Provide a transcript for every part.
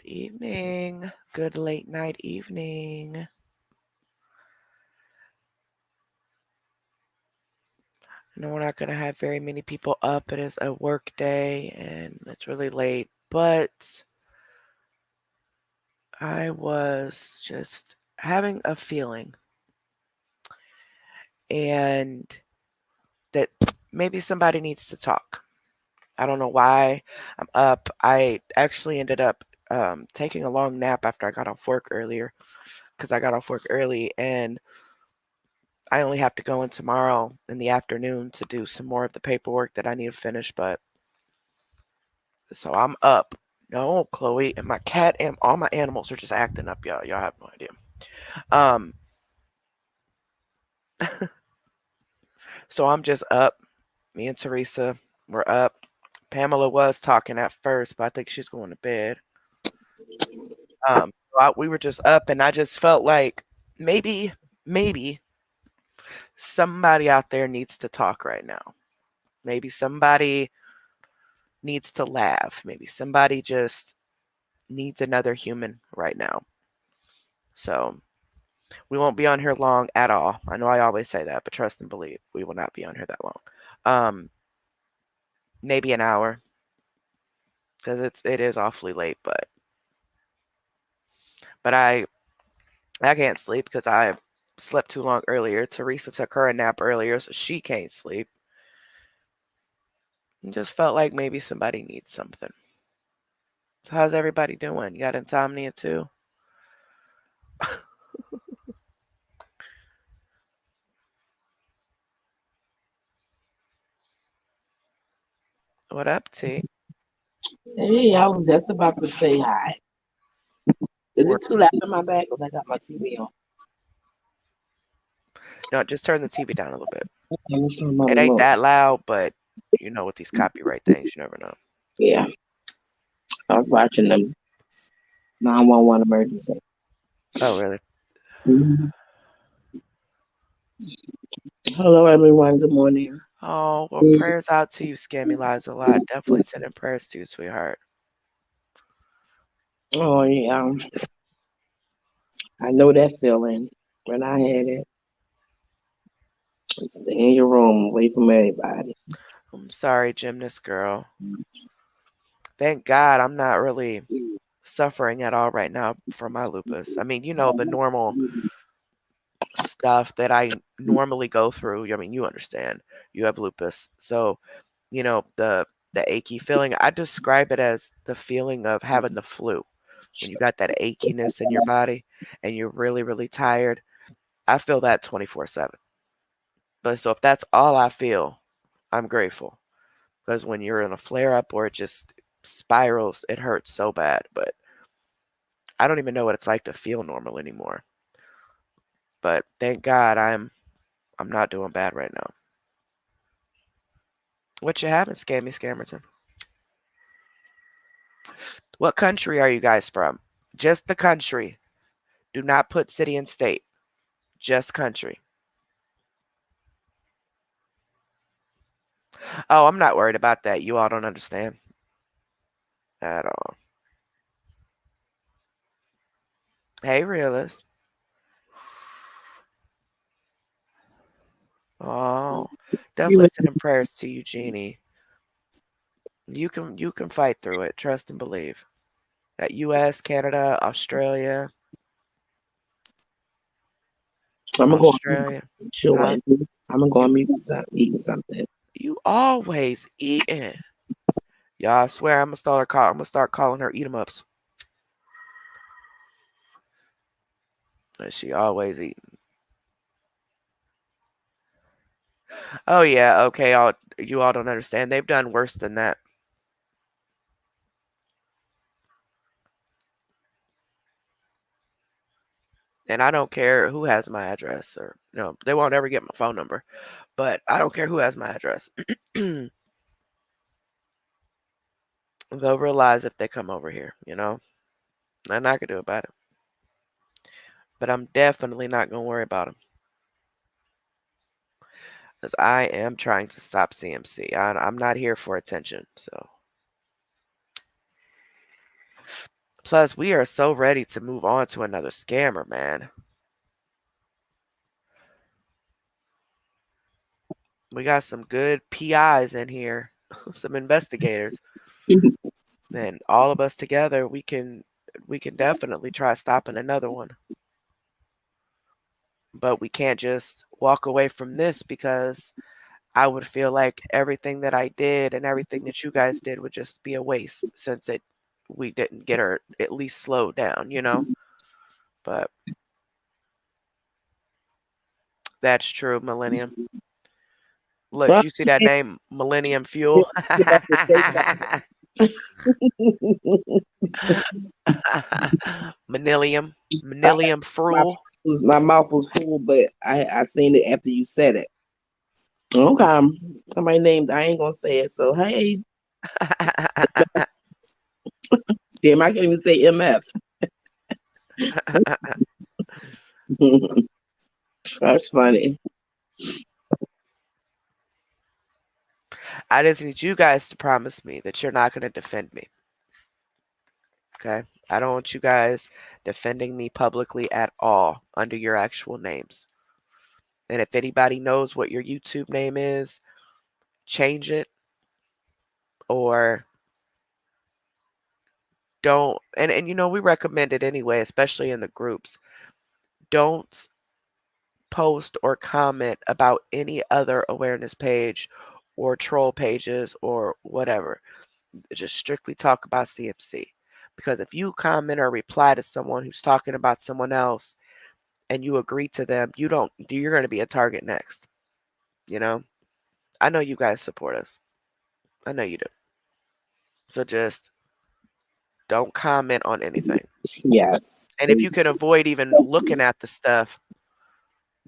evening. Good late night evening. I know we're not going to have very many people up. It is a work day and it's really late, but I was just having a feeling and that maybe somebody needs to talk. I don't know why I'm up. I actually ended up taking a long nap after I got off work earlier because I got off work early and I only have to go in tomorrow in the afternoon to do some more of the paperwork that I need to finish. But so I'm up. No, Chloe and my cat and all my animals are just acting up, y'all. Y'all have no idea. Um, so I'm just up. Me and Teresa, we're up. Pamela was talking at first, but I think she's going to bed. We were just up, and I just felt like maybe somebody out there needs to talk right now. Maybe somebody needs to laugh. Maybe somebody just needs another human right now. So we won't be on here long at all. I know I always say that, but trust and believe we will not be on here that long. Um, maybe an hour because it is awfully late, but I can't sleep because I slept too long earlier. Teresa took her a nap earlier, so she can't sleep. It just felt like maybe somebody needs something. So how's everybody doing? You got insomnia too? What up, T? Hey, I was just about to say hi. Is Or it too loud in my back? Because I got my TV on. no, just turn the TV down a little bit. I'm just on my It ain't remote. that loud, but you know with these copyright things, you never know. Yeah, I was watching them 911 emergency. Oh, really? Mhm. Hello, everyone. Good morning. Oh, well, Mhm. prayers out to you, Scammy Lies a lot. Definitely sending prayers to you, sweetheart. Oh, yeah. I know that feeling when I had it. Stay in your room, away from everybody. I'm sorry, gymnast girl. Thank God I'm not really suffering at all right now from my lupus. I mean, the normal stuff that I normally go through. I mean, you understand. You have lupus. So, the achy feeling, I describe it as the feeling of having the flu. When you got that achiness in your body and you're really, really tired, I feel that 24/7. But so if that's all I feel, I'm grateful. Because when you're in a flare up or it just spirals, it hurts so bad. But I don't even know what it's like to feel normal anymore. But thank God I'm not doing bad right now. What you having, Scammy Scammerton? What country are you guys from? Just the country. Do not put city and state. Just country. Oh, I'm not worried about that. You all don't understand at all. Hey, realist. Oh, You definitely sending prayers to you, Jeannie. You can fight through it. Trust and believe. At U.S., Canada, Australia, I'm gonna go on Australia, mute. Sure. huh? I'm gonna go You on mute because I'm eating something. you always eating. Y'all, I swear I'm gonna start calling her eat 'em ups. And she always eating. Oh yeah, okay. You all don't understand. They've done worse than that. And I don't care who has my address or no, they won't ever get my phone number. But I don't care who has my address. They'll realize if they come over here. Nothing I could do about it. But I'm definitely not gonna worry about them because I am trying to stop CMC. I'm not here for attention. So Plus, we are so ready to move on to another scammer, man. We got some good PIs in here, some investigators, and all of us together, we can definitely try stopping another one. But we can't just walk away from this because I would feel like everything that I did and everything that you guys did would just be a waste since it we didn't get her at least slowed down, you know? But that's true, Millennium. Look, Well, you see that name, Millennium Fuel? you have to say Manilium, I, Manilium my, Fruel. my mouth was full, but I seen it after you said it. Okay. Somebody named, I ain't gonna say it. So, hey, damn, I can't even say MF. That's funny. I just need you guys to promise me that you're not going to defend me. Okay? I don't want you guys defending me publicly at all under your actual names. And if anybody knows what your YouTube name is, change it or don't. And we recommend it anyway, especially in the groups. Don't post or comment about any other awareness page or troll pages or whatever. Just strictly talk about CMC. Because if you comment or reply to someone who's talking about someone else and you agree to them, you're going to be a target next. You know? I know you guys support us. I know you do. So just don't comment on anything. Yes. And if you can avoid even looking at the stuff,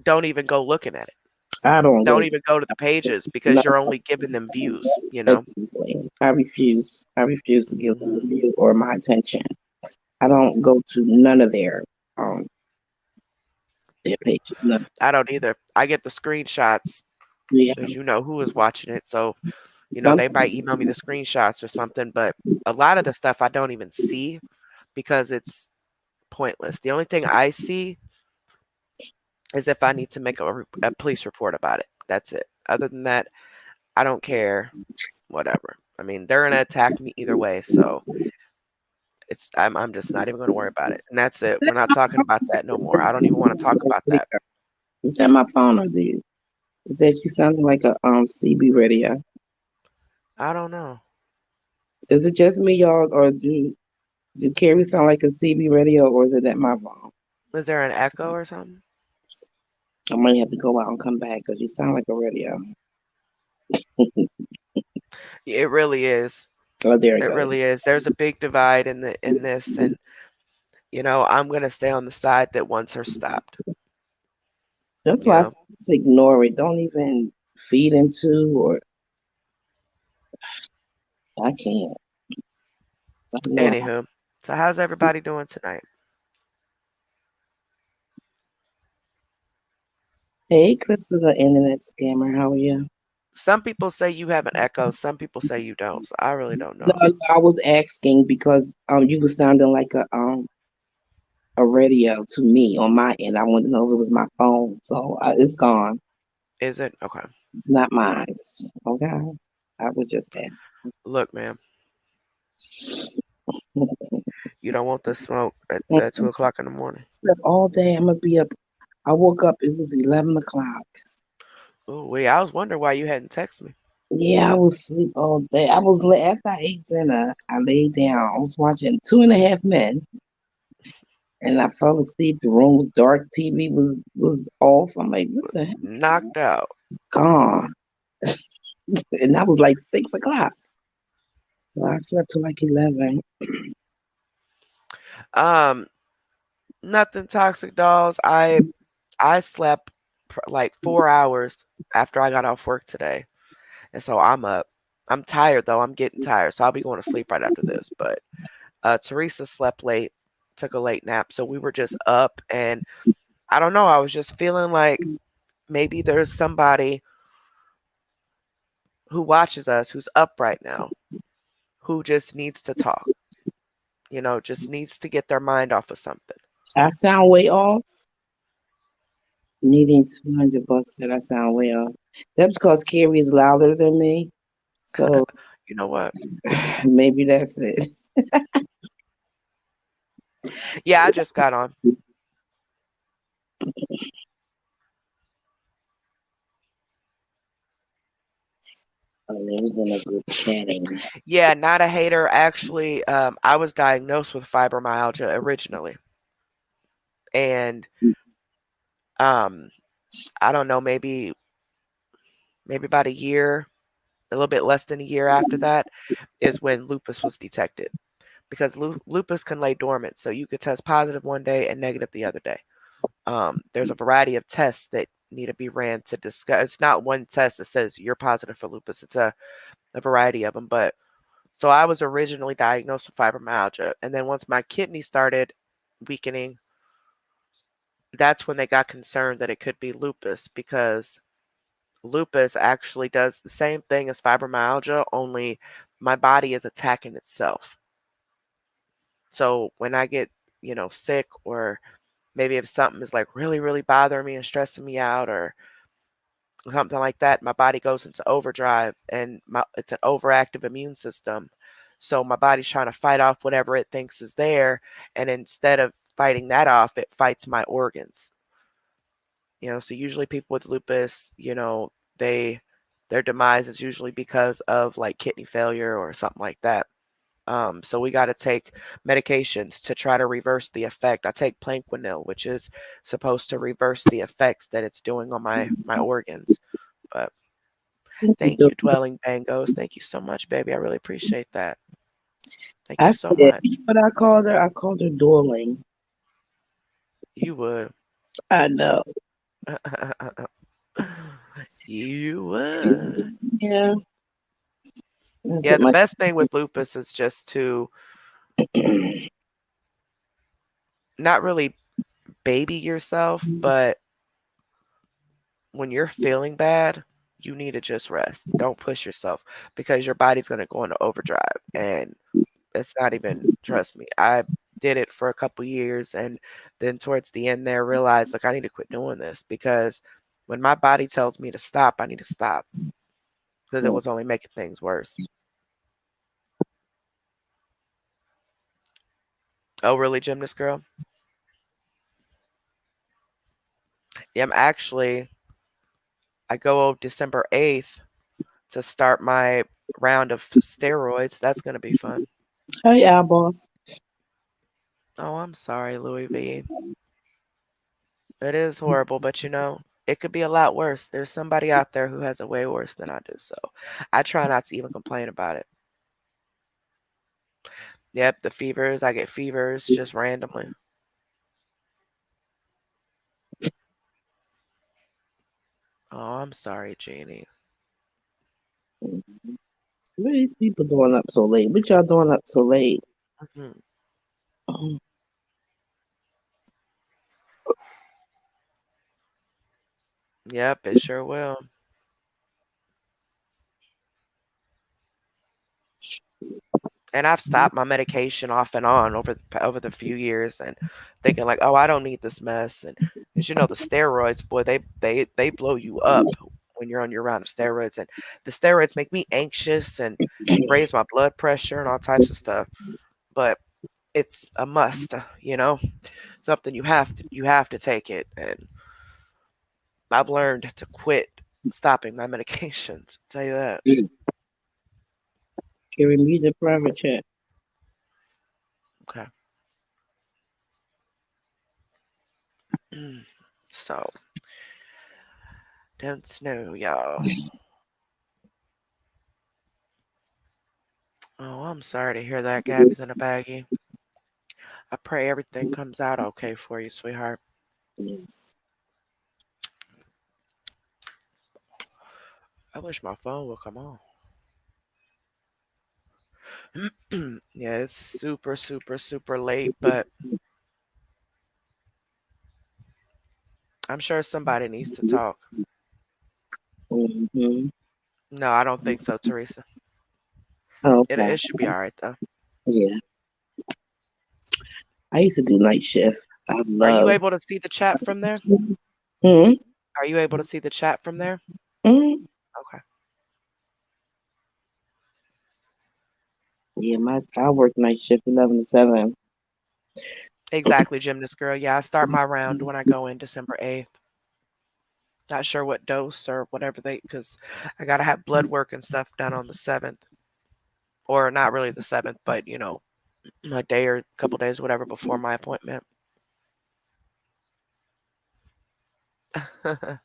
don't even go looking at it. I don't Don't go. even go to the pages No, because you're only giving them views, you know? exactly. I refuse. I refuse to give them Mhm. the view or my attention. I don't go to none of um their pages. None. I don't either. I get the screenshots Yeah. because you know who is watching it. So, Some they might email me the screenshots or something, but a lot of the stuff I don't even see because it's pointless. The only thing I see is if I need to make a police report about it. That's it. Other than that, I don't care. Whatever. I mean, they're gonna attack me either way, so I'm just not even gonna worry about it. And that's it. We're not talking about that no more. I don't even want to talk about that. is that my phone or do you? Is that you sounding like a CB radio? I don't know. Is it just me, y'all, or do Carrie sound like a CB radio, or is it at my phone? Is there an echo or something? I might have to go out and come back because you sound like a radio. It really is. Oh, there it It goes. really is. There's a big divide in this, and I'm gonna stay on the side that wants her stopped. That's You why I know. say just ignore it. Don't even feed into, or I can't. So, no. Anywho, so how's everybody doing tonight? Hey, Chris is an internet scammer. How are you? Some people say you have an echo. Some people say you don't. So I really don't No, know. no, I was asking because you were sounding like a radio to me on my end. I wanted to know if it was my phone, so it's gone. Is it okay? It's not mine. Okay, I was just asking. Look, man, you don't want the smoke at 2 o'clock in the morning. Slept all day. I'm gonna be up. I woke up. It was 11 o'clock. Oh, wait, I was wondering why you hadn't texted me. Yeah, I was asleep all day. After I ate dinner. I laid down. I was watching Two and a Half Men, and I fell asleep. The room was dark. TV was off. I'm like, what the heck? Knocked out. Gone. And that was like 6 o'clock. So I slept till like 11. Um, Nothing toxic dolls. I slept like 4 hours after I got off work today, and so I'm up. I'm tired though. I'm getting tired, so I'll be going to sleep right after this. But Teresa slept late, took a late nap, so we were just up, and I don't know. I was just feeling like maybe there's somebody who watches us who's up right now who just needs to talk. just needs to get their mind off of something. I sound way off. Needing $200 that I sound way off. That's because Carrie is louder than me. So You know what? maybe that's it. Yeah, I just got on. They was in a group chatting. Yeah, not a hater. Actually, I was diagnosed with fibromyalgia originally, and um, I don't know, maybe about a year, a little bit less than a year after that, is when lupus was detected. Because lupus can lay dormant, so you could test positive one day and negative the other day. There's a variety of tests that need to be ran to discuss. It's not one test that says you're positive for lupus. It's a variety of them. But so I was originally diagnosed with fibromyalgia, and then once my kidney started weakening, that's when they got concerned that it could be lupus because lupus actually does the same thing as fibromyalgia, only my body is attacking itself. So when I get, sick, or maybe if something is like really, really bothering me and stressing me out or something like that, my body goes into overdrive and it's an overactive immune system. So my body's trying to fight off whatever it thinks is there. And instead of fighting that off, it fights my organs. So usually people with lupus, they their demise is usually because of like kidney failure or something like that. So we got to take medications to try to reverse the effect. I take Plaquenil, which is supposed to reverse the effects that it's doing on my organs. But thank you, Dwelling Bangos. Thank you so much, baby. I really appreciate that. Thank you I so said, you much. know what I called her? I called her Darling. You would. I know. You would. Yeah. I Yeah, put the my best thing with lupus is just to not really baby yourself, but when you're feeling bad, you need to just rest. Don't push yourself because your body's going to go into overdrive. And it's not even, trust me, I did it for a couple years. And then towards the end there, realized like I need to quit doing this because when my body tells me to stop, I need to stop because it was only making things worse. Oh, really, Gymnast Girl? Yeah, I go December 8th to start my round of steroids. That's going to be fun. Hey, eyeballs. Oh, I'm sorry, Louis V. It is horrible, but it could be a lot worse. There's somebody out there who has it way worse than I do. So I try not to even complain about it. Yep, the fevers. I get fevers just randomly. Oh, I'm sorry, Jeannie. What are these people doing up so late? What y'all doing up so late? Hmm. Oh, Yep, it sure will. And I've stopped my medication off and on over the few years, and thinking like, oh, I don't need this mess. And as you know, the steroids, boy, they blow you up when you're on your round of steroids, and the steroids make me anxious and raise my blood pressure and all types of stuff. But it's a must, something you have to take it. And I've learned to quit stopping my medications. I'll tell you that. Carry me the private chat. Okay. So don't know, y'all. Oh, I'm sorry to hear that, Gabby's in a baggie. I pray everything comes out okay for you, sweetheart. Yes. I wish my phone would come on. Yeah, it's super, super, super late, but I'm sure somebody needs to talk. Mm-hmm. No, I don't think so, Teresa. It, Okay. it should be all right, though. Yeah. I used to do night shift. I Are you love. able to see the chat from there? Hmm. Are you able to see the chat from there? Hmm. Okay. Yeah, I work night shift 11 to 7. Exactly, Gymnast Girl. Yeah, I start my round when I go in December 8th. Not sure what dose or whatever because I got to have blood work and stuff done on the 7th. Or not really the 7th, but, a day or a couple days, whatever, before my appointment. I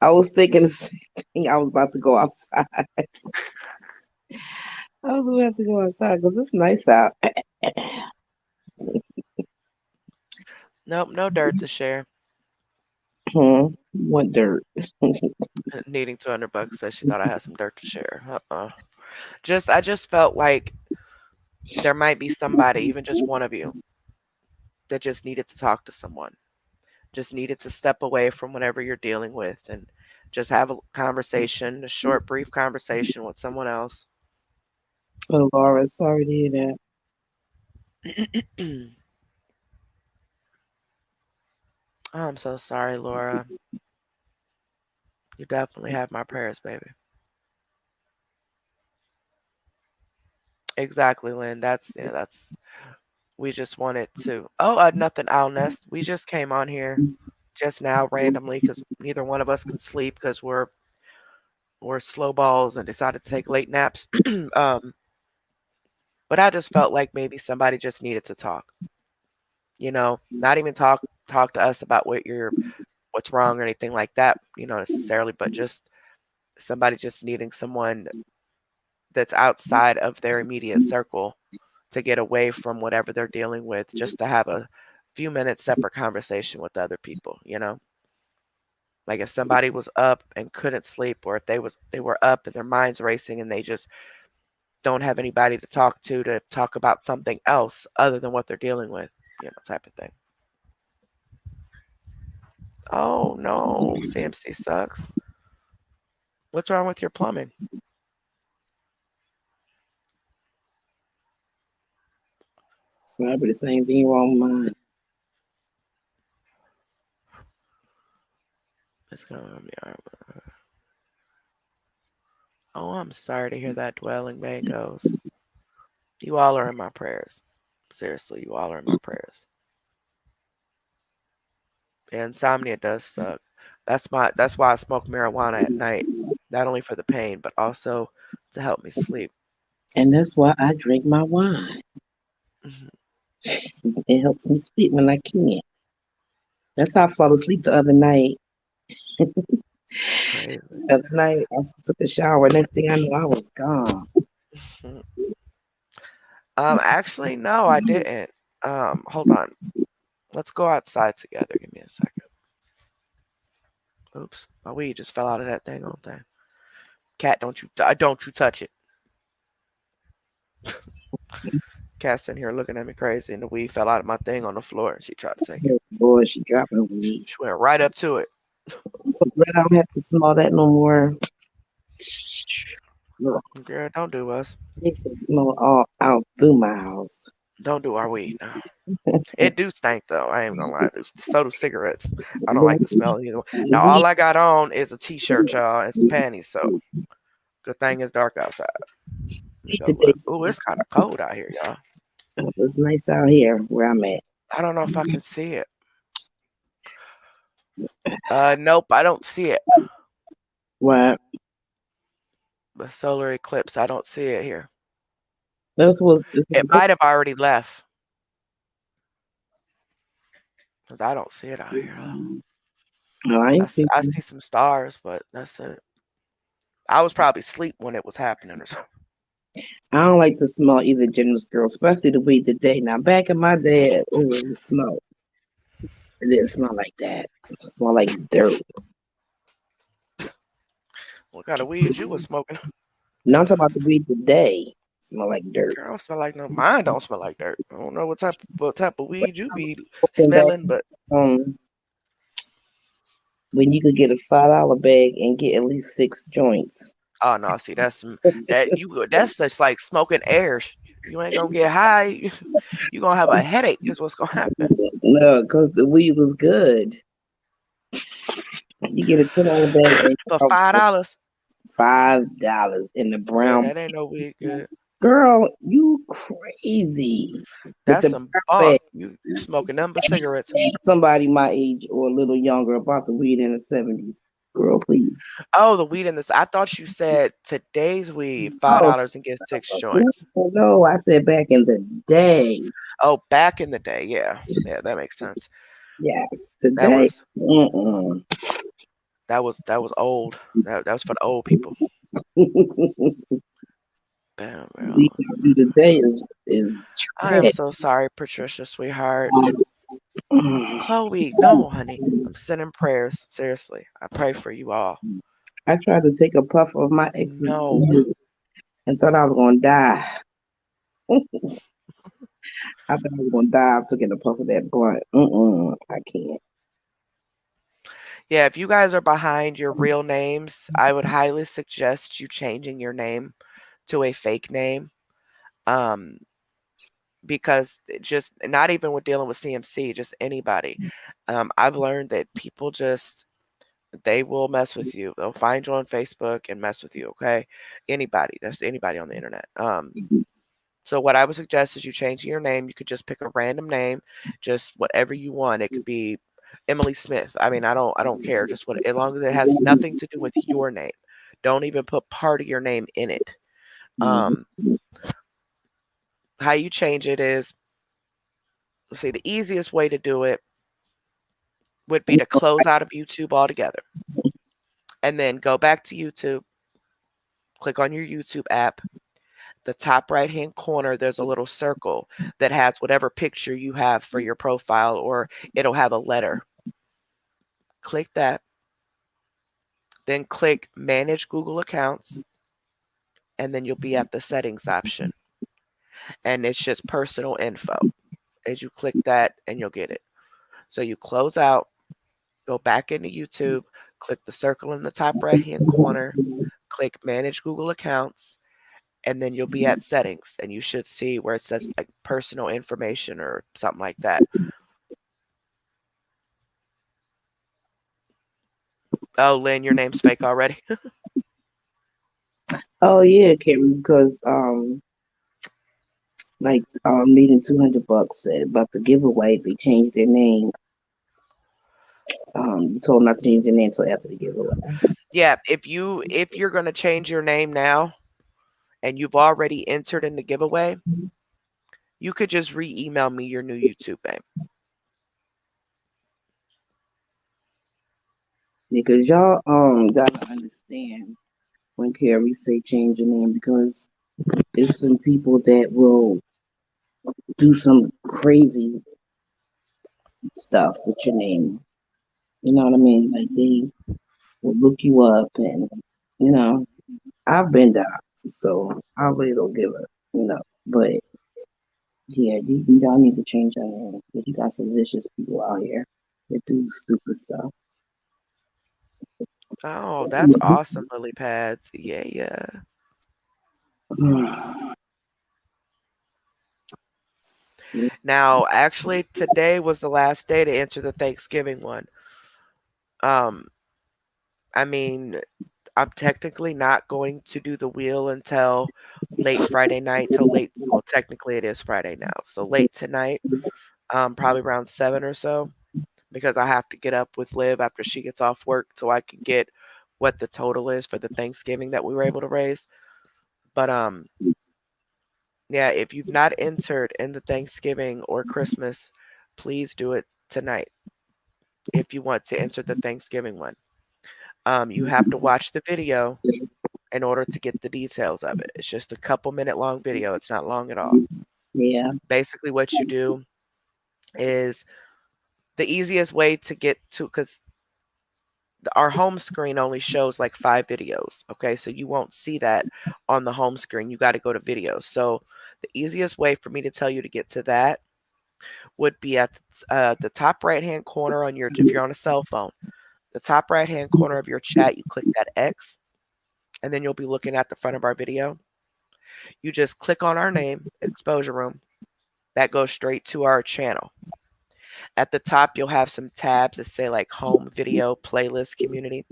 was thinking the same thing. I was about to go outside. I was about to go outside because it's nice out. Nope, no dirt to share. What dirt? Needing $200 says she thought I had some dirt to share. I just felt like there might be somebody, even just one of you, that just needed to talk to someone. Just needed to step away from whatever you're dealing with and just have a conversation, a short, brief conversation with someone else. Oh, Laura, sorry to hear Oh, I'm so sorry, Laura. You definitely have my prayers, baby. Exactly, Lynn. That's we just wanted to. Oh, nothing, Owl Nest. We just came on here just now randomly because neither one of us can sleep because we're slow balls and decided to take late naps. um, but I just felt like maybe somebody just needed to talk. Not even talk to us about what's wrong or anything like that. Necessarily, but just somebody just needing someone that's outside of their immediate circle to get away from whatever they're dealing with, just to have a few minutes separate conversation with other people. Like if somebody was up and couldn't sleep, or if they were up and their mind's racing and they just don't have anybody to talk about something else other than what they're dealing with, type of thing. Oh no, CMC sucks. What's wrong with your plumbing? Probably the same thing wrong with mine. It's gonna be all right. Oh, I'm sorry to hear that, Dwelling Mangoes. You all are in my prayers. Seriously, you all are in my prayers. Yeah, insomnia does suck. That's why I smoke marijuana at night. Not only for the pain, but also to help me sleep. And that's why I drink my wine. Mhm. It helps me sleep when I can. That's how I fell asleep the other night. Crazy. The other night, I took a shower. Next thing I knew, I was gone. Mhm. Actually, no, I didn't. Hold on. Let's go outside together. Give me a second. Oops, my weed just fell out of that dang old thing. Cat, don't you touch it. Cat's in here looking at me crazy, and the weed fell out of my thing on the floor, and she tried to take it. Oh, boy, she dropping weed. She went right up to it. I'm so glad I don't have to smell that no more. Girl, don't do us. It used to smell all out through my house. Don't do our weed now. It do stink though. I ain't gonna lie. So do cigarettes. I don't like the smell either. Now all I got on is a t-shirt, y'all, and some panties. So good thing it's dark outside. Let me go Today look. Ooh, it's kind of cold out here, y'all. it was nice out here where I'm at. I don't know if I can see it. Nope, I don't see it. What? The solar eclipse, I don't see it here. That's what. It might have already left. 'Cause I don't see it out here. No, I ain't seen. I see some stars, but that's it. I was probably asleep when it was happening or something. I don't like the smell either, generous girl, especially the weed today. Now, back in my day, it was smoke. It didn't smell like that. It smelled like dirt. What kind of weed you was smoking? Now I'm talking about the weed today. It smell like dirt. Girl, I don't smell like no. Mine don't smell like dirt. I don't know what type of weed you be Smoking back, smelling, but um, when you could get a $5 bag and get at least 6 joints. oh no, see that's just like smoking air. You ain't gonna get high. You gonna have a headache. Is what's gonna happen. No, because the weed was good. You get a $10 bag For of $5. $5 in the Yeah, brown. that ain't no weed good. Girl, you crazy with That's the some brown bag. bunk. You smoking nothing but cigarettes. Somebody my age or a little younger about the weed in the 70s. Girl, please. Oh, the weed in this. I thought you said today's weed, Oh, $5 and get 6 joints. no, I said back in the day. Oh, back in the day. Yeah. Yeah, that makes sense. Yes, That today. was Mm-mm. that was old. That was for the old people. Bam, We bro. do today is I am trash. so sorry, Patricia, sweetheart. Mm. Chloe, no, honey. I'm sending prayers. Seriously. I pray for you all. I tried to take a puff of my ex's No. and thought I was gonna die. I thought I was gonna die. I took in a puff of that blunt. I can't. Yeah, if you guys are behind your real names, I would highly suggest you changing your name to a fake name. Um, because just not even with dealing with CMC, just anybody. I've learned that people just they will mess with you. They'll find you on Facebook and mess with you. Okay, anybody. That's anybody on the internet. So what I would suggest is you changing your name. You could just pick a random name, just whatever you want. It could be Emily Smith. I mean, I don't care. Just what as long as it has nothing to do with your name. Don't even put part of your name in it. Um, how you change it is, let's see, the easiest way to do it would be to close out of YouTube altogether and then go back to YouTube, click on your YouTube app. The top right hand corner, there's a little circle that has whatever picture you have for your profile, or it'll have a letter. Click that, then click Manage Google Accounts, and then you'll be at the settings option. And it's just personal info. As you click that, and you'll get it. So you close out, go back into YouTube, click the circle in the top right hand corner, click Manage Google Accounts, and then you'll be at settings and you should see where it says like personal information or something like that. Oh, Lynn, your name's fake already. Oh yeah, Carrie, because like needing $200 about the giveaway, they changed their name. You told them not to change their name until after the giveaway. Yeah, if you're gonna change your name now and you've already entered in the giveaway, you could just re-email me your new YouTube name. Because y'all gotta understand when Carrie say change your name because there's some people that will do some crazy stuff with your name. You know what I mean? Like they will look you up and you know, I've been down, so I really don't give a But yeah, y'all need to change your name because you got some vicious people out here that do stupid stuff. Oh, that's awesome, lily pads. Yeah, yeah. Now, actually, today was the last day to enter the Thanksgiving one. Um, I mean, I'm technically not going to do the wheel until late Friday night, till late. Well, technically it is Friday now, so late tonight, probably around 7 or so, because I have to get up with Liv after she gets off work so I can get what the total is for the Thanksgiving that we were able to raise. But yeah, if you've not entered in the Thanksgiving or Christmas, please do it tonight if you want to enter the Thanksgiving one. You have to watch the video in order to get the details of it. It's just a couple minute long video. It's not long at all. Yeah. Basically, what you do is the easiest way to get to, because our home screen only shows like 5 videos. Okay, so you won't see that on the home screen. You got to go to videos. So the easiest way for me to tell you to get to that would be at the top right hand corner on your, if you're on a cell phone, the top right hand corner of your chat, you click that X, and then you'll be looking at the front of our video. You just click on our name, Exposure Room. That goes straight to our channel. At the top, you'll have some tabs that say like home, video, playlist, community.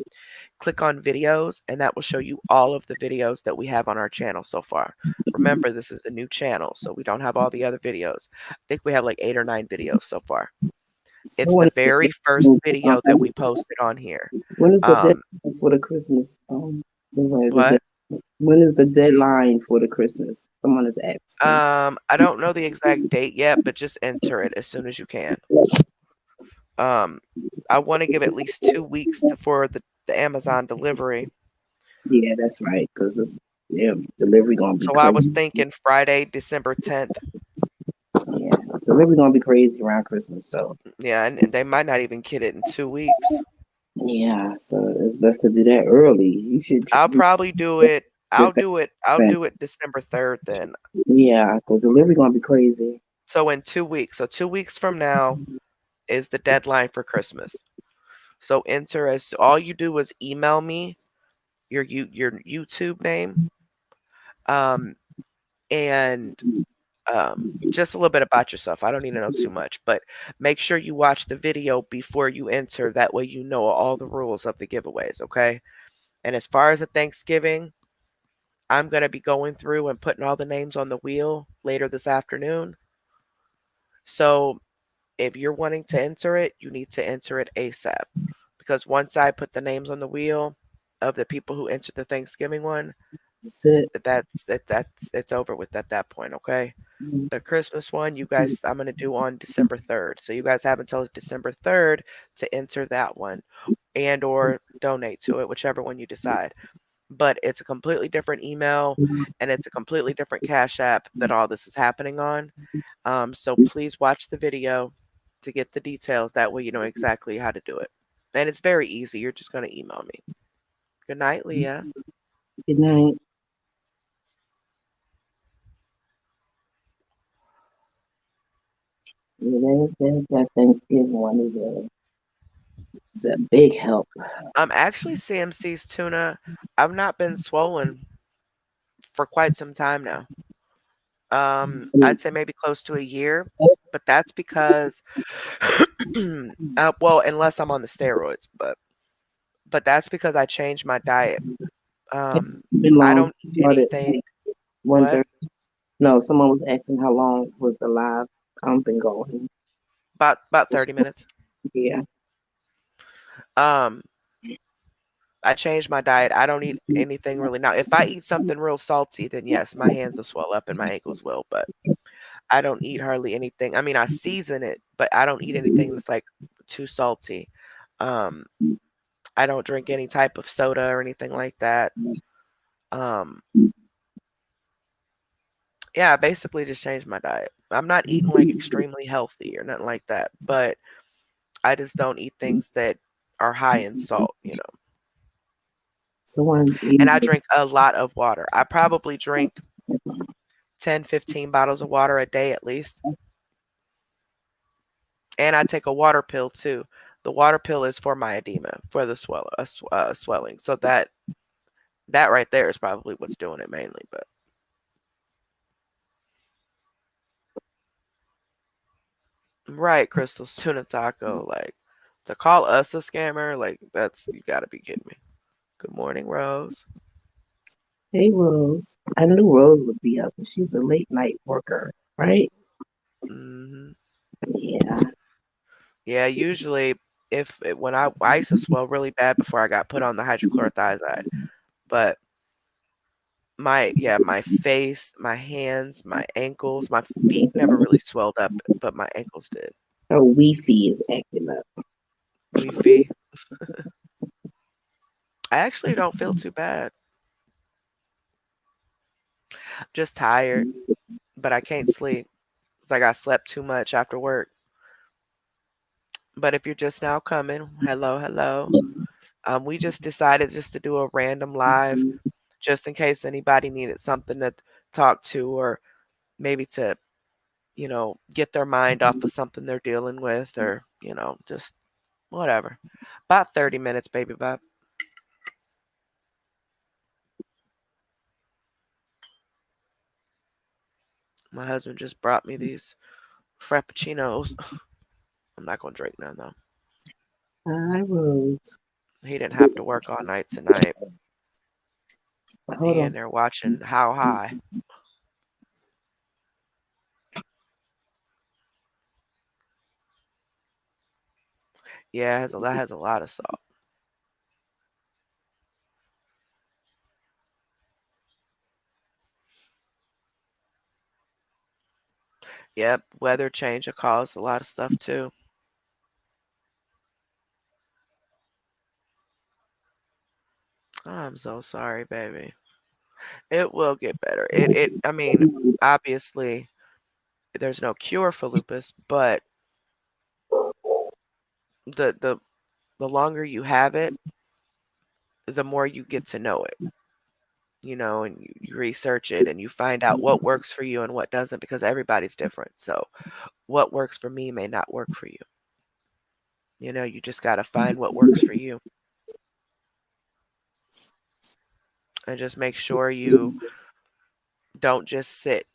Click on videos, and that will show you all of the videos that we have on our channel so far. Remember, this is a new channel, so we don't have all the other videos. I think we have like 8 or 9 videos so far. So It's the very first video that we posted on here. when is the Um, deadline for the Christmas? what? When is the deadline for the Christmas? Someone has asked me. I don't know the exact date yet, but just enter it as soon as you can. Um, I want to give at least 2 weeks for the Amazon delivery. Yeah, that's right. Because delivery gonna be So I was crazy. thinking Friday, December 10th. Yeah, delivery gonna be crazy around Christmas. So Yeah, and they might not even get it in 2 weeks. yeah, so it's best to do that early. You should. I'll probably do it. I'll Get that do it. I'll back. do it December 3rd then. Yeah, because delivery gonna be crazy. So in 2 weeks. So 2 weeks from now is the deadline for Christmas. So enter as all you do is email me your YouTube name, um, and just a little bit about yourself. I don't need to know too much, but make sure you watch the video before you enter. That way you know all the rules of the giveaways, okay? And as far as the Thanksgiving, I'm going to be going through and putting all the names on the wheel later this afternoon. So if you're wanting to enter it, you need to enter it ASAP. Because once I put the names on the wheel of the people who entered the Thanksgiving one, That's it. that's it's over with at that point, okay? The Christmas one, you guys, I'm gonna do on December 3rd. So you guys have until December 3rd to enter that one and or donate to it, whichever one you decide. But it's a completely different email and it's a completely different Cash App that all this is happening on. So please watch the video to get the details. That way you know exactly how to do it. And it's very easy. You're just gonna email me. Good night, Leah. Good night. Yeah, that Thanksgiving one is a big help. Actually CMC's tuna, I've not been swollen for quite some time now. I'd say maybe close to a year, but that's because, well, unless I'm on the steroids, but that's because I changed my diet. Um, Been I long. don't eat Started anything. 1:30. What? No, someone was asking how long was the live been going. About 30 minutes. Yeah. Um, I changed my diet. I don't eat anything really now. If I eat something real salty, then yes, my hands will swell up and my ankles will. But I don't eat hardly anything. I mean, I season it, but I don't eat anything that's like too salty. Um, I don't drink any type of soda or anything like that. Um, yeah, I basically just changed my diet. I'm not eating like extremely healthy or nothing like that, but I just don't eat things that are high in salt, you know. Someone And I drink a lot of water. I probably drink 10, 15 bottles of water a day at least. And I take a water pill too. The water pill is for my edema, for the swelling. So that right there is probably what's doing it mainly. But right, Crystal's tuna taco, like to call us a scammer, like that's you got to be kidding me. Good morning, Rose. Hey Rose. I knew Rose would be up. She's a late night worker, right? Hmm. Yeah. Yeah, usually when I used to swell really bad before I got put on the hydrochlorothiazide, but my face, my hands, my ankles, my feet never really swelled up, but my ankles did. Her Wi-Fi is acting up. Weefy. I actually don't feel too bad. I'm just tired, but I can't sleep. It's like I slept too much after work. But if you're just now coming, hello, hello. We just decided just to do a random live, just in case anybody needed something to talk to, or maybe to, get their mind off of something they're dealing with, or just whatever. About 30 minutes, baby bop. My husband just brought me these frappuccinos. I'm not gonna drink none though. Hi, Rose. He didn't have to work all night tonight. Hold He in on. there watching How High. Yeah, that has a lot of salt. Yep, weather change will cause a lot of stuff too. I'm so sorry, baby. It will get better. I mean, obviously there's no cure for lupus, but the the the longer you have it, the more you get to know it. And you research it and you find out what works for you and what doesn't because everybody's different. So what works for me may not work for you. You just got to find what works for you and just make sure you don't just sit.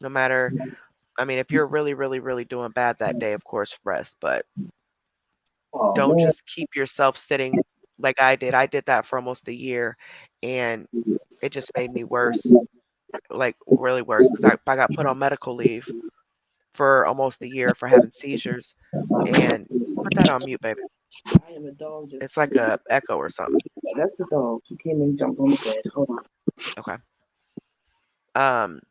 No matter, I mean, if you're really, really, really doing bad that day, of course, rest, but Oh don't man. just keep yourself sitting like I did. I did that for almost a year and it just made me worse, like really worse because I got put on medical leave for almost a year for having seizures. And put that on mute, baby. I am a dog just It's like a echo or something. that's the dog. She came and jumped on the bed. Hold on. Okay. Um.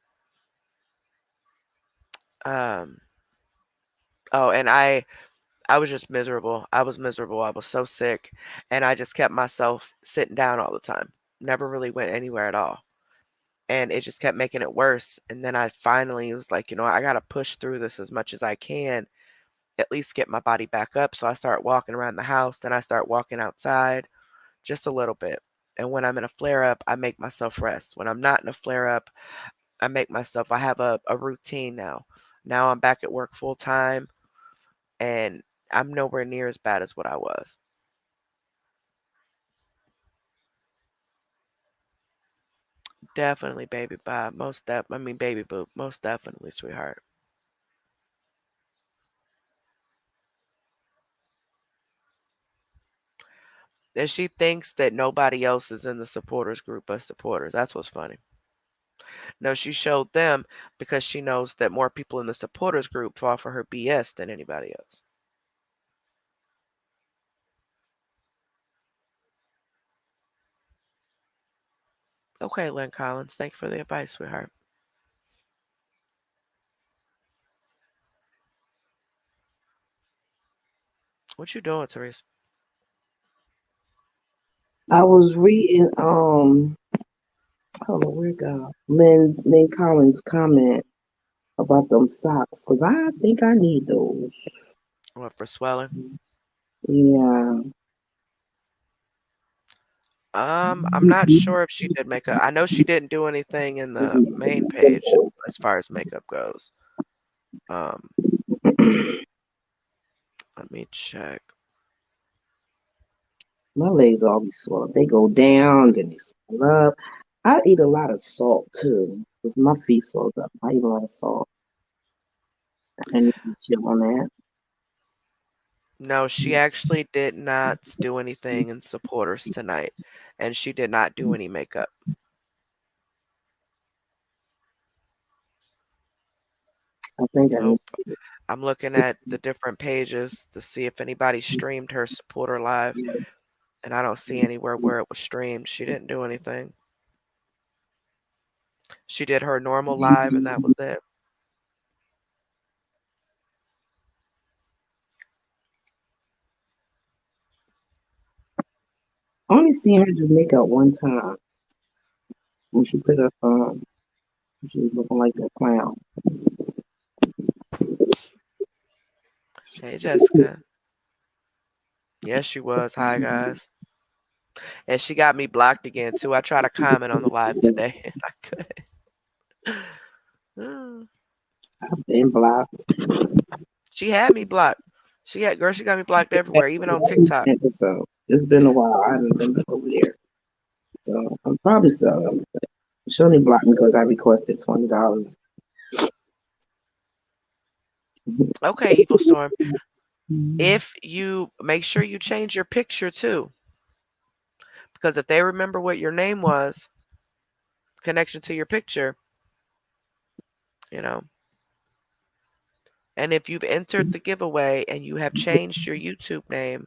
Um. Oh, and I was just miserable. I was miserable. I was so sick, and I just kept myself sitting down all the time. Never really went anywhere at all, and it just kept making it worse. And then I finally was like, I gotta push through this as much as I can, at least get my body back up. So I start walking around the house, then I start walking outside just a little bit. And when I'm in a flare up, I make myself rest. When I'm not in a flare up, I have a routine now. Now I'm back at work full time and I'm nowhere near as bad as what I was. Definitely baby bye. I mean baby boo. Most definitely, sweetheart. And she thinks that nobody else is in the supporters group but supporters. That's what's funny. No, she showed them because she knows that more people in the supporters group fall for her BS than anybody else. Okay, Lynn Collins. Thank you for the advice, sweetheart. What you doing, Therese? I was reading hold on, where it go? Lynn Collins comment about them socks because I think I need those. What for swelling? Yeah. I'm not sure if she did makeup. I know she didn't do anything in the main page as far as makeup goes. Um, Let me check. My legs always swell up. They go down, then they swell up. I eat a lot of salt too, because my feet swell up. I eat a lot of salt. I need to chill on that. No, she actually did not do anything in supporters tonight, and she did not do any makeup. I think I need. Nope. I'm looking at the different pages to see if anybody streamed her supporter live, and I don't see anywhere where it was streamed. She didn't do anything. She did her normal live, and that was it. Only seen her do makeup one time when she put up she was looking like a clown. Hey, Jessica. Yes, she was. Hi, guys. And she got me blocked again, too. I tried to comment on the live today, and I couldn't. I've been blocked. She had me blocked. She got me blocked everywhere, even on TikTok. So it's been a while. I haven't been over there. So I'm probably still. She only blocked me because I requested $20. Okay, Evil Storm. Mhm. If you make sure you change your picture too, because if they remember what your name was, connection to your picture, you know, and if you've entered the giveaway and you have changed your YouTube name,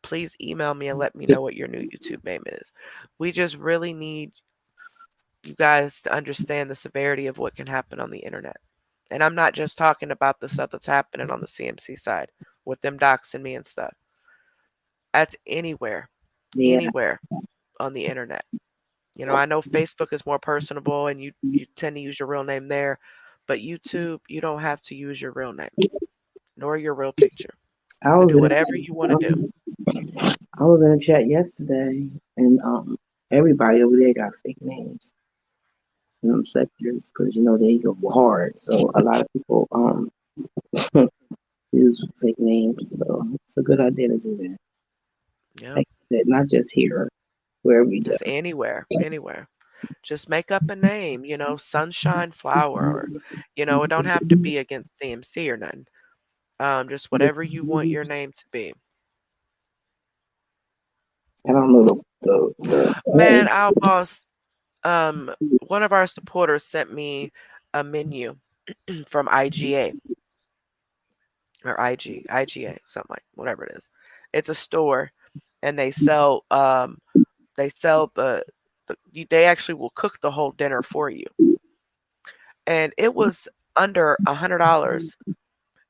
please email me and let me know what your new YouTube name is. We just really need you guys to understand the severity of what can happen on the internet. And I'm not just talking about the stuff that's happening on the CMC side with them doxing me and stuff. That's anywhere, Yeah, anywhere on the internet. I know Facebook is more personable and you tend to use your real name there, but YouTube, you don't have to use your real name nor your real picture. I You can was do in whatever you want to do. I was in a chat yesterday, and everybody over there got fake names in them sectors because they go hard. So a lot of people use fake names. So it's a good idea to do that. Yeah. Like that, not just here, wherever we go. Just anywhere, anywhere. Just make up a name, Sunshine Flower, or, it don't have to be against CMC or nothing. Just whatever you want your name to be. I don't know Man, our boss, one of our supporters sent me a menu from IGA or IGA, something like whatever it is. It's a store, and they sell they actually will cook the whole dinner for you, and it was under $100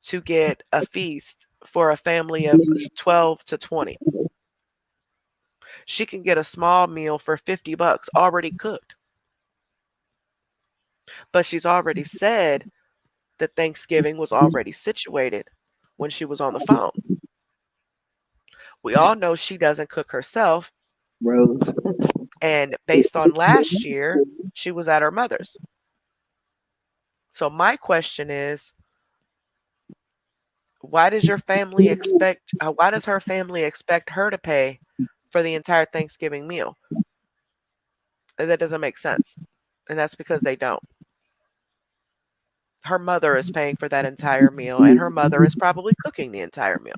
to get a feast for a family of 12 to 20. She can get a small meal for $50 already cooked. But she's already said that Thanksgiving was already situated when she was on the phone. We all know she doesn't cook herself, Rose. and based on last year, she was at her mother's. So my question is, why does her family expect her to pay for the entire Thanksgiving meal? And that doesn't make sense. And that's because they don't. Her mother is paying for that entire meal, and her mother is probably cooking the entire meal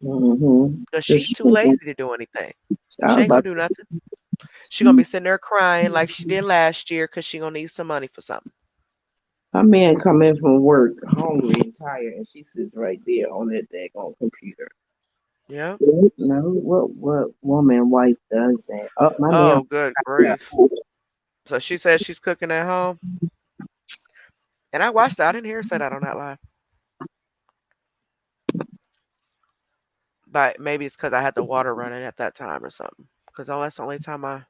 Mm-hmm. because she's too lazy to do anything. I She was ain't gonna about do nothing. She gonna be sitting there crying like she did last year because she gonna need some money for something. my man come in from work hungry and tired, and she sits right there on that daggone computer. Yeah. No, what woman wife does that? Up my man. Oh, good grief. So she says she's cooking at home, and I watched it. I didn't hear her say that on that live, but maybe it's because I had the water running at that time or something. Because that's the only time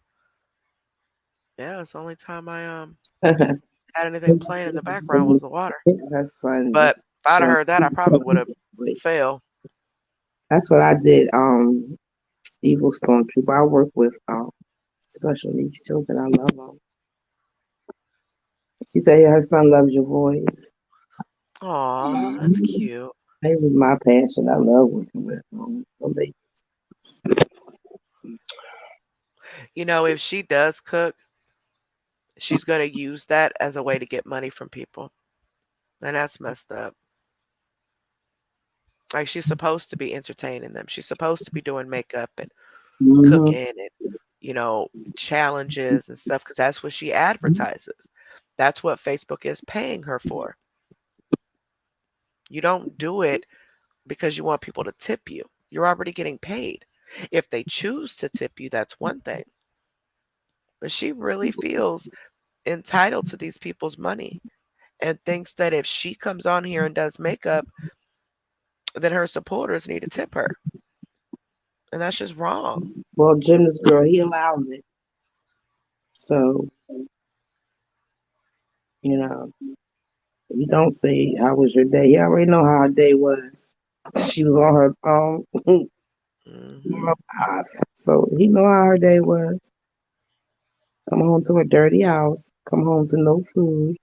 it's the only time I had anything playing in the background was the water. That's fun. But Just if I'd have showing. heard that, I probably would have failed. That's what I did. Evil Stormtrooper. I work with special needs children. I love them. She said her son loves your voice. Aw, that's cute. It was my passion. I love working with them. So they, If she does cook, she's gonna use that as a way to get money from people, and that's messed up. Like she's supposed to be entertaining them. She's supposed to be doing makeup and hmm cooking and you know challenges and stuff because that's what she advertises. That's what Facebook is paying her for. You don't do it because you want people to tip you. You're already getting paid. If they choose to tip you, that's one thing. But she really feels entitled to these people's money and thinks that if she comes on here and does makeup, then her supporters need to tip her. And that's just wrong. Well, Jim's girl, he allows it. So, you know, you don't say, "How was your day?" He already know how her day was. She was on her Hmm. so he know how her day was. Come home to a dirty house. Come home to no food.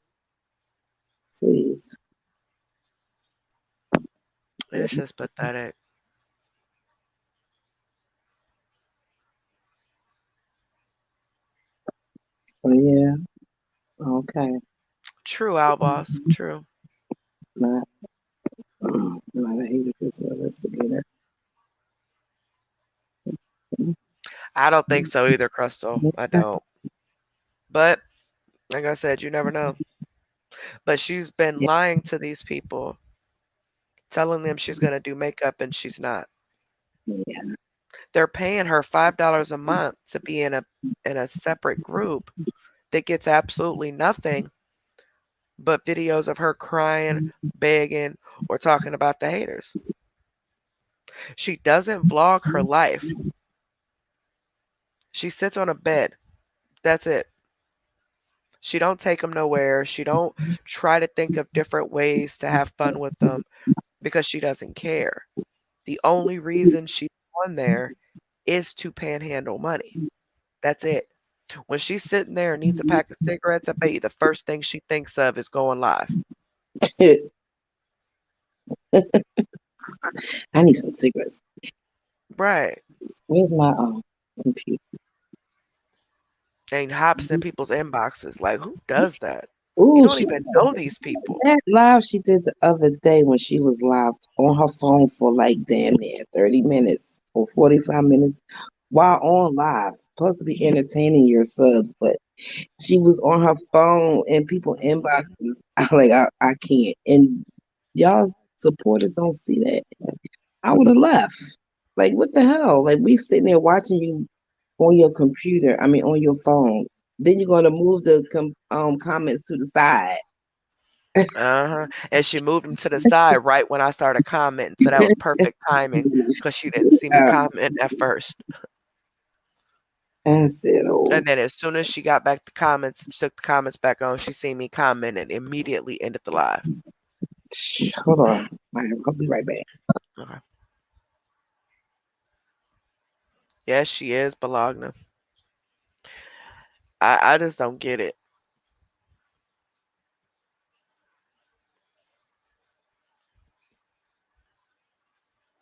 Please. So, It's just pathetic. yeah, okay. True, Outboss. True. Nah. A lot of haters on Instagram. I don't think so either, Crystal. I don't. But like I said, you never know. But she's been Yeah, lying to these people, telling them she's going to do makeup and she's not. yeah. They're paying her $5 a month to be in a separate group that gets absolutely nothing but videos of her crying, begging, or talking about the haters. She doesn't vlog her life. She sits on a bed. That's it. She don't take them nowhere. She don't try to think of different ways to have fun with them because she doesn't care. The only reason she's on there is to panhandle money. That's it. When she's sitting there and needs a pack of cigarettes, I bet you the first thing she thinks of is going live. I need some cigarettes. Right. Where's my computer? And hops in people's inboxes. Like, who does that? You Ooh, don't even know these people. that live she did the other day when she was live on her phone for like damn near 30 minutes or 45 minutes while on live. Supposed to be entertaining your subs, but she was on her phone and people Mhm. inboxes. I can't. And y'all supporters don't see that. I would have left. Like what the hell? Like we sitting there watching you on your computer. I mean on your phone. Then you're gonna move the comments to the side. Uh-huh. And she moved him to the side right when I started commenting. So that was perfect timing because she didn't see me comment at first. I said, "Oh, And then as soon as she got back the comments, took the comments back on, she seen me comment and immediately ended the live. hold on. I'll be right back." Okay. Yes, she is Bologna. I just don't get it.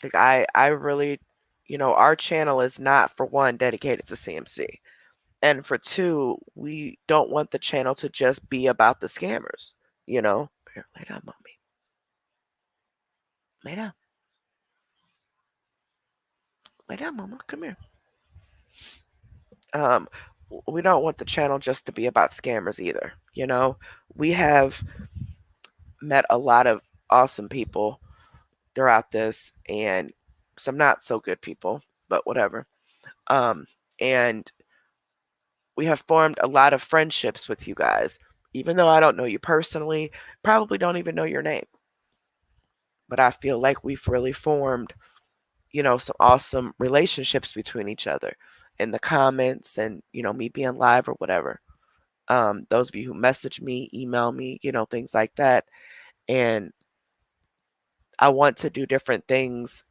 Like I really, our channel is not for one dedicated to CMC. And for two, we don't want the channel to just be about the scammers, you know? Here, lay down, mommy. Lay down. Lay down, mama. Come here. Um, we don't want the channel just to be about scammers either, you know? We have met a lot of awesome people throughout this and some not so good people, but whatever. And we have formed a lot of friendships with you guys. Even though I don't know you personally, probably don't even know your name. But I feel like we've really formed, some awesome relationships between each other in the comments and, me being live or whatever. Those of you who message me, email me, things like that. And I want to do different things,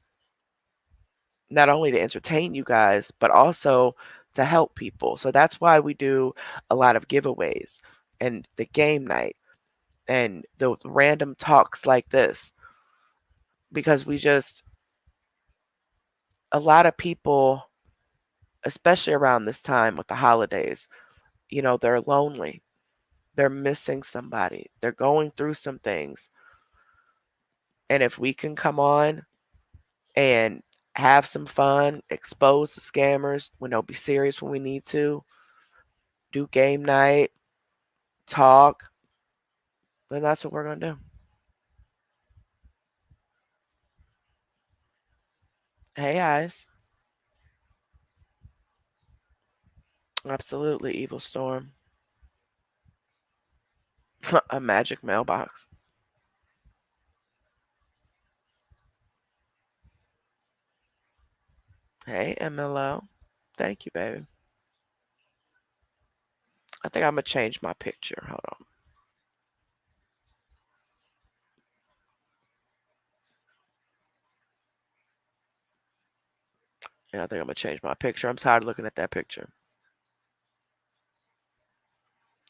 not only to entertain you guys, but also to help people. So that's why we do a lot of giveaways and the game night and the random talks like this because a lot of people, especially around this time with the holidays, they're lonely. They're missing somebody. They're going through some things. And if we can come on and have some fun, expose the scammers when they'll be serious when we need to, do game night, talk, then that's what we're going to do. Hey, guys. Absolutely, Evil Storm. A magic mailbox. Hey, MLO. Thank you, baby. I think I'm going to change my picture. Hold on. Yeah, I think I'm going to change my picture. I'm tired of looking at that picture.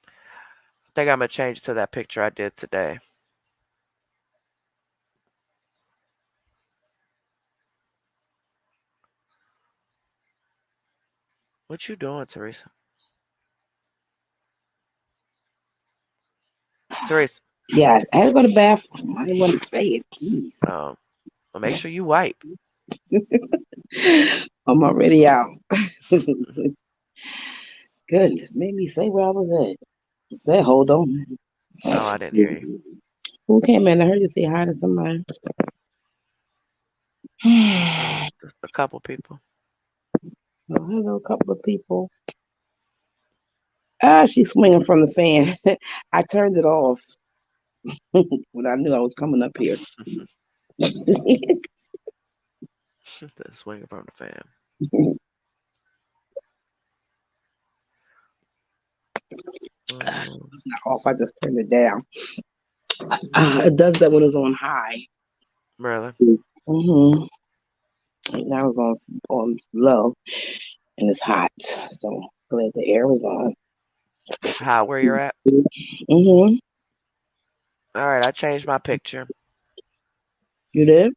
I think I'm going to change it to that picture I did today. What you doing, Teresa? Teresa. Yes, I had to go to the bathroom. I didn't want to say it. Jeez. Um, Well, make sure you wipe. I'm already out. Goodness, made me say where I was at. I said, hold on. Oh, I didn't hear you. Who came in? I heard you say hi to somebody. Oh, Just a couple people. hello, a couple of people. Ah, she's swinging from the fan. I turned it off when I knew I was coming up here. The swinging from the fan. It's not off. I just turned it down. It does that when it's on high. Really? Hmm. Now it's on low and it's hot. So glad the air was on. It's hot where you're at. Hmm. All right, I changed my picture. You did?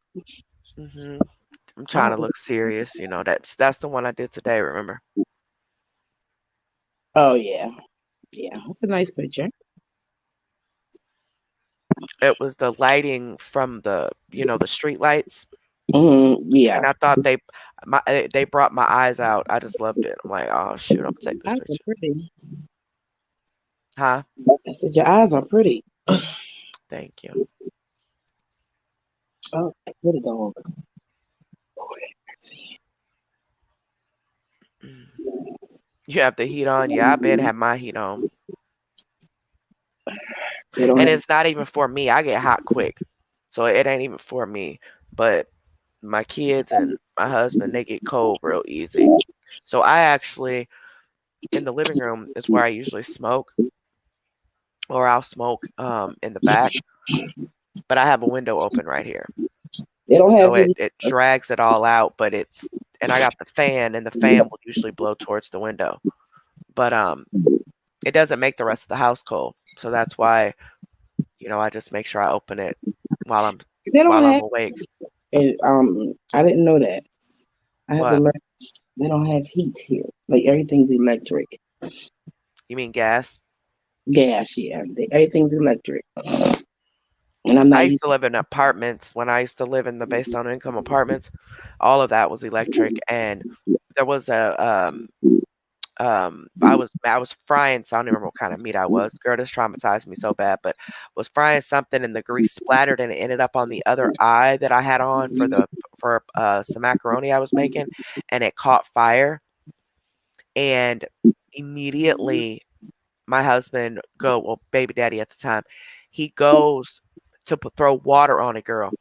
I'm trying Oh, to look serious. You know, that's the one I did today. Remember? oh yeah, yeah. That's a nice picture. It was the lighting from the street lights, Yeah, and I thought they brought my eyes out. I just loved it. I'm like, oh shoot, I'm gonna take this eyes are picture. pretty. Huh? I said your eyes are pretty. Thank you. Oh, where to go? Over there. See. Mm. You have the heat on. Yeah, I been have my heat on, They don't and have. it's not even for me. I get hot quick, so it ain't even for me. But my kids and my husband, they get cold real easy. So I actually in the living room is where I usually smoke, or I'll smoke in the back. But I have a window open right here. They don't have So heat. it drags it all out, but and I got the fan and the fan will usually blow towards the window. But it doesn't make the rest of the house cold. So that's why, I just make sure I open it while I'm They don't while I'm have. awake. And I didn't know that. I have to What? learn. They don't have heat here. Like everything's electric. You mean gas? Gas, yeah. Everything's electric. And I'm I not used used. to live in apartments. When I used to live in the based on income apartments, all of that was electric, and there was I was frying, so I don't even remember what kind of meat I was. Girl, this traumatized me so bad, but was frying something and the grease splattered and it ended up on the other eye that I had on for some macaroni I was making, and it caught fire. And immediately my husband well, baby daddy at the time, he goes to throw water on it, girl.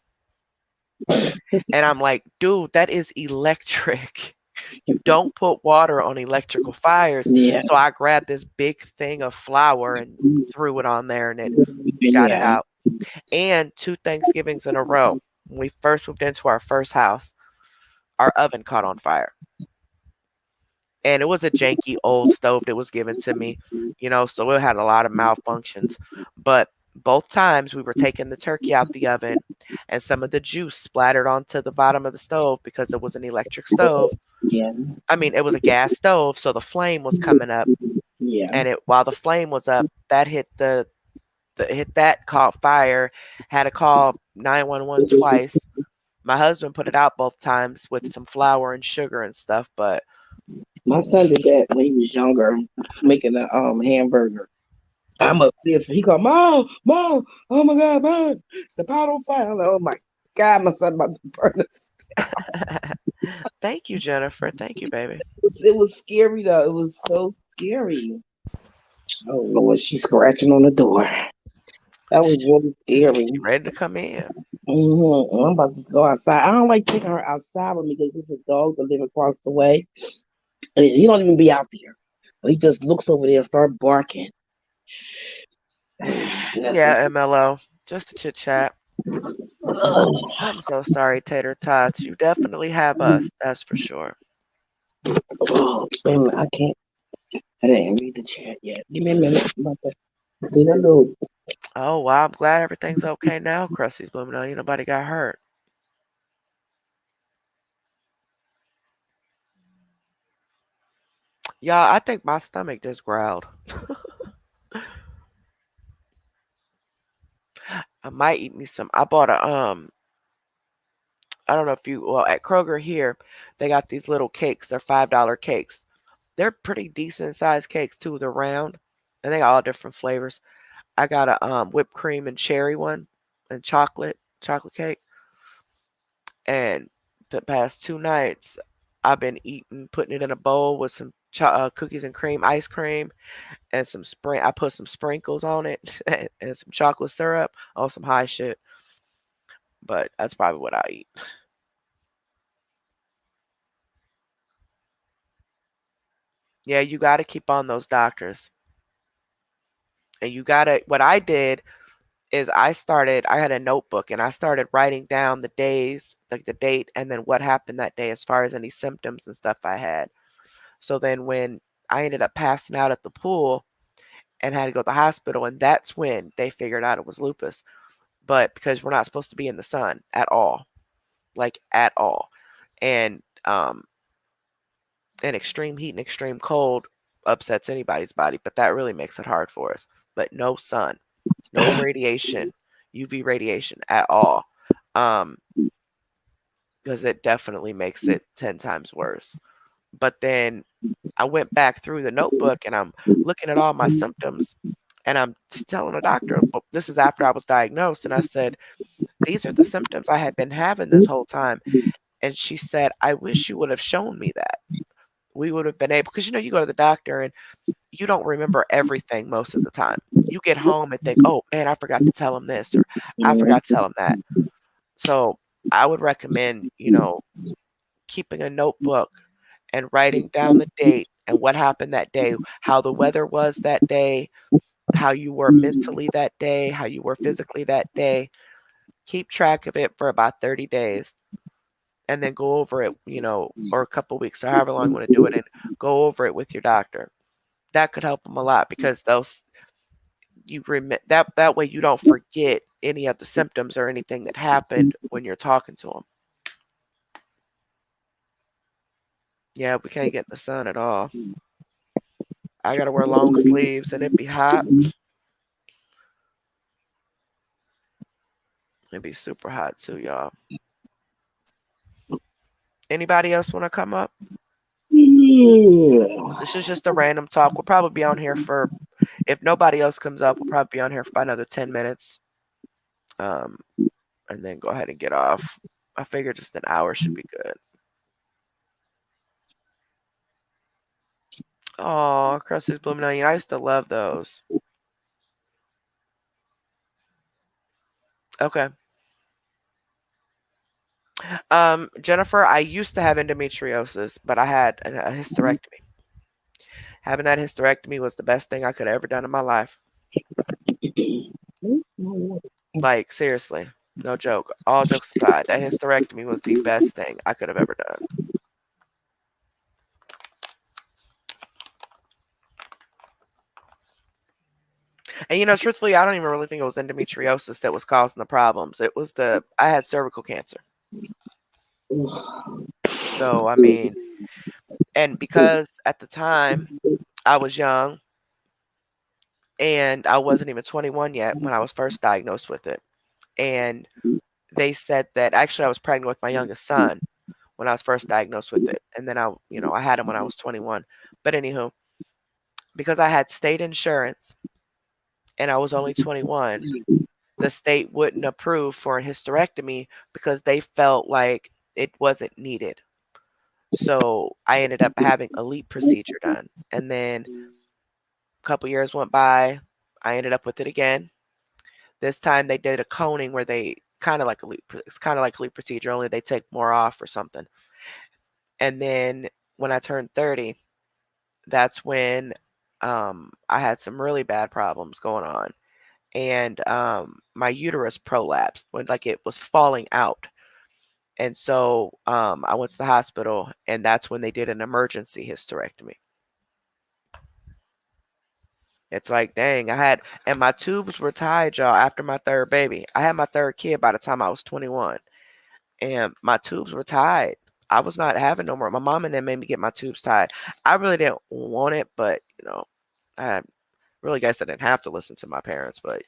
And I'm like, dude, that is electric. You don't put water on electrical fires. Yeah, So I grabbed this big thing of flour and threw it on there and it got it yeah. out. And 2 Thanksgivings in a row, when we first moved into our first house, our oven caught on fire. And it was a janky old stove that was given to me, so it had a lot of malfunctions. But both times we were taking the turkey out the oven and some of the juice splattered onto the bottom of the stove because it was an electric stove. Yeah, I mean, it was a gas stove, so the flame was coming up, yeah. and while the flame was up, that hit that, caught fire, had to call 911 twice. My husband put it out both times with some flour and sugar and stuff, but My son did that when he was younger, making a hamburger. I'm up there. He called, Mom, Mom, oh my God, Mom, the pot on fire. I'm like, oh my God, my son about to burn us. thank you, Jennifer. Thank you, baby. It was scary though. It was so scary. Oh Lord, she's scratching on the door. That was really scary. She ready to come in. I'm about to go outside. I don't like taking her outside with me because there's a dog that live across the way. And he don't even be out there. But he just looks over there and start barking. And that's it. Yeah, MLO. Just a chit chat. I'm so sorry, Tater Tots. You definitely have us. That's for sure. Oh, wait a minute, I can't. I didn't read the chat yet. Give me a minute. I'm about to see that little. Oh, wow. I'm glad everything's okay now, Krusty's Blooming. Ain't nobody got hurt. Y'all, I think my stomach just growled. I might eat me some. I bought I don't know if you, well, at Kroger here, they got these little cakes. They're $5 cakes. They're pretty decent sized cakes too. They're round and they got all different flavors. I got a whipped cream and cherry one and chocolate cake. And the past 2 nights, I've been putting it in a bowl with some cookies and cream, ice cream, and some spring. I put some sprinkles on it and some chocolate syrup on some high shit. But that's probably what I eat. Yeah, you got to keep on those doctors. And you got to, what I did is I had a notebook and I started writing down the days, like the date, and then what happened that day as far as any symptoms and stuff I had. So then when I ended up passing out at the pool and had to go to the hospital, and that's when they figured out it was lupus. But because we're not supposed to be in the sun at all, like at all. And and extreme heat and extreme cold upsets anybody's body, but that really makes it hard for us. But no sun, no radiation, UV radiation at all. Um, because it definitely makes it 10 times worse. But then I went back through the notebook and I'm looking at all my symptoms and I'm telling the doctor, well, this is after I was diagnosed. And I said, these are the symptoms I had been having this whole time. And she said, I wish you would have shown me that. We would have been able, because you go to the doctor and you don't remember everything most of the time. You get home and think, oh man, I forgot to tell him this or I forgot to tell him that. So I would recommend, keeping a notebook and writing down the date and what happened that day, how the weather was that day, how you were mentally that day, how you were physically that day. Keep track of it for about 30 days and then go over it, or a couple weeks or however long you want to do it and go over it with your doctor. That could help them a lot because those you remit that way you don't forget any of the symptoms or anything that happened when you're talking to them. Yeah, we can't get in the sun at all. I gotta wear long sleeves and it be hot. It'd be super hot too, y'all. Anybody else want to come up? Yeah. This is just a random talk. We'll probably be on here for, if nobody else comes up, we'll probably be on here for about another 10 minutes. Um, and then go ahead and get off. I figure just an hour should be good. Oh, Krusty's Blooming Onion. I used to love those. Okay. Jennifer, I used to have endometriosis, but I had a hysterectomy. Having that hysterectomy was the best thing I could have ever done in my life. Like, seriously, no joke. All jokes aside, that hysterectomy was the best thing I could have ever done. And truthfully, I don't even really think it was endometriosis that was causing the problems. It was I had cervical cancer. So, I mean, and because at the time I was young and I wasn't even 21 yet when I was first diagnosed with it. And they said that actually I was pregnant with my youngest son when I was first diagnosed with it. And then I had him when I was 21. But anywho, because I had state insurance and I was only 21, the state wouldn't approve for a hysterectomy because they felt like it wasn't needed. So I ended up having a LEEP procedure done. And then a couple years went by. I ended up with it again. This time they did a coning where they kind of like a LEEP. It's kind of like a LEEP procedure, only they take more off or something. And then when I turned 30, that's when I had some really bad problems going on. And my uterus prolapsed when like it was falling out. And so I went to the hospital and that's when they did an emergency hysterectomy. It's like, dang, and my tubes were tied, y'all, after my third baby. I had my third kid by the time I was 21, and my tubes were tied. I was not having no more. My mom and them made me get my tubes tied. I really didn't want it, but, I really guess I didn't have to listen to my parents, but.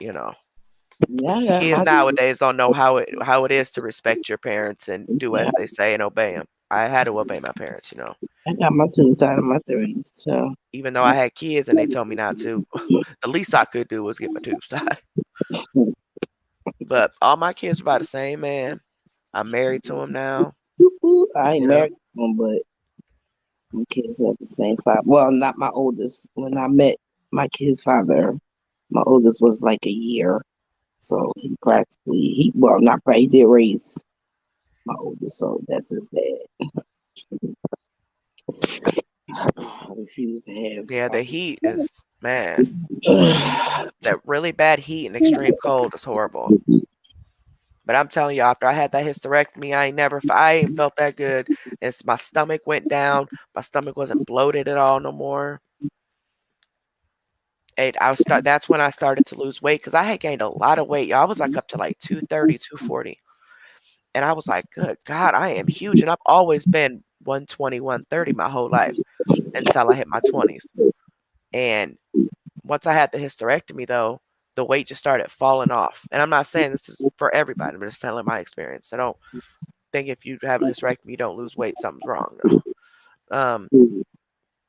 Yeah, I got Kids my nowadays don't know how it is to respect your parents and do yeah, as they say and obey them. I had to obey my parents, I got my tubes out in my 30s. So even though I had kids and they told me not to. The least I could do was get my tubes tied. But all my kids are about the same, man. I'm married to them now. I ain't You know, married to one, but my kids have the same father. Well, not my oldest. When I met my kid's father, my oldest was like a year. So he practically, well, not practically, he did raise my oldest, so that's his dad. I refuse to yeah, have. the heat is, man, that really bad heat and extreme cold is horrible. But I'm telling you, after I had that hysterectomy, I ain't felt that good. My stomach went down. My stomach wasn't bloated at all no more. And that's when I started to lose weight because I had gained a lot of weight. I was like up to like 230, 240. And I was like, good God, I am huge. And I've always been 120, 130 my whole life until I hit my 20s. And once I had the hysterectomy, though, the weight just started falling off. And I'm not saying this is for everybody, I'm just telling my experience. I don't think if you have a hysterectomy, you don't lose weight, something's wrong. Um,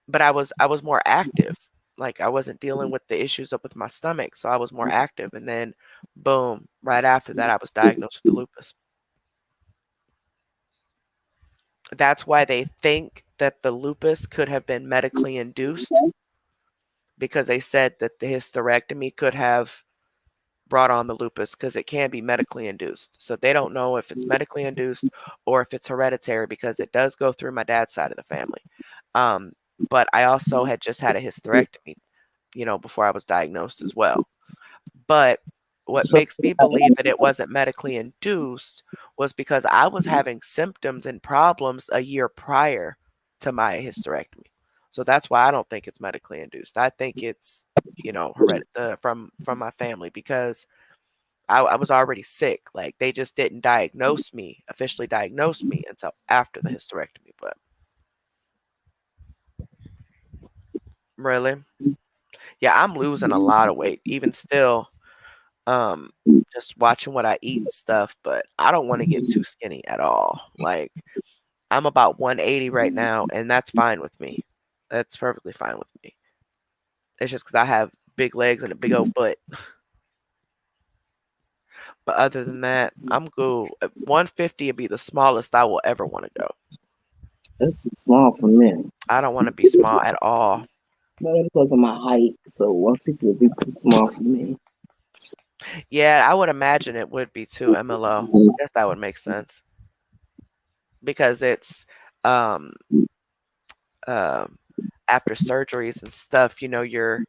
but I was more active. Like I wasn't dealing with the issues up with my stomach, so I was more active. And then, boom, right after that, I was diagnosed with the lupus. That's why they think that the lupus could have been medically induced because they said that the hysterectomy could have brought on the lupus because it can be medically induced. So they don't know if it's medically induced or if it's hereditary because it does go through my dad's side of the family. Um, but I also had just had a hysterectomy, before I was diagnosed as well. But what So, makes me believe that it wasn't medically induced was because I was having symptoms and problems a year prior to my hysterectomy. So that's why I don't think it's medically induced. I think it's, from my family because I was already sick. Like they just didn't officially diagnose me until after the hysterectomy. But really, yeah, I'm losing a lot of weight even still. Um, just watching what I eat and stuff, but I don't want to get too skinny at all. Like I'm about 180 right now, and that's fine with me. That's perfectly fine with me. It's just because I have big legs and a big old butt. But other than that, I'm cool. 150 would be the smallest I will ever want to go. that's too small for men. I don't want to be small at all. But that's because of my height, so 150 would be too small for me. Yeah, I would imagine it would be too, MLO. Guess that would make sense because it's um um after surgeries and stuff. Your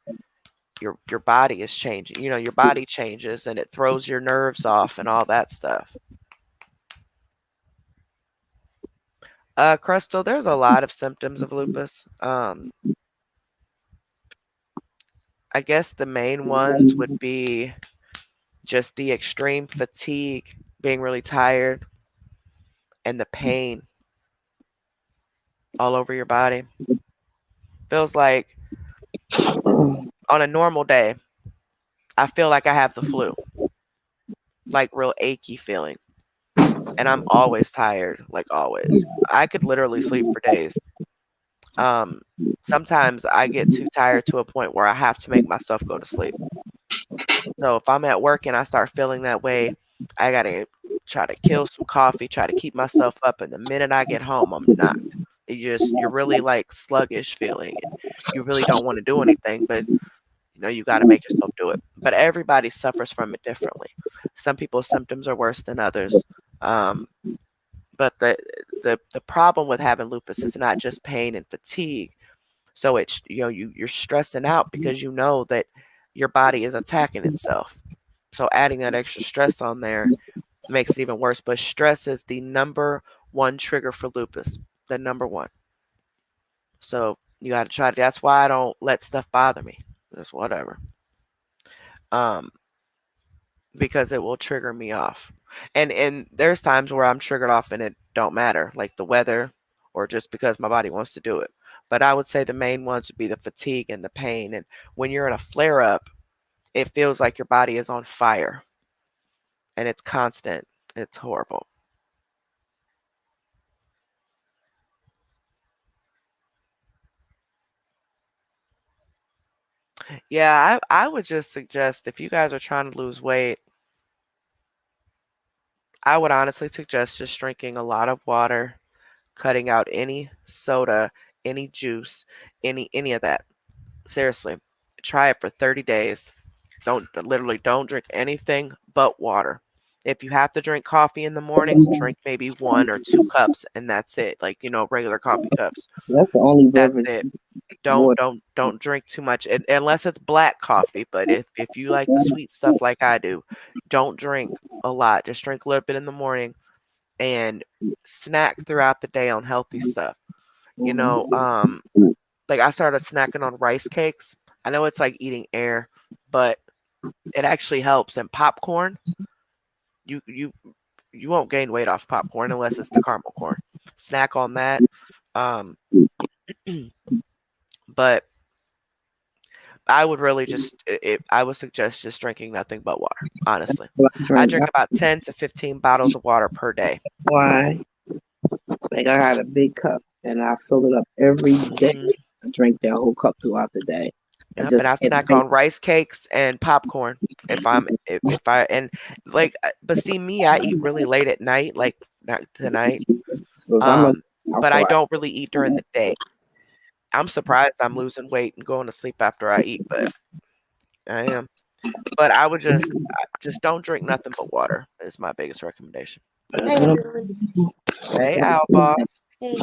body is changing. Your body changes and it throws your nerves off and all that stuff. Crystal, there's a lot of symptoms of lupus. I guess the main ones would be just the extreme fatigue, being really tired, and the pain all over your body. Feels like on a normal day, I feel like I have the flu, like real achy feeling. And I'm always tired, like always. I could literally sleep for days. Um, Sometimes I get too tired to a point where I have to make myself go to sleep. So if I'm at work and I start feeling that way, I gotta try to kill some coffee, try to keep myself up, and the minute I get home, I'm knocked. You're really like sluggish feeling, and you really don't want to do anything, but you got to make yourself do it. But everybody suffers from it differently. Some people's symptoms are worse than others. Um, but the problem with having lupus is not just pain and fatigue. So it's you're stressing out because you know that your body is attacking itself. So adding that extra stress on there makes it even worse. But stress is the number one trigger for lupus. The number one. So you got to try. That's why I don't let stuff bother me. Just whatever. Um, because it will trigger me off. And there's times where I'm triggered off and it don't matter, like the weather or just because my body wants to do it. But I would say the main ones would be the fatigue and the pain. And when you're in a flare up, it feels like your body is on fire. and it's constant. It's horrible. Yeah, I would just suggest if you guys are trying to lose weight, I would honestly suggest just drinking a lot of water, cutting out any soda, any juice, any of that. Seriously, try it for 30 days. Don't drink anything but water. If you have to drink coffee in the morning, drink maybe 1 or 2 cups and that's it. Like, regular coffee cups. That's the only That's beverage. it. Don't Water. don't drink too much unless it's black coffee, but if you like the sweet stuff like I do, don't drink a lot. Just drink a little bit in the morning and snack throughout the day on healthy stuff. You know, like I started snacking on rice cakes. I know it's like eating air, but it actually helps. And popcorn, you you you won't gain weight off popcorn unless it's the caramel corn. Snack on that. Um, but I would really I would suggest just drinking nothing but water. Honestly, I drink about 10 to 15 bottles of water per day. Why? Like I got a big cup and I fill it up every day. Mhm. I drink that whole cup throughout the day. Yep, and I snack on rice cakes and popcorn if I and like but see me, I eat really late at night, like not tonight. So But I don't really eat during the day. I'm surprised I'm losing weight and going to sleep after I eat, but I am. But I would just don't drink nothing but water is my biggest recommendation. Hey everyone. Hey, Al Boss. Hey.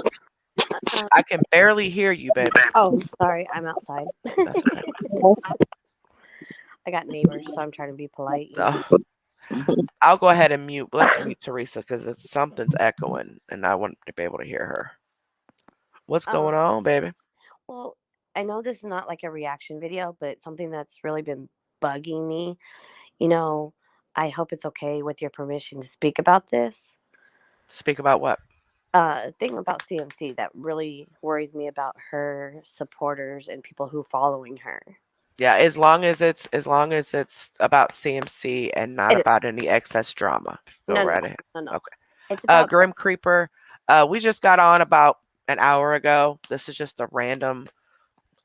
I can barely hear you, baby. Oh, sorry, I'm outside. That's okay. I got neighbors, so I'm trying to be polite. I'll go ahead and mute. Let's mute Teresa because something's echoing, and I want to be able to hear her. What's going on, baby? Well, I know this is not like a reaction video, but something that's really been bugging me. I hope it's okay with your permission to speak about this. Speak about what? Thing about CMC that really worries me about her supporters and people who following her. Yeah, as long as it's about CMC and not about any excess drama. Go right ahead. No. Okay. It's about Grim Creeper. We just got on about an hour ago. This is just a random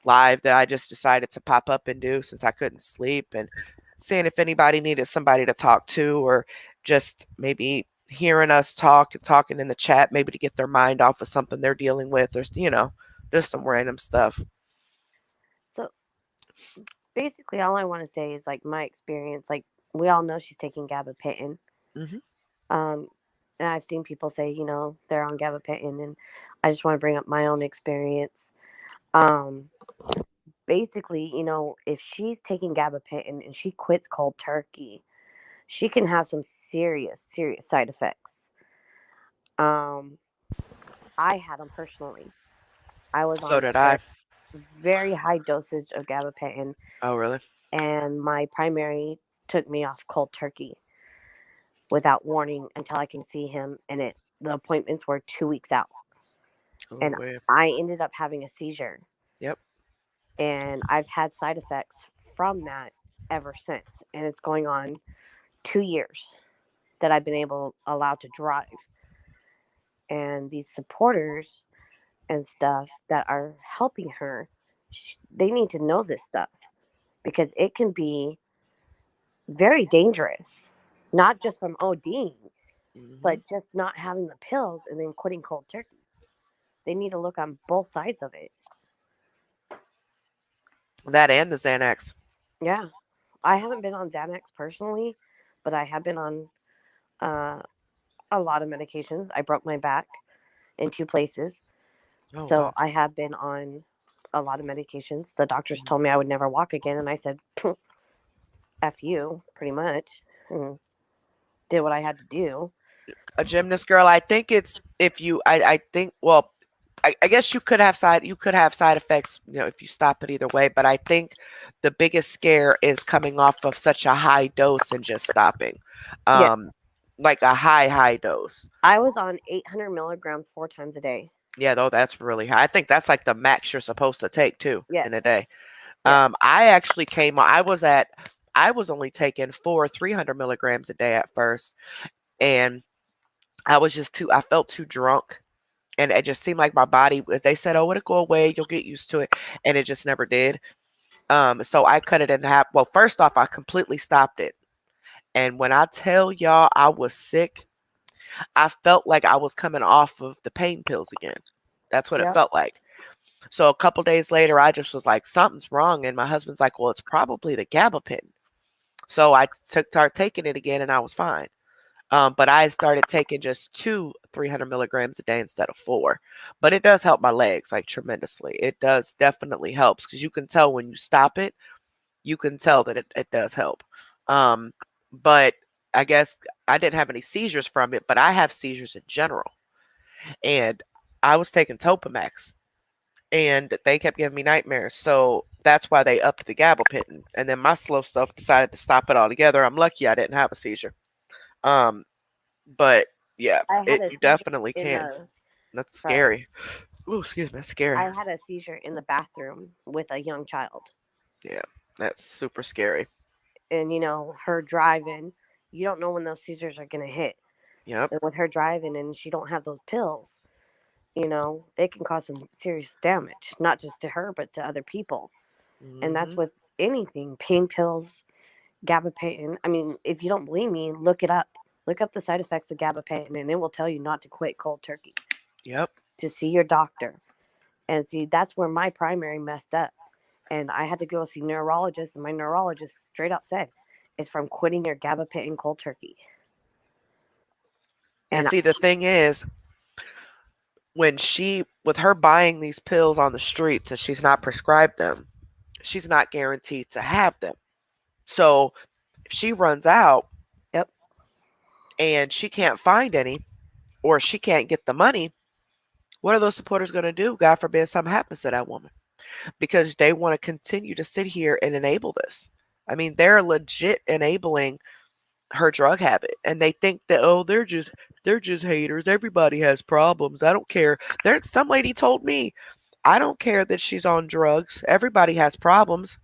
live that I just decided to pop up and do since I couldn't sleep, and seeing if anybody needed somebody to talk to or just maybe hearing us talking in the chat, maybe to get their mind off of something they're dealing with, or just some random stuff. So basically all I want to say is like my experience, like we all know she's taking gabapentin. And I've seen people say, they're on gabapentin, and I just want to bring up my own experience. Basically, if she's taking gabapentin and she quits cold turkey, she can have some serious side effects. I had them personally. I was so did I. Very high dosage of gabapentin. Oh, really? And my primary took me off cold turkey without warning until I can see him, and the appointments were 2 weeks out. Oh, and weird. I ended up having a seizure. Yep. And I've had side effects from that ever since, and it's going on 2 years that I've been allowed to drive. And these supporters and stuff that are helping her, they need to know this stuff because it can be very dangerous, not just from ODing, but just not having the pills and then quitting cold turkey. They need to look on both sides of it. That and the Xanax. Yeah. I haven't been on Xanax personally, but I have been on a lot of medications. I broke my back in 2 places. Oh, so wow. I have been on a lot of medications. The doctors told me I would never walk again, and I said, F you, pretty much. And did what I had to do. A gymnast girl, I think it's I think, well, I guess you could have side effects, if you stop it either way. But I think the biggest scare is coming off of such a high dose and just stopping, like a high dose. I was on 800 milligrams 4 times a day. Yeah, though that's really high. I think that's like the max you're supposed to take too in a day. Yes. I actually I I was only taking 300 milligrams a day at first. And I felt too drunk. And it just seemed like my body, they said, oh, it'll go away. You'll get used to it. And it just never did. So I cut it in half. Well, first off, I completely stopped it. And when I tell y'all I was sick, I felt like I was coming off of the pain pills again. That's what it Yep. felt like. So a couple days later, I just was like, something's wrong. And my husband's like, well, it's probably the gabapentin. So I started taking it again and I was fine. But I started taking just 300 milligrams a day instead of 4. But it does help my legs like tremendously. It does definitely helps because you can tell when you stop it, you can tell that it does help. But I guess I didn't have any seizures from it, but I have seizures in general. And I was taking Topamax and they kept giving me nightmares. So that's why they upped the gabapentin. And then my slow self decided to stop it altogether. I'm lucky I didn't have a seizure. But yeah, I had a you seizure definitely in can. the That's sorry. scary. Ooh, excuse me, that's scary. I had a seizure in the bathroom with a young child. Yeah, that's super scary. And her driving, you don't know when those seizures are going to hit. Yep. And with her driving and she don't have those pills, it can cause some serious damage, not just to her but to other people. And that's with anything, pain pills, gabapentin. I mean, if you don't believe me, look it up. Look up the side effects of gabapentin and it will tell you not to quit cold turkey. Yep. To see your doctor. And see, that's where my primary messed up. And I had to go see neurologist, and my neurologist straight out said, it's from quitting your gabapentin cold turkey. And see, the thing is, with her buying these pills on the streets and she's not prescribed them, she's not guaranteed to have them. So if she runs out, yep, and she can't find any, or she can't get the money, what are those supporters going to do? God forbid something happens to that woman, because they want to continue to sit here and enable this. I mean, they're legit enabling her drug habit, and they think that, oh, they're just haters. Everybody has problems. I don't care. Some lady told me, I don't care that she's on drugs. Everybody has problems.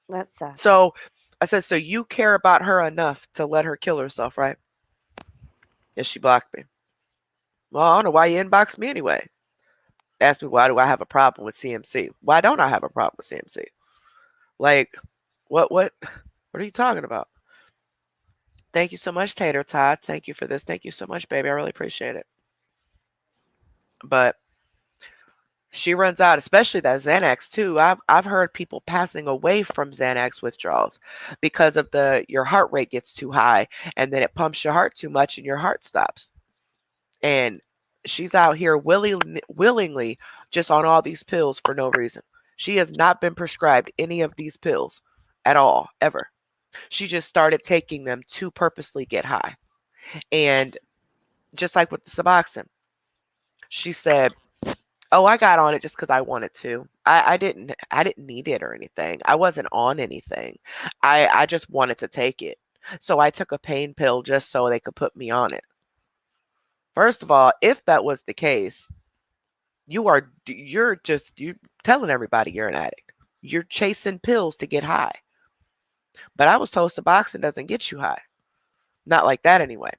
That's sad. So I said, so you care about her enough to let her kill herself, right? Yes, she blocked me. Well, I don't know why you inboxed me anyway. Ask me, why do I have a problem with CMC? Why don't I have a problem with CMC? Like, what are you talking about? Thank you so much, Tater Todd. Thank you for this. Thank you so much, baby. I really appreciate it. But she runs out, especially that Xanax too. I've heard people passing away from Xanax withdrawals because of your heart rate gets too high, and then it pumps your heart too much and your heart stops. And she's out here willingly just on all these pills for no reason. She has not been prescribed any of these pills at all, ever. She just started taking them to purposely get high. And just like with the Suboxone, she said, oh, I got on it just because I wanted to. I didn't need it or anything. I wasn't on anything. I just wanted to take it. So I took a pain pill just so they could put me on it. First of all, if that was the case, you're telling everybody you're an addict. You're chasing pills to get high. But I was told Suboxone doesn't get you high. Not like that anyway.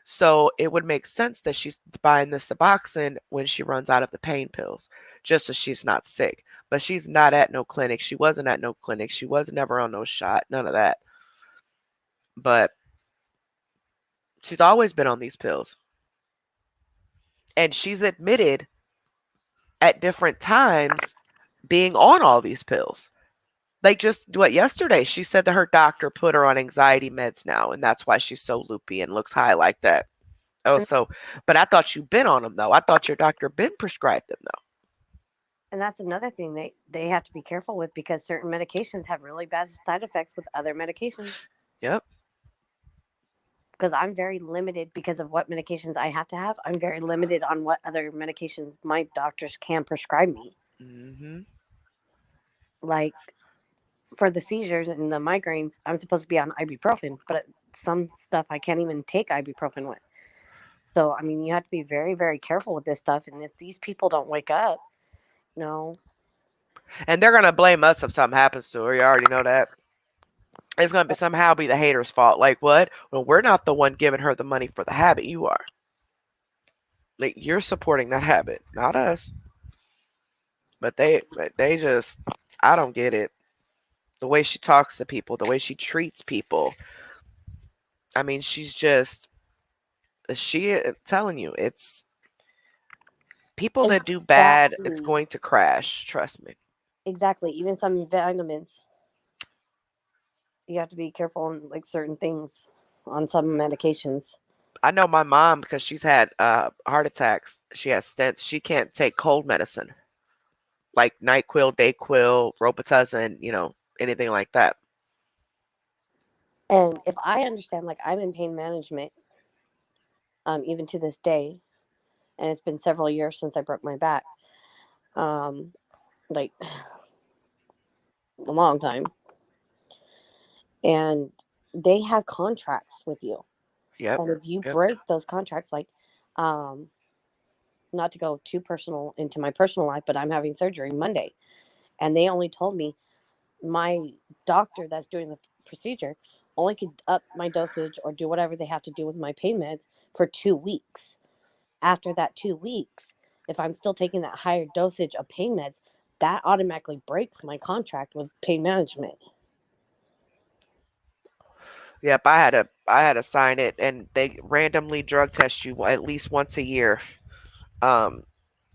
So it would make sense that she's buying the Suboxone when she runs out of the pain pills, just so she's not sick. But she's not at no clinic. She wasn't at no clinic. She was never on no shot. None of that. But she's always been on these pills. And she's admitted at different times being on all these pills. Like just yesterday, she said that her doctor put her on anxiety meds now, and that's why she's so loopy and looks high like that. Oh, but I thought you'd been on them though. I thought your doctor been prescribed them though. And that's another thing they have to be careful with, because certain medications have really bad side effects with other medications. Yep. Because I'm very limited because of what medications I have to have. I'm very limited on what other medications my doctors can prescribe me. Mm-hmm. Like for the seizures and the migraines, I'm supposed to be on ibuprofen, but some stuff I can't even take ibuprofen with. So, I mean, you have to be very, very careful with this stuff. And if these people don't wake up, no. And they're going to blame us if something happens to her. You already know that. It's going to somehow be the hater's fault. Like, what? Well, we're not the one giving her the money for the habit. You are. Like, you're supporting that habit, not us. But they just, I don't get it. The way she talks to people, the way she treats people. I mean, I'm telling you, it's people that do bad, it's Exactly. going to crash. Trust me. Exactly. Even some vitamins, you have to be careful on like certain things on some medications. I know my mom because she's had heart attacks. She has stents. She can't take cold medicine like NyQuil, Dayquil, Robitussin, anything like that. And if I understand, like I'm in pain management, even to this day, and it's been several years since I broke my back, um, like a long time, and they have contracts with you, Yep. and if you Yep. break those contracts, like, um, not to go too personal into my personal life, but I'm having surgery Monday, and they only told me my doctor that's doing the procedure only could up my dosage or do whatever they have to do with my pain meds for 2 weeks. After that 2 weeks, if I'm still taking that higher dosage of pain meds, that automatically breaks my contract with pain management. Yep. I had to sign it, and they randomly drug test you at least once a year. Um,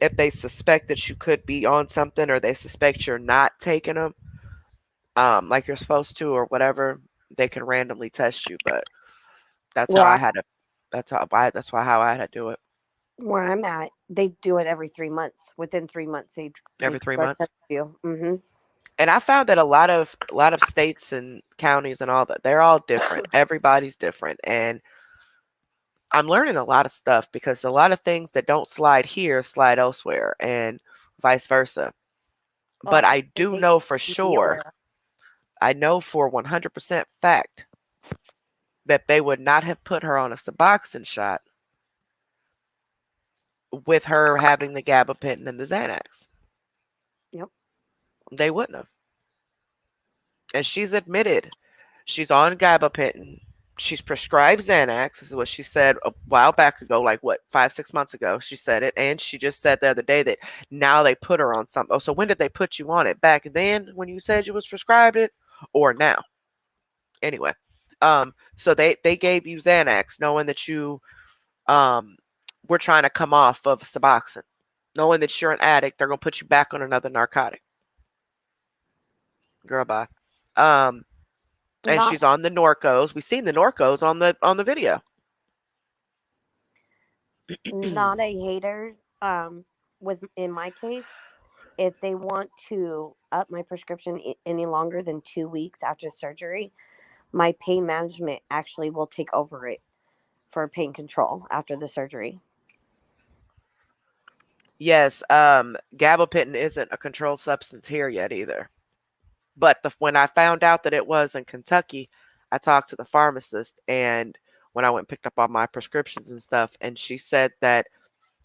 if they suspect that you could be on something, or they suspect you're not taking them, like you're supposed to, or whatever, they can randomly test you. But that's how Where I I, had to. That's why how I had to do it where I'm at, they do it every 3 months. Within 3 months, they every 3 drug months. test you. Hmm. And I found that a lot of states and counties and all that, they're all different. Everybody's different, and I'm learning a lot of stuff because a lot of things that don't slide here slide elsewhere, and vice versa. But Oh, I and do they know for be sure, aware. I know for 100% fact that they would not have put her on a Suboxone shot with her having the gabapentin and the Xanax. Yep. They wouldn't have. And she's admitted she's on gabapentin. She's prescribed Xanax. This is what she said a while back ago, like what, 5, 6 months ago. She said it. And she just said the other day that now they put her on something. Oh, so when did they put you on it? Back then when you said you was prescribed it, or now? Anyway. So they gave you Xanax knowing that you were trying to come off of Suboxone. Knowing that you're an addict, they're gonna put you back on another narcotic. Girl, bye. Um, and Not she's on the Norcos. We seen the Norcos on the video. not a hater. With in my case, if they want to up my prescription any longer than 2 weeks after surgery, my pain management actually will take over it for pain control after the surgery. Yes, gabapentin isn't a controlled substance here yet either. But when I found out that it was in Kentucky, I talked to the pharmacist, and when I went and picked up all my prescriptions and stuff, and she said that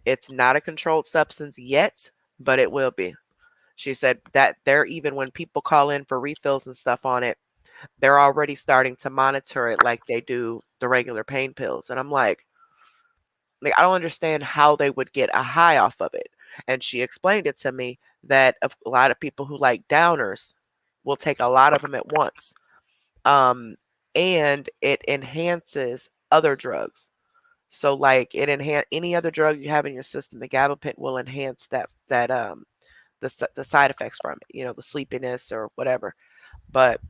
it's not a controlled substance yet, but it will be. She said that they're, even when people call in for refills and stuff on it, they're already starting to monitor it like they do the regular pain pills. And I'm like, I don't understand how they would get a high off of it. And she explained it to me that a lot of people who like downers will take a lot of them at once. Um, and it enhances other drugs. So like it enhance any other drug you have in your system, the gabapentin will enhance the side effects from it, the sleepiness or whatever. But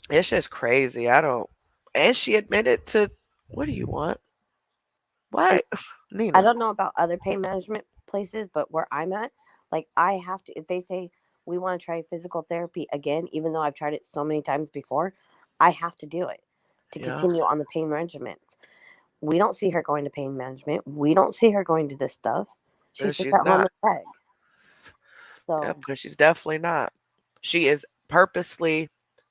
it's just crazy. I don't. And she admitted to, what do you want? And What, I Nina? don't know about other pain management places, but where I'm at, like I have to, if they say we want to try physical therapy again, even though I've tried it so many times before, I have to do it to Yeah, continue on the pain regimens. We don't see her going to pain management. We don't see her going to this stuff. She sits she's at home not. and beg. Yeah, So because she's definitely not. She is purposely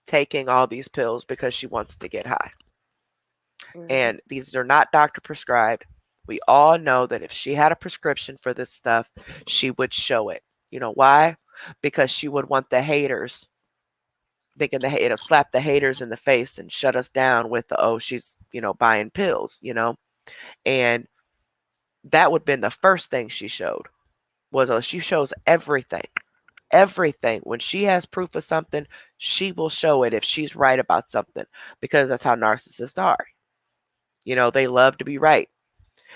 taking all these pills because she wants to get high. mhm. And these are not doctor prescribed. We all know that if she had a prescription for this stuff, she would show it. You know why? Because she would want the haters thinking that it'll slap the haters in the face and shut us down with the, oh, she's, buying pills, and that would have been the first thing she showed was, oh, she shows everything. Everything. When she has proof of something, she will show it if she's right about something, because that's how narcissists are. They love to be right.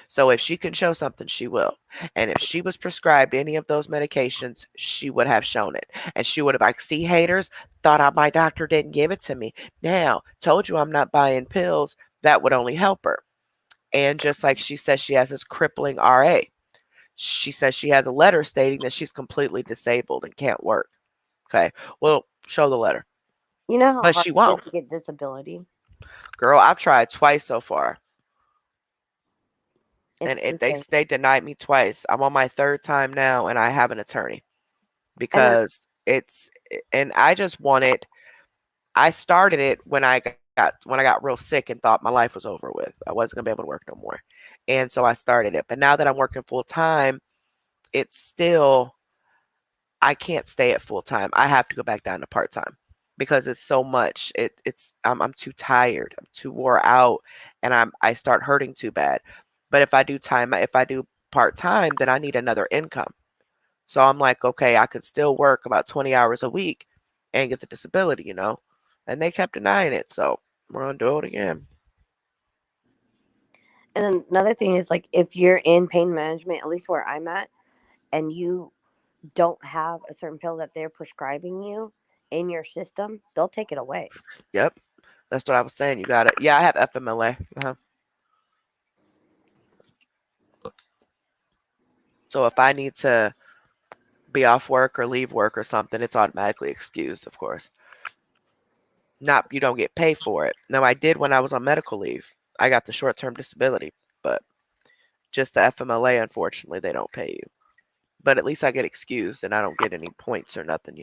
So if she can show something, she will. And if she was prescribed any of those medications, she would have shown it. And she would have like, see, haters, my doctor didn't give it to me. Now, told you I'm not buying pills. That would only help her. And just like she says she has this crippling RA. She says she has a letter stating that she's completely disabled and can't work. Okay. Well, show the letter. You know how But hard she it is won't. to get disability? Girl, I've tried twice so far. It's And insane. they denied me twice. I'm on my third time now and I have an attorney. And Because and I just wanted, I started it when I got real sick and thought my life was over with. I wasn't gonna be able to work no more. And so I started it. But now that I'm working full time, it's still, I can't stay at full time. I have to go back down to part time because it's so much. I'm too tired. I'm too wore out, and I start hurting too bad. But if I do part time, then I need another income. So I'm like, okay, I could still work about 20 hours a week and get the disability, And they kept denying it, so we're gonna do it again. and then another thing is like if you're in pain management, at least where I'm at, and you don't have a certain pill that they're prescribing you in your system, they'll take it away. Yep, that's what I was saying. You got it. Yeah, I have FMLA. So if I need to be off work or leave work or something, it's automatically excused, of course. Not you don't get paid for it. No, I did when I was on medical leave. I got the short-term disability, but just the FMLA, unfortunately, they don't pay you. But at least I get excused and I don't get any points or nothing.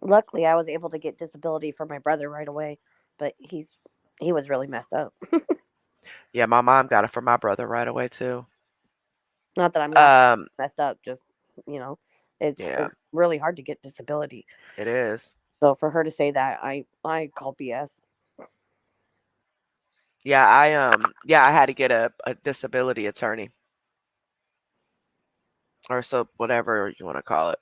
Luckily, I was able to get disability for my brother right away, but he was really messed up. Yeah, my mom got it for my brother right away too. Not that I'm not Um, messed up, just you know, yeah, it's really hard to get disability. it is. So for her to say that, I call BS. Yeah, I had to get a disability attorney or so whatever you want to call it.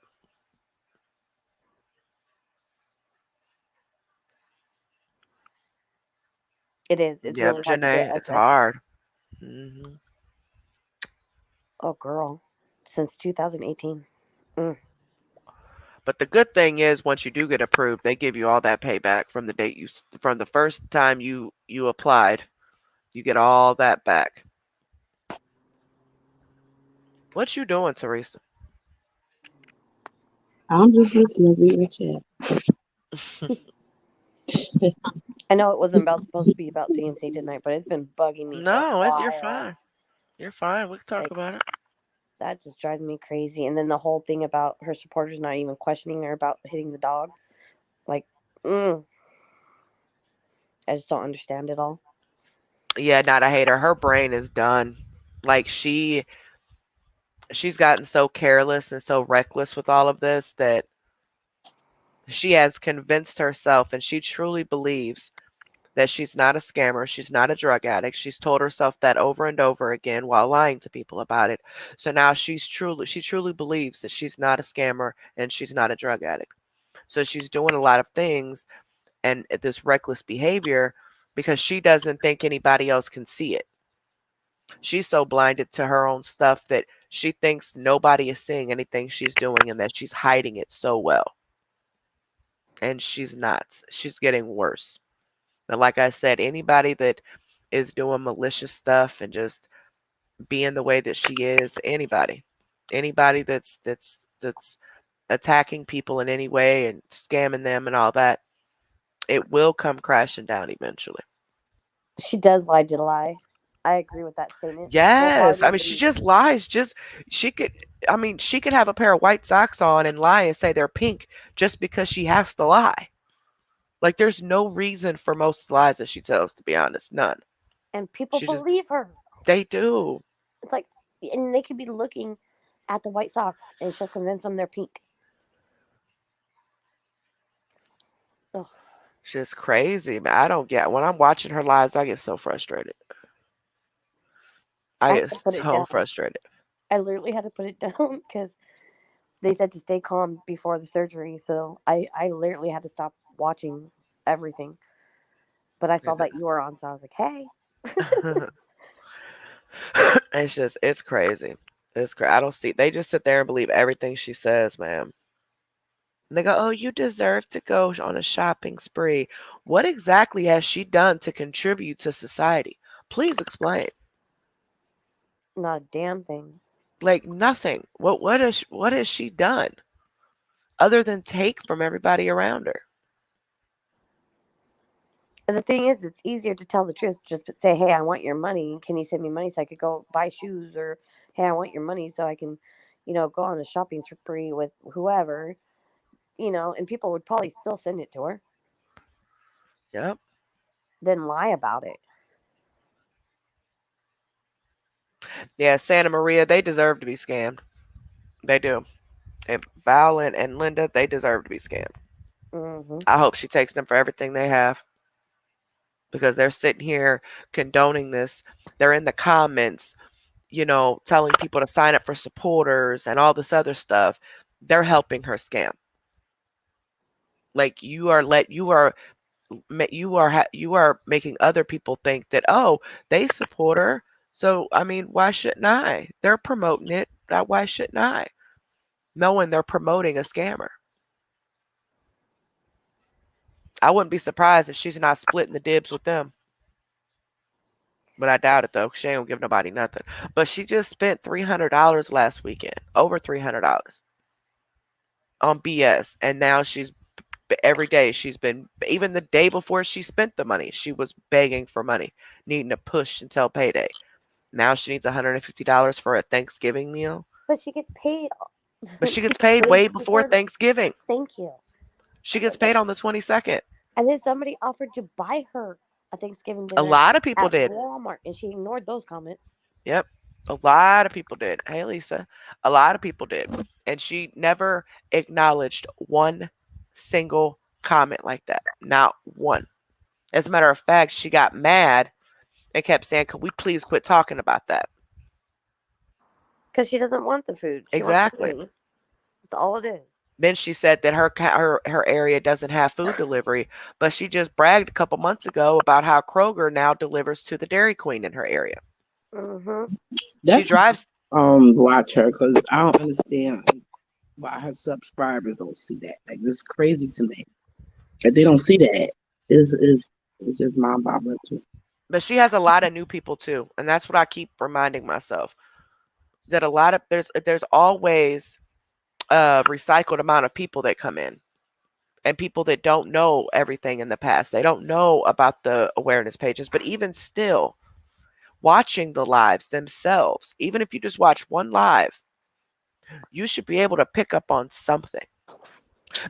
It is. It's Yep, really hard to get Janae, it's assessed. hard. hmm Oh, girl, since 2018. Mm. But the good thing is, once you do get approved, they give you all that payback from the date from the first time you applied. You get all that back. What you doing, Teresa? I'm just listening, reading the I know it wasn't supposed to be about CMC tonight, but it's been bugging me for a No, you're while. fine. You're fine. We can talk Like about it. that just drives me crazy. And then the whole thing about her supporters not even questioning her about hitting the dog. Like, I just don't understand it all. Yeah, not a hater. Her brain is done. Like she's gotten so careless and so reckless with all of this that she has convinced herself and she truly believes that she's not a scammer, she's not a drug addict. She's told herself that over and over again while lying to people about it. So now she truly believes that she's not a scammer and she's not a drug addict. So she's doing a lot of things and this reckless behavior because she doesn't think anybody else can see it. She's so blinded to her own stuff that she thinks nobody is seeing anything she's doing and that she's hiding it so well. And she's not. She's getting worse. And like I said, anybody that is doing malicious stuff and just being the way that she is, anybody that's attacking people in any way and scamming them and all that, it will come crashing down eventually. She does lie to lie. I agree with that statement Yes. I mean, she wholeheartedly. just lies. She could, I mean, she could have a pair of white socks on and lie and say they're pink just because she has to lie. Like, there's no reason for most lies that she tells, to be honest. None. And people She just, believe her. they do. It's like, and they could be looking at the White Sox and she'll convince them they're pink. Ugh. It's just crazy, man. I don't get when I'm watching her lives, I get so frustrated. I I had get to put it so down. frustrated. I literally had to put it down because they said to stay calm before the surgery. So I literally had to stop watching everything. But I saw that you were on, so I was like, hey. It's just, it's crazy. It's crazy. I don't see. They just sit there and believe everything she says, man. And they go, "Oh, you deserve to go on a shopping spree." What exactly has she done to contribute to society? Please explain. Not a damn thing. Like nothing. What has she done other than take from everybody around her? And the thing is, it's easier to tell the truth. Just say, hey, I want your money. Can you send me money so I could go buy shoes? Or, hey, I want your money so I can, go on a shopping spree with whoever, and people would probably still send it to her, Yep. then lie about it. Yeah, Santa Maria, they deserve to be scammed. They do. And Val and Linda, they deserve to be scammed. Hmm. I hope she takes them for everything they have because they're sitting here condoning this. They're in the comments, telling people to sign up for supporters and all this other stuff. They're helping her scam. Like you are making other people think that, oh, they support her. So I mean, why shouldn't I? They're promoting it. Why shouldn't I? Knowing they're promoting a scammer. I wouldn't be surprised if she's not splitting the dibs with them. But I doubt it though. She ain't gonna give nobody nothing. But she just spent $300 last weekend. Over $300 on BS. And now every day she's been, even the day before she spent the money, she was begging for money, needing to push until payday. Now she needs $150 for a Thanksgiving meal. But she gets paid. But she gets paid way before Thanksgiving. Thank you. She gets paid on the 22nd. And then somebody offered to buy her a Thanksgiving A dinner lot of people at did. Walmart, and she ignored those comments. Yep. A lot of people did. Hey, Lisa. A lot of people did. And she never acknowledged one single comment like that. Not one. As a matter of fact, she got mad and kept saying, "Could we please quit talking about that?" Because she doesn't want the food. She Exactly. wants the money. That's all it is. Then she said that her area doesn't have food delivery, but she just bragged a couple months ago about how Kroger now delivers to the Dairy Queen in her area. Mm-hmm. She drives. Watch her because I don't understand why her subscribers don't see that. Like this is crazy to me. If they don't see that, it's just mind boggling to me. But she has a lot of new people too, and that's what I keep reminding myself. That a lot of there's always a recycled amount of people that come in, and people that don't know everything in the past. They don't know about the awareness pages, but even still, watching the lives themselves, even if you just watch one live, you should be able to pick up on something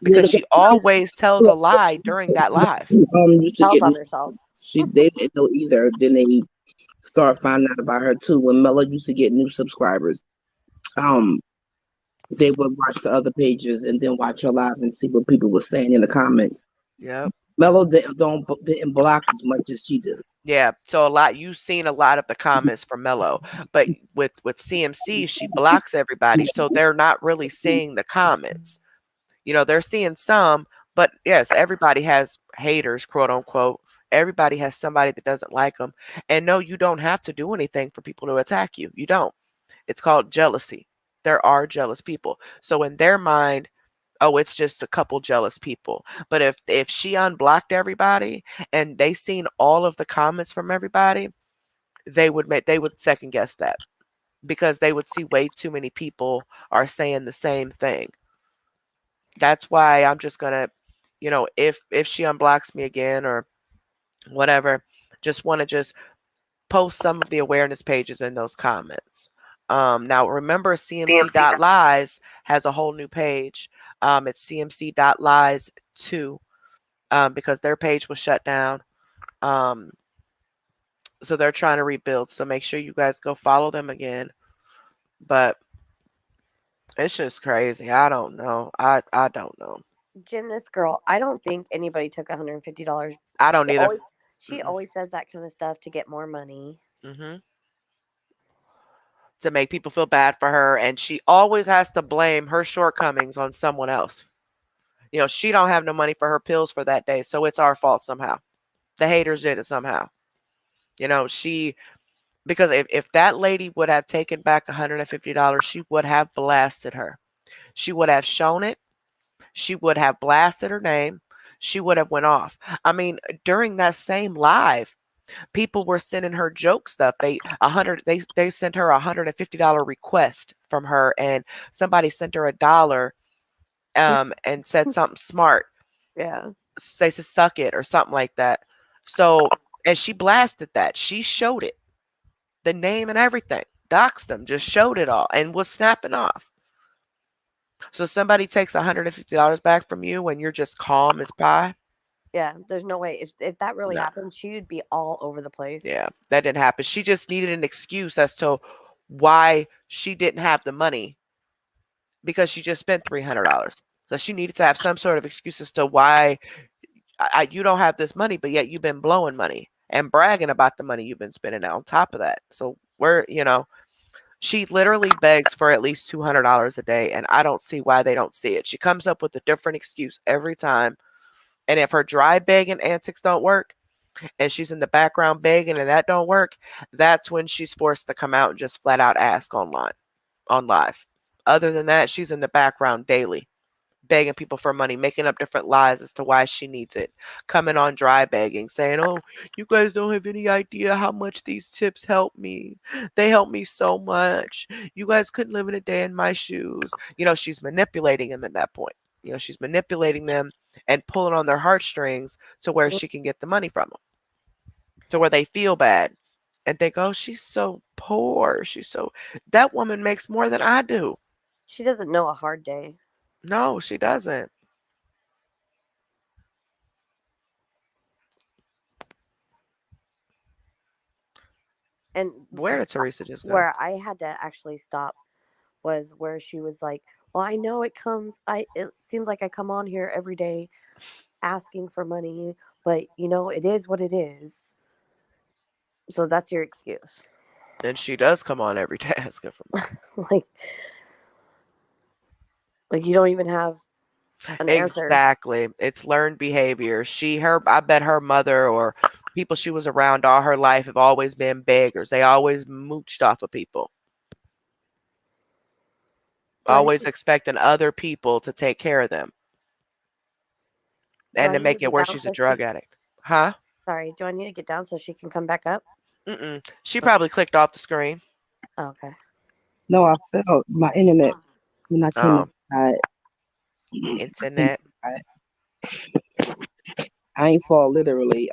because she always tells a lie during that live. Used to Tells get on herself. they didn't know either. Then they start finding out about her too. When Mello used to get new subscribers, they would watch the other pages and then watch her live and see what people were saying in the comments. Yep. Mello didn't block as much as she did. Yeah, so you've seen a lot of the comments from Mello, but with CMC, she blocks everybody, so they're not really seeing the comments. They're seeing some, but yes, everybody has haters, quote unquote. Everybody has somebody that doesn't like them. And no, you don't have to do anything for people to attack you. You don't. It's called jealousy. There are jealous people. So in their mind, oh, it's just a couple jealous people. But if she unblocked everybody and they seen all of the comments from everybody, they would second guess that because they would see way too many people are saying the same thing. That's why I'm just gonna, if she unblocks me again or whatever, just want to just post some of the awareness pages in those comments. Now remember, CMC.lies has a whole new page. It's CMC.lies 2 because their page was shut down. So they're trying to rebuild. So make sure you guys go follow them again. But it's just crazy. I don't know. I don't know. Gymnast girl, I don't think anybody took $150. I don't She either. always, she always says that kind of stuff to get more money. Mm-hmm. To make people feel bad for her, and she always has to blame her shortcomings on someone else. You know, she don't have no money for her pills for that day, so it's our fault somehow. The haters did it somehow. You know, because if that lady would have taken back $150, she would have blasted her. She would have shown it. She would have blasted her name. She would have went off. I mean, during that same live, people were sending her joke stuff. They sent her $150 request from her, and somebody sent her $1 and said something smart. Yeah. They said suck it or something like that. So, and she blasted that. She showed it. The name and everything. Doxed them, just showed it all and was snapping off. So somebody takes $150 back from you when you're just calm as pie. Yeah, there's no way. If that really No. happened, she would be all over the place. Yeah, that didn't happen. She just needed an excuse as to why she didn't have the money because she just spent $300. So she needed to have some sort of excuse as to why you don't have this money, but yet you've been blowing money and bragging about the money you've been spending on top of that. So she literally begs for at least $200 a day, and I don't see why they don't see it. She comes up with a different excuse every time. And if her dry begging antics don't work, and she's in the background begging and that don't work, that's when she's forced to come out and just flat out ask on live. Other than that, she's in the background daily, begging people for money, making up different lies as to why she needs it, coming on dry begging, saying, oh, you guys don't have any idea how much these tips help me. They help me so much. You guys couldn't live in a day in my shoes. You know, she's manipulating them at that point. You know, she's manipulating them and pulling on their heartstrings to where she can get the money from them, to where they feel bad and think, oh, she's so poor. That woman makes more than I do. She doesn't know a hard day. No, she doesn't. And Where did Teresa just go? where I had to actually stop was where she was like, well, I know it seems like I come on here every day asking for money, but it is what it is. So that's your excuse. And she does come on every day asking for money. like you don't even have an answer. Exactly. It's learned behavior. I bet her mother or people she was around all her life have always been beggars. They always mooched off of people. Always expecting other people to take care of them. And to make it where she's a drug addict. Huh? Sorry, do I need to get down so she can come back up? She probably clicked off the screen. Oh, okay. No, I felt my internet when I came outside. Internet. I ain't fall literally.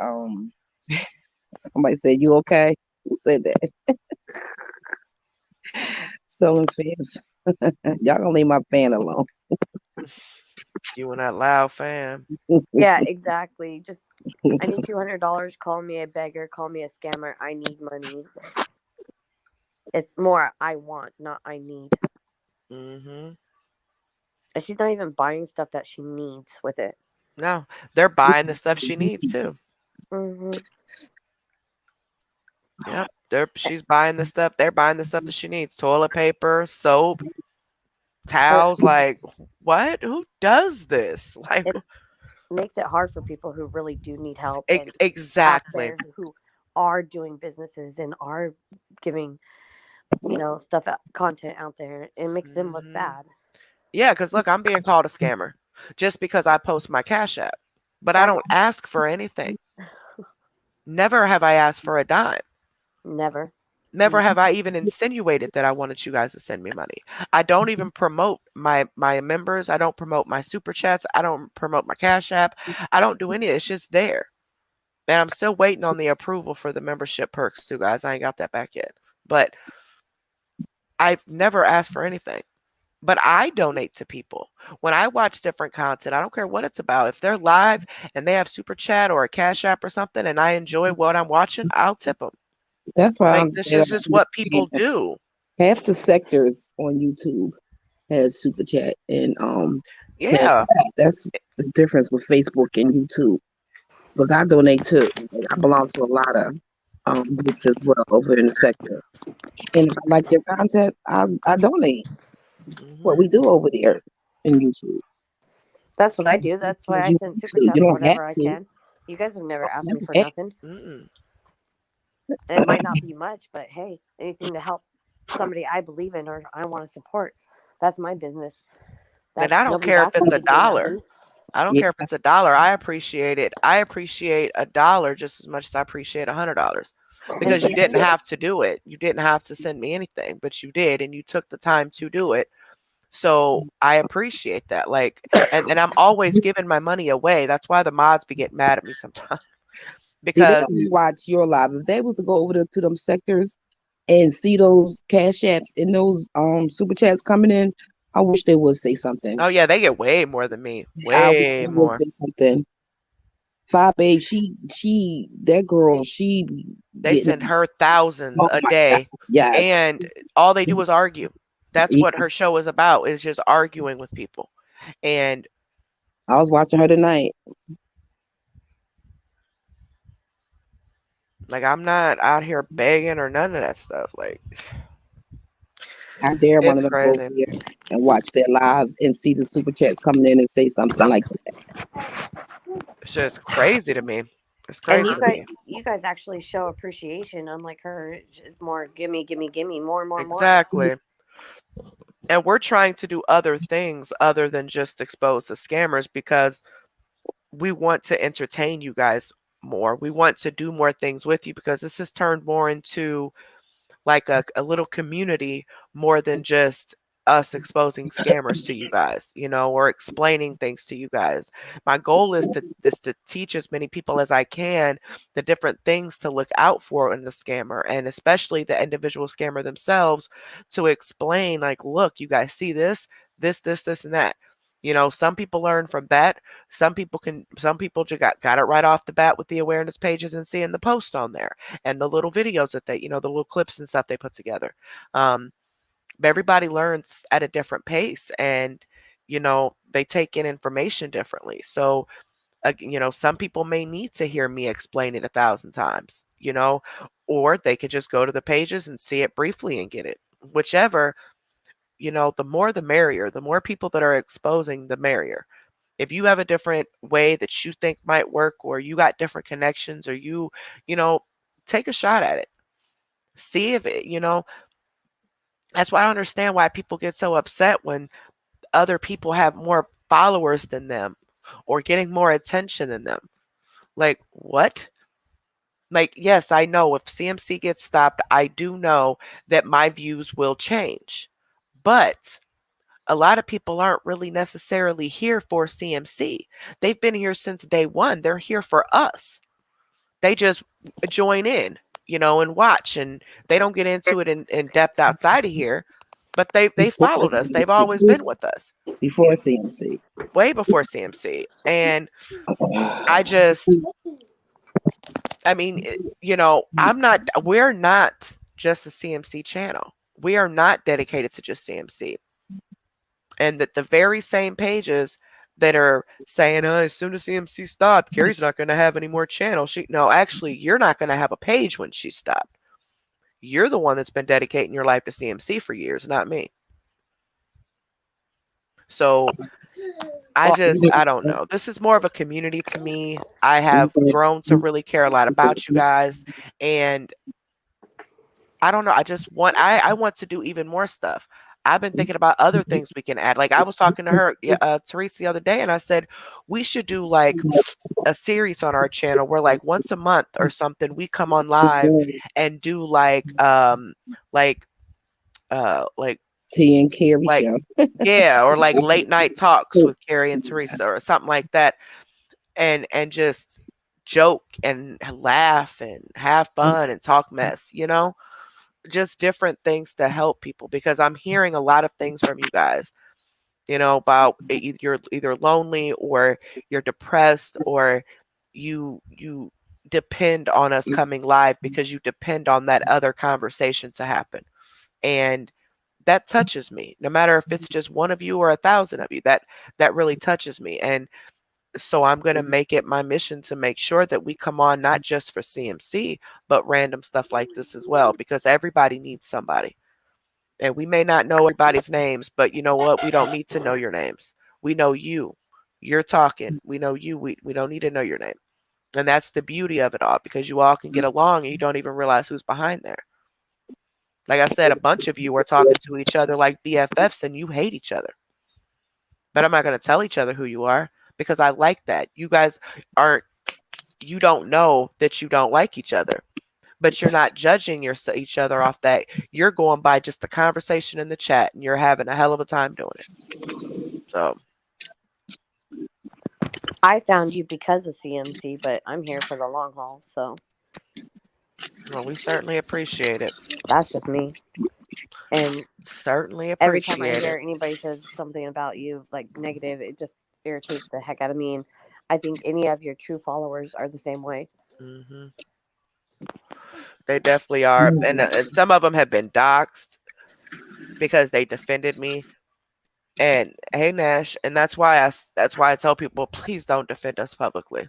Somebody said, "You okay?" Who said that? Selling fans. Y'all gonna leave my fan alone. You and that loud fan. Yeah, exactly. Just I need $200. Call me a beggar. Call me a scammer. I need money. It's more I want, not I need. Mm-hmm. And she's not even buying stuff that she needs with it. No, they're buying the stuff she needs too. Mm-hmm. Yep, she's buying the stuff. They're buying the stuff that she needs: toilet paper, soap, towels. Like, what? Who does this? Like, it makes it hard for people who really do need help. Exactly. Who are doing businesses and are giving, stuff, content out there. It makes them look bad. Yeah, because look, I'm being called a scammer just because I post my Cash App, but I don't ask for anything. Never have I asked for a dime. Never have I even insinuated that I wanted you guys to send me money. I don't even promote my members. I don't promote my super chats. I don't promote my Cash App. I don't do any of it. It's just there. And I'm still waiting on the approval for the membership perks too, guys. I ain't got that back yet. But I've never asked for anything. But I donate to people. When I watch different content, I don't care what it's about. If they're live and they have super chat or a Cash App or something and I enjoy what I'm watching, I'll tip them. That's why this is just what people do. Half the sectors on YouTube has super chat, and Yeah. That's the difference with Facebook and YouTube. Because I donate too. I belong to a lot of groups as well over in the sector. And if I like their content, I donate. That's what Mhm. we do over there in YouTube. That's what I do. That's why Because I you send want super to. You chats don't have whenever I to. can. You guys have never asked me Never for nothing. ask. Mm-mm. It might not be much, but hey, anything to help somebody I believe in or I want to support, that's my business. And That's I don't nobody's care if asking it's me a to do dollar. nothing. I don't Yeah, care if it's a dollar. I appreciate it. I appreciate a dollar just as much as I appreciate $100 because you didn't have to do it. You didn't have to send me anything, but you did, and you took the time to do it. So I appreciate that. Like, and I'm always giving my money away. That's why the mods be getting mad at me sometimes see, they because don't watch your live. If they was to go over to them sectors and see those cash apps and those super chats coming in, I wish they would say something. oh yeah, they get way more than me, I wish way they would more. say something. Five Babe, that girl, she They send getting. her thousands Oh a my God, day, yes. and all they do is argue. That's Yeah, what her show is about, is just arguing with people. And I was watching her tonight. like I'm not out here begging or none of that stuff. Like I dare one it's of them go over crazy. there and watch their lives and see the super chats coming in and say something like that. It's just crazy to me. It's And crazy to me. you guys actually show appreciation, unlike her. It's more gimme, gimme, gimme, more, more, more. Exactly. And we're trying to do other things other than just expose the scammers because we want to entertain you guys more. We want to do more things with you because this has turned more into like a little community more than just us exposing scammers to you guys, or explaining things to you guys. My goal is to teach as many people as I can the different things to look out for in the scammer, and especially the individual scammer themselves, to explain like, look, you guys see this, and that. Some people learn from that. Some people just got it right off the bat with the awareness pages and seeing the post on there and the little videos that the little clips and stuff they put together. Um, but everybody learns at a different pace, and they take in information differently. So, some people may need to hear me explain it 1,000 times, or they could just go to the pages and see it briefly and get it. Whichever, the more the merrier. The more people that are exposing, the merrier. If you have a different way that you think might work, or you got different connections, or you know, take a shot at it. See if that's why I understand why people get so upset when other people have more followers than them or getting more attention than them. Like, what? Like, yes, I know if CMC gets stopped, I do know that my views will change. But a lot of people aren't really necessarily here for CMC. They've been here since day one. They're here for us. They just join in, and watch, and they don't get into it in depth outside of here. But they followed us. They've always been with us Before CMC. way before CMC. And I just, I mean, we're not just a CMC channel. We are not dedicated to just CMC. And that the very same pages that are saying, as soon as CMC stopped, Carrie's not going to have any more channels. No, actually, you're not going to have a page when she stopped. You're the one that's been dedicating your life to CMC for years, not me. So I don't know. This is more of a community to me. I have grown to really care a lot about you guys. And I don't know. I want to do even more stuff. I've been thinking about other things we can add. Like I was talking to her, Teresa, the other day, and I said we should do like a series on our channel where like once a month or something we come on live and do like T and Carrie like show. yeah, or like late night talks with Carrie and Teresa or something like that, and just joke and laugh and have fun and talk mess, just different things to help people, because I'm hearing a lot of things from you guys, about you're either lonely or you're depressed, or you depend on us coming live because you depend on that other conversation to happen. And that touches me. No matter if it's just one of you or 1,000 of you, that really touches me. And so I'm going to make it my mission to make sure that we come on not just for CMC, but random stuff like this as well, because everybody needs somebody. And we may not know everybody's names, but you know what? We don't need to know your names. We know you. You're talking. We know you. We don't need to know your name. And that's the beauty of it all, because you all can get along and you don't even realize who's behind there. Like I said, a bunch of you are talking to each other like BFFs and you hate each other. But I'm not going to tell each other who you are because I like that. You guys you don't know that you don't like each other, but you're not judging each other off that. You're going by just the conversation in the chat and you're having a hell of a time doing it. So I found you because of CMC, but I'm here for the long haul, so well, we certainly appreciate it. that's just me. And Certainly every time I appreciate hear it. anybody says something about you, like negative, it just irritates the heck out of me. And I think any of your true followers are the same way. Hmm. They definitely are. And some of them have been doxxed because they defended me. And hey, Nash, and that's why I tell people, please don't defend us publicly.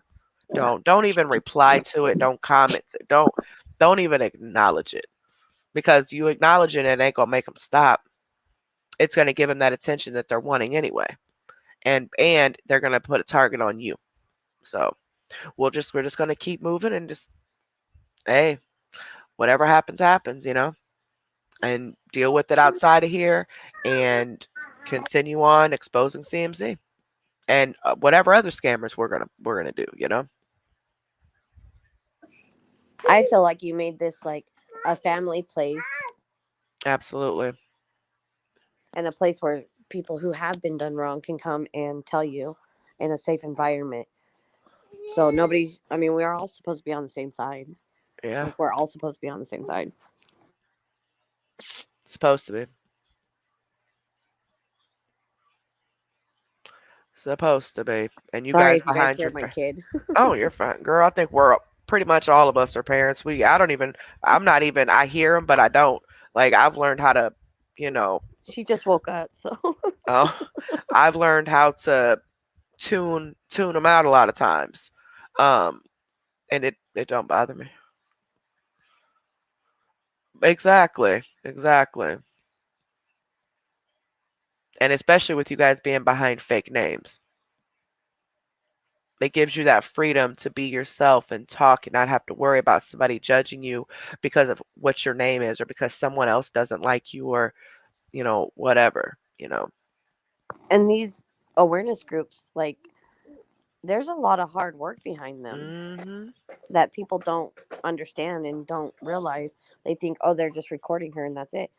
Don't even reply to it. Don't comment. Don't even acknowledge it, because you acknowledge it and it ain't gonna make them stop. It's gonna give them that attention that they're wanting anyway, and they're gonna put a target on you. So we're just gonna keep moving and just, hey, whatever happens, happens, and deal with it outside of here and continue on exposing CMC and whatever other scammers we're gonna do. I feel like you made this like a family place Absolutely. and a place where people who have been done wrong can come and tell you in a safe environment. So we're all supposed to be on the same side. Yeah. Like, we're all supposed to be on the same side. Supposed to be. Supposed to be. And you Sorry guys if you guys behind hear your my kid. oh, you're fine, girl. I think we're pretty much all of us are parents. I'm not even, I hear them, but I don't. Like, I've learned how to, you know, She just woke up, so uh, I've learned how to tune them out a lot of times. Um, and it don't bother me. Exactly. Exactly. And especially with you guys being behind fake names. It gives you that freedom to be yourself and talk and not have to worry about somebody judging you because of what your name is or because someone else doesn't like you or, whatever. and these awareness groups, like, there's a lot of hard work behind them Hmm. that people don't understand and don't realize. They think, oh, they're just recording her and that's it.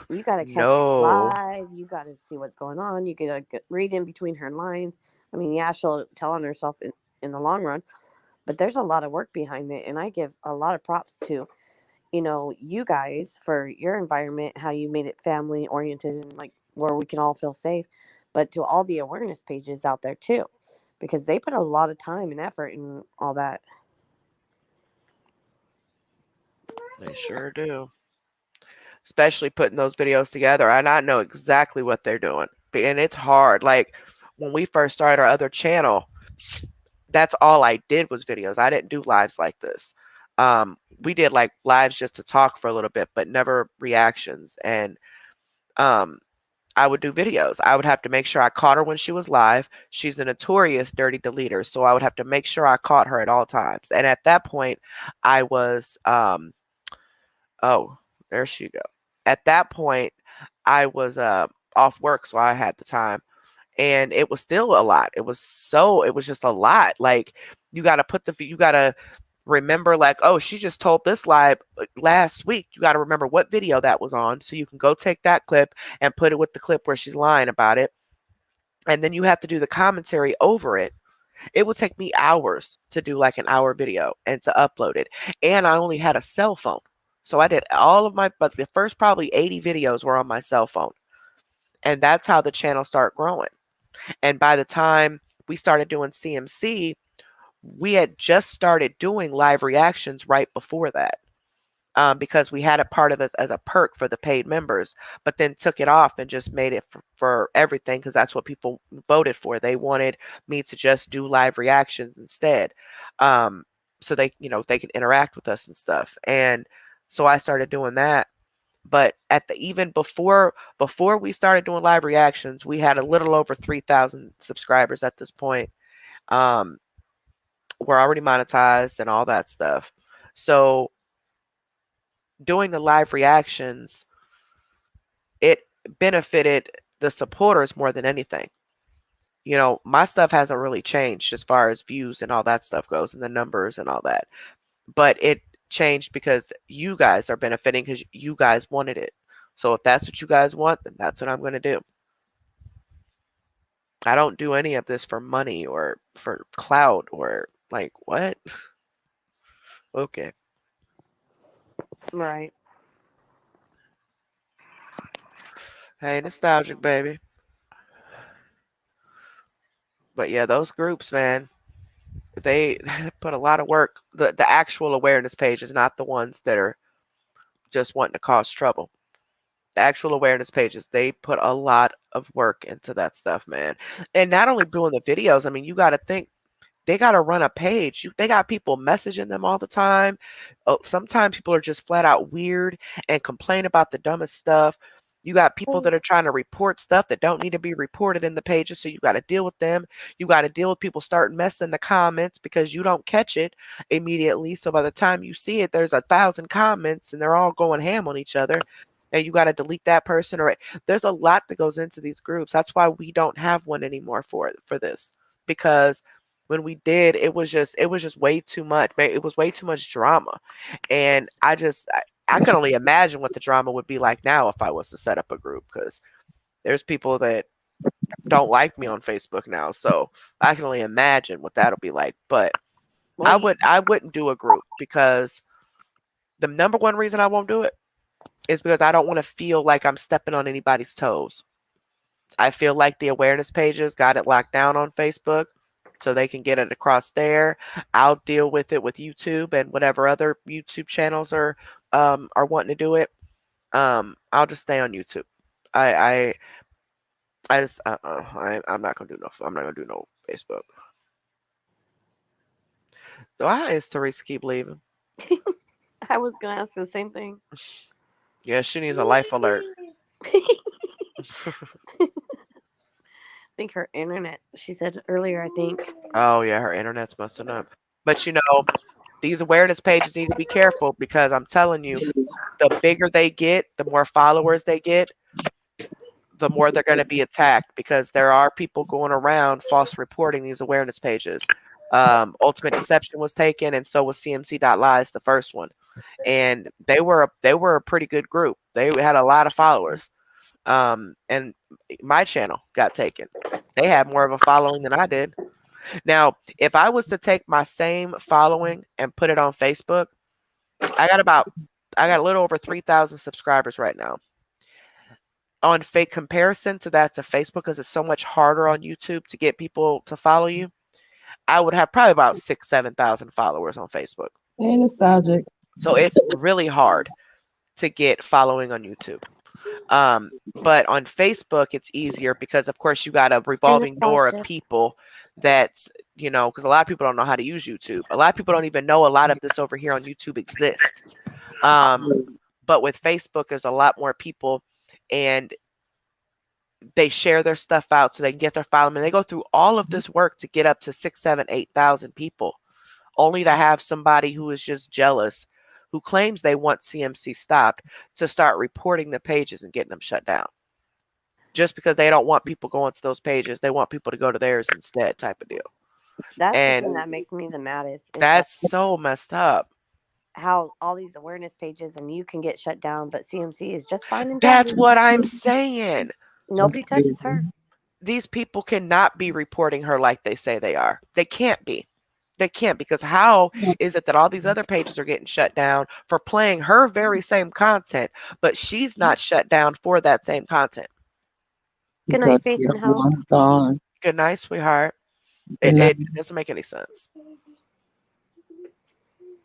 You got to catch her No. live. You got to see what's going on. You got to read in between her lines. I mean, yeah, she'll tell on herself in the long run, but there's a lot of work behind it. And I give a lot of props to, you guys for your environment, how you made it family oriented and like where we can all feel safe, but to all the awareness pages out there too, because they put a lot of time and effort and all that. They sure do. Especially putting those videos together. And I know exactly what they're doing. And it's hard. Like when we first started our other channel, that's all I did was videos. I didn't do lives like this. We did like lives just to talk for a little bit, but never reactions. And um, I would do videos. I would have to make sure I caught her when she was live. She's a notorious dirty deleter, so I would have to make sure I caught her at all times. And at that point, I was oh, there she go. At that point, I was off work, so I had the time. And it was still a lot. It was just a lot. Like you gotta remember, like, oh, she just told this lie last week. You gotta remember what video that was on, so you can go take that clip and put it with the clip where she's lying about it. And then you have to do the commentary over it. It would take me hours to do like an hour video and to upload it. And I only had a cell phone. So I did but the first probably 80 videos were on my cell phone. And that's how the channel started growing. And by the time we started doing CMC, we had just started doing live reactions right before that. because we had a part of it as a perk for the paid members, but then took it off and just made it for everything because that's what people voted for. They wanted me to just do live reactions instead. So they, they can interact with us and stuff. And so I started doing that. But even before we started doing live reactions, we had a little over 3,000 subscribers at this point. We're already monetized and all that stuff. So doing the live reactions, it benefited the supporters more than anything. My stuff hasn't really changed as far as views and all that stuff goes and the numbers and all that. But it changed because you guys are benefiting because you guys wanted it. So if that's what you guys want, then that's what I'm going to do. I don't do any of this for money or for clout or like what? Okay. Right. Hey, nostalgic baby. But yeah, those groups, man, they put a lot of work. The actual awareness pages, not the ones that are just wanting to cause trouble. The actual awareness pages, they put a lot of work into that stuff, man. And not only doing the videos, I mean, you got to think they got to run a page. They got people messaging them all the time. Sometimes people are just flat out weird and complain about the dumbest stuff. You got people that are trying to report stuff that don't need to be reported in the pages, so you got to deal with them. You got to deal with people starting messing the comments because you don't catch it immediately. So by the time you see it, there's 1,000 comments and they're all going ham on each other. And you got to delete that person, or there's a lot that goes into these groups. That's why we don't have one anymore for this, because when we did, it was just way too much. It was way too much drama, and I can only imagine what the drama would be like now if I was to set up a group, because there's people that don't like me on Facebook now, so I can only imagine what that'll be like. But I wouldn't do a group, because the number one reason I won't do it is because I don't want to feel like I'm stepping on anybody's toes. I feel like the awareness pages got it locked down on Facebook, so they can get it across there. I'll deal with it with YouTube and whatever other YouTube channels are wanting to do it. I'll just stay on YouTube. I'm not gonna do no Facebook. So why is Teresa keep leaving? I was gonna ask the same thing. Yeah, she needs a life alert. I think her internet. She said earlier. I think. Oh yeah, her internet's messing up. But these awareness pages need to be careful, because I'm telling you, the bigger they get, the more followers they get, the more they're going to be attacked, because there are people going around false reporting these awareness pages. Ultimate Deception was taken, and so was CMC.lies, the first one. And they were a pretty good group. They had a lot of followers. And my channel got taken. They had more of a following than I did. Now, if I was to take my same following and put it on Facebook, I got a little over 3,000 subscribers right now. On fake comparison to Facebook, because it's so much harder on YouTube to get people to follow you, I would have probably about 6,000-7,000 followers on Facebook. Hey, nostalgic. So it's really hard to get following on YouTube. But on Facebook, it's easier because, of course, you got a revolving door of people that's, because a lot of people don't know how to use YouTube. A lot of people don't even know a lot of this over here on YouTube exists. But with Facebook, there's a lot more people, and they share their stuff out so they can get their following. And they go through all of this work to get up to 6,000, 7,000, 8,000 people, only to have somebody who is just jealous, who claims they want CMC stopped, to start reporting the pages and getting them shut down. Just because they don't want people going to those pages, they want people to go to theirs instead, type of deal. That's the thing that makes me the maddest. That's so messed up. How all these awareness pages and you can get shut down, but CMC is just fine. That's what I'm saying. Nobody touches her. These people cannot be reporting her like they say they are. They can't be. They can't, because how is it that all these other pages are getting shut down for playing her very same content, but she's not shut down for that same content? Good night, Faith and Hope. Good night, sweetheart. It doesn't make any sense.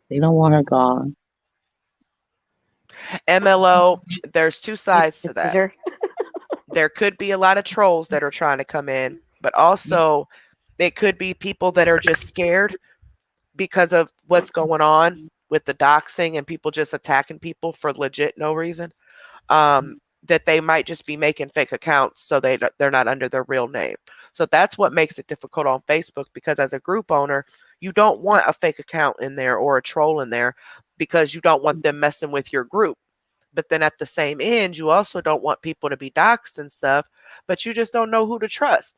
They don't want her gone. MLO, there's two sides to that. Sure. There could be a lot of trolls that are trying to come in, but also it could be people that are just scared because of what's going on with the doxing and people just attacking people for legit no reason. That they might just be making fake accounts so they're not under their real name. So that's what makes it difficult on Facebook, because as a group owner, you don't want a fake account in there or a troll in there because you don't want them messing with your group. But then at the same end, you also don't want people to be doxxed and stuff, but you just don't know who to trust.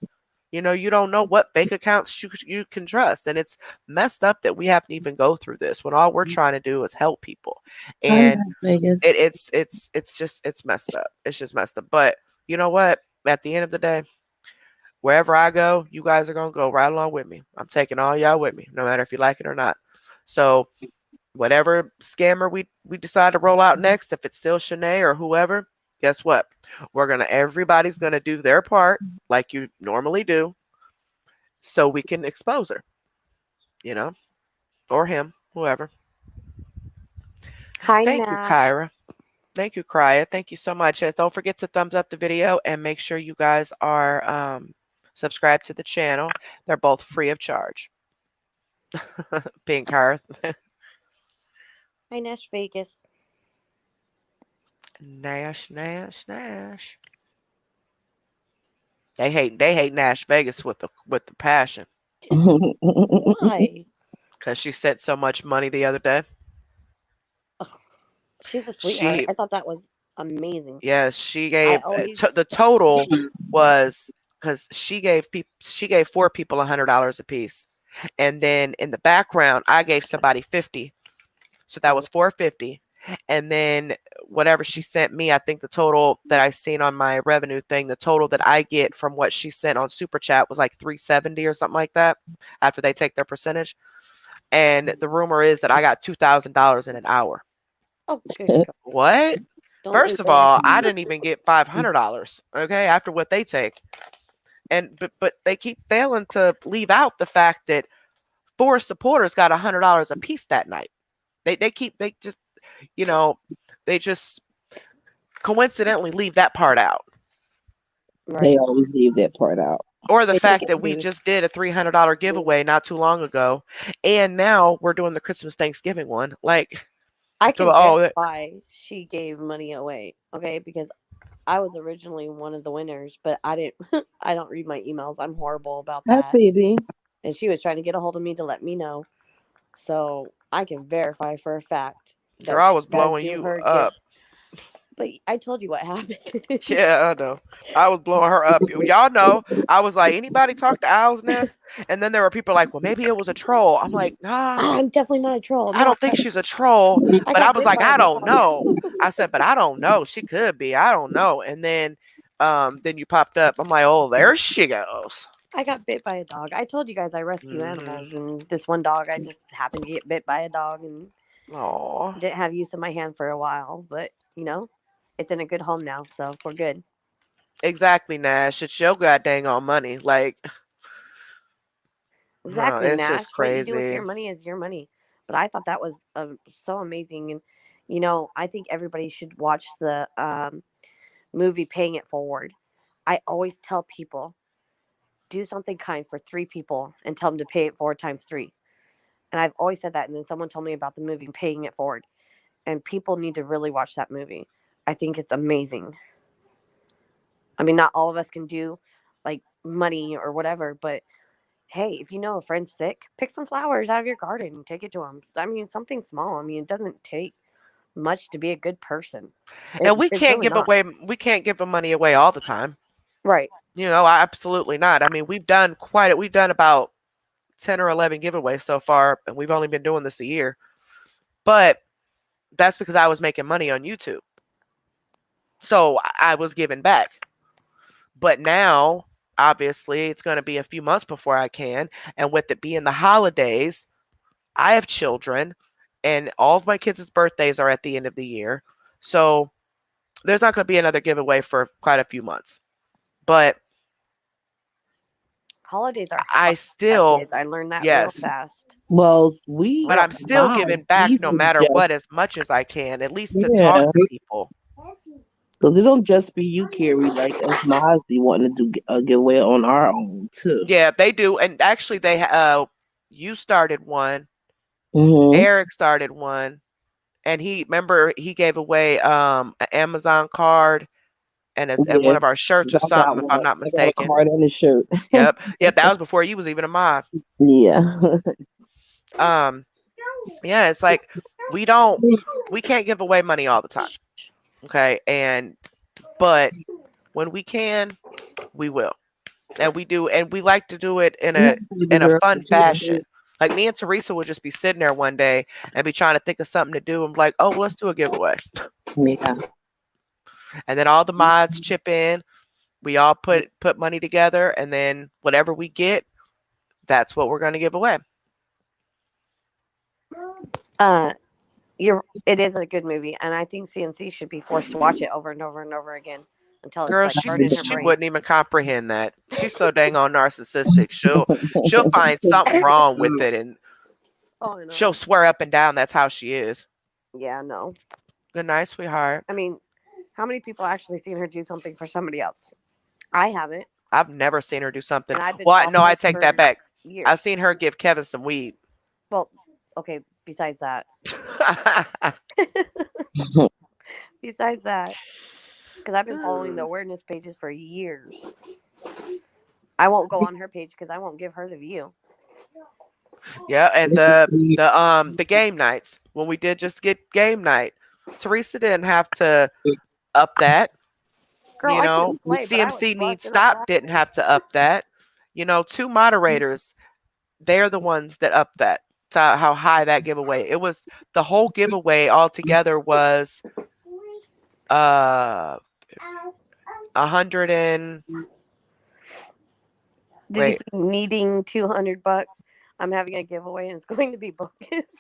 You know, you don't know what fake accounts you can trust. And it's messed up that we have to even go through this when all we're trying to do is help people. And Vegas. it's messed up. It's just messed up. But you know what? At the end of the day, wherever I go, you guys are gonna go right along with me. I'm taking all y'all with me, no matter if you like it or not. So whatever scammer we decide to roll out next, if it's still Shanae or whoever, guess what? Everybody's gonna do their part like you normally do, so we can expose her, you know, or him, whoever. Hi, Thank you, Nash. Kyra. Thank you, Krya. Thank you so much. Don't forget to thumbs up the video and make sure you guys are subscribed to the channel. They're both free of charge. Pink Hearth. Hi, Nash Vegas. Nash. They hate Nash Vegas with the passion. Why? Because she sent so much money the other day. She's a sweetheart. I thought that was amazing. Yes, she gave the total was, because she gave 4 people $100 a piece, and then in the background I gave somebody 50, so that was $450, and then whatever she sent me, I think the total that I seen on my revenue thing, the total that I get from what she sent on Super Chat was like $370 or something like that after they take their percentage. And the rumor is that I got $2,000 in an hour. Oh, good. What? First of all, I didn't even get $500, okay, after what they take. And but they keep failing to leave out the fact that 4 supporters got $100 a piece that night. They just coincidentally leave that part out. Right. They always leave that part out. Or the fact that we just did a $300 giveaway not too long ago, and now we're doing the Christmas Thanksgiving one. Like, I can verify she gave money away, okay? Because I was originally one of the winners, but I didn't. I don't read my emails. I'm horrible about that. Hi, baby. And she was trying to get a hold of me to let me know, so I can verify for a fact. Girl, I was blowing you up. But I told you what happened. Yeah, I know. I was blowing her up. Y'all know. I was like, anybody talk to Owl's Nest? And then there were people like, well, maybe it was a troll. I'm like, nah. I'm definitely not a troll. I don't think she's a troll. But I was like, I don't know. I said, but I don't know. She could be. I don't know. And then you popped up. I'm like, oh, there she goes. I got bit by a dog. I told you guys I rescue animals, and this one dog, I just happened to get bit by a dog and didn't have use of my hand for a while. But, it's in a good home now, so we're good. Exactly, Nash. It's your goddamn on money. Like, exactly, it's Nash. just crazy. What you do with your money is your money. But I thought that was so amazing. And, I think everybody should watch the movie Paying It Forward. I always tell people, do something kind for 3 people and tell them to pay it forward times 3. And I've always said that. And then someone told me about the movie Paying It Forward. And people need to really watch that movie. I think it's amazing. I mean, not all of us can do like money or whatever, but hey, if you know a friend's sick, pick some flowers out of your garden and take it to them. I mean, something small. I mean, it doesn't take much to be a good person. And we can't give the money away all the time. Right. Absolutely not. I mean, we've done about 10 or 11 giveaways so far, and we've only been doing this a year. But that's because I was making money on YouTube. So I was giving back. But now, obviously, it's going to be a few months before I can. And with it being the holidays, I have children, and all of my kids' birthdays are at the end of the year. So there's not going to be another giveaway for quite a few months. But Holidays are I hard for still, kids. I learned that real yes, fast. Well, we but I'm still giving back no matter what as much as I can, at least to talk yeah, to people. because it don't just be you, Carrie. Like us, Mods be wanting to do a giveaway on our own too. Yeah, they do. And actually, you started one, Mm-hmm. Eric started one, and he gave away an Amazon card and Yeah, one of our shirts or I got something, if I'm one. not I got a mistaken. card and a shirt. Yep, yep, that was before you was even a mod. Yeah. Um, yeah, it's like we can't give away money all the time, okay? But when we can, we will, and we do, and we like to do it in a fun fashion. Like me and Teresa would just be sitting there one day and be trying to think of something to do. I'm like, oh, well, let's do a giveaway. Yeah. And then all the mods chip in. We all put money together, and then whatever we get, that's what we're going to give away. It is a good movie, and I think CMC should be forced to watch it over and over and over again until it's Girl, like burned in her she brain. wouldn't even comprehend that. She's so dang on narcissistic. She'll find something wrong with it, and Oh, I know. she'll swear up and down that's how she is. Yeah, no. Good night, sweetheart. I mean, how many people actually seen her do something for somebody else? I haven't. I've never seen her do something. And I've been Well, no, following I take her that back. years. I've seen her give Kevin some weed. Well, okay. Besides that, because I've been following the awareness pages for years. I won't go on her page because I won't give her the view. Yeah, and the game nights, when we did just get game night, Teresa didn't have to up that. Girl, You know, CMC Needs Stop didn't have to up that. You know, 2 moderators, they're the ones that up that. To how high that giveaway. It was the whole giveaway altogether was 100 and Did you see needing $200? I'm having a giveaway and it's going to be bogus.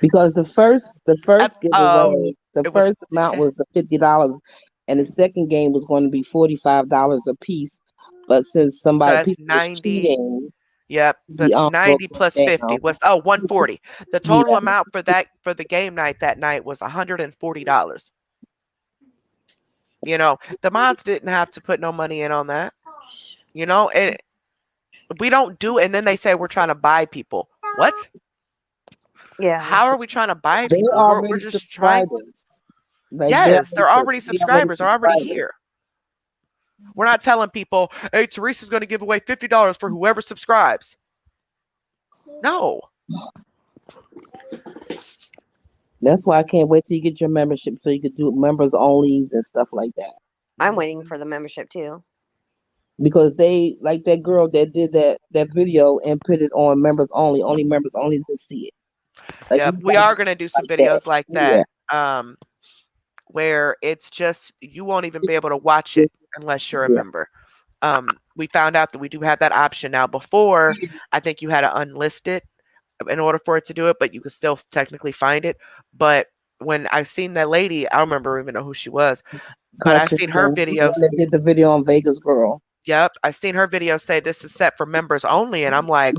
Because the first giveaway, the first amount was the $50, and the second game was going to be $45 a piece. But since somebody was cheating, yep, that's 90 plus 50 was 140. The total amount for the game night that night was $140. You know, the mods didn't have to put no money in on that. You know, and we don't do, and then they say we're trying to buy people. What? Yeah. How are we trying to buy people? We're just trying to. Like, yes, they're already subscribers, are already here. We're not telling people, hey, Teresa's going to give away $50 for whoever subscribes. No. That's why I can't wait till you get your membership so you could do members onlys and stuff like that. I'm waiting for the membership too. Because they, like that girl that did that video and put it on members only members only can see it. Like, yeah, we are going to do some videos like that. Where it's just, you won't even be able to watch it unless you're a member. We found out that we do have that option now. Before, I think you had to unlist it in order for it to do it, but you could still technically find it. But when I seen that lady, I don't remember even know who she was, but I seen her videos. They did the video on Vegas Girl. Yep, I seen her video say this is set for members only, and I'm like,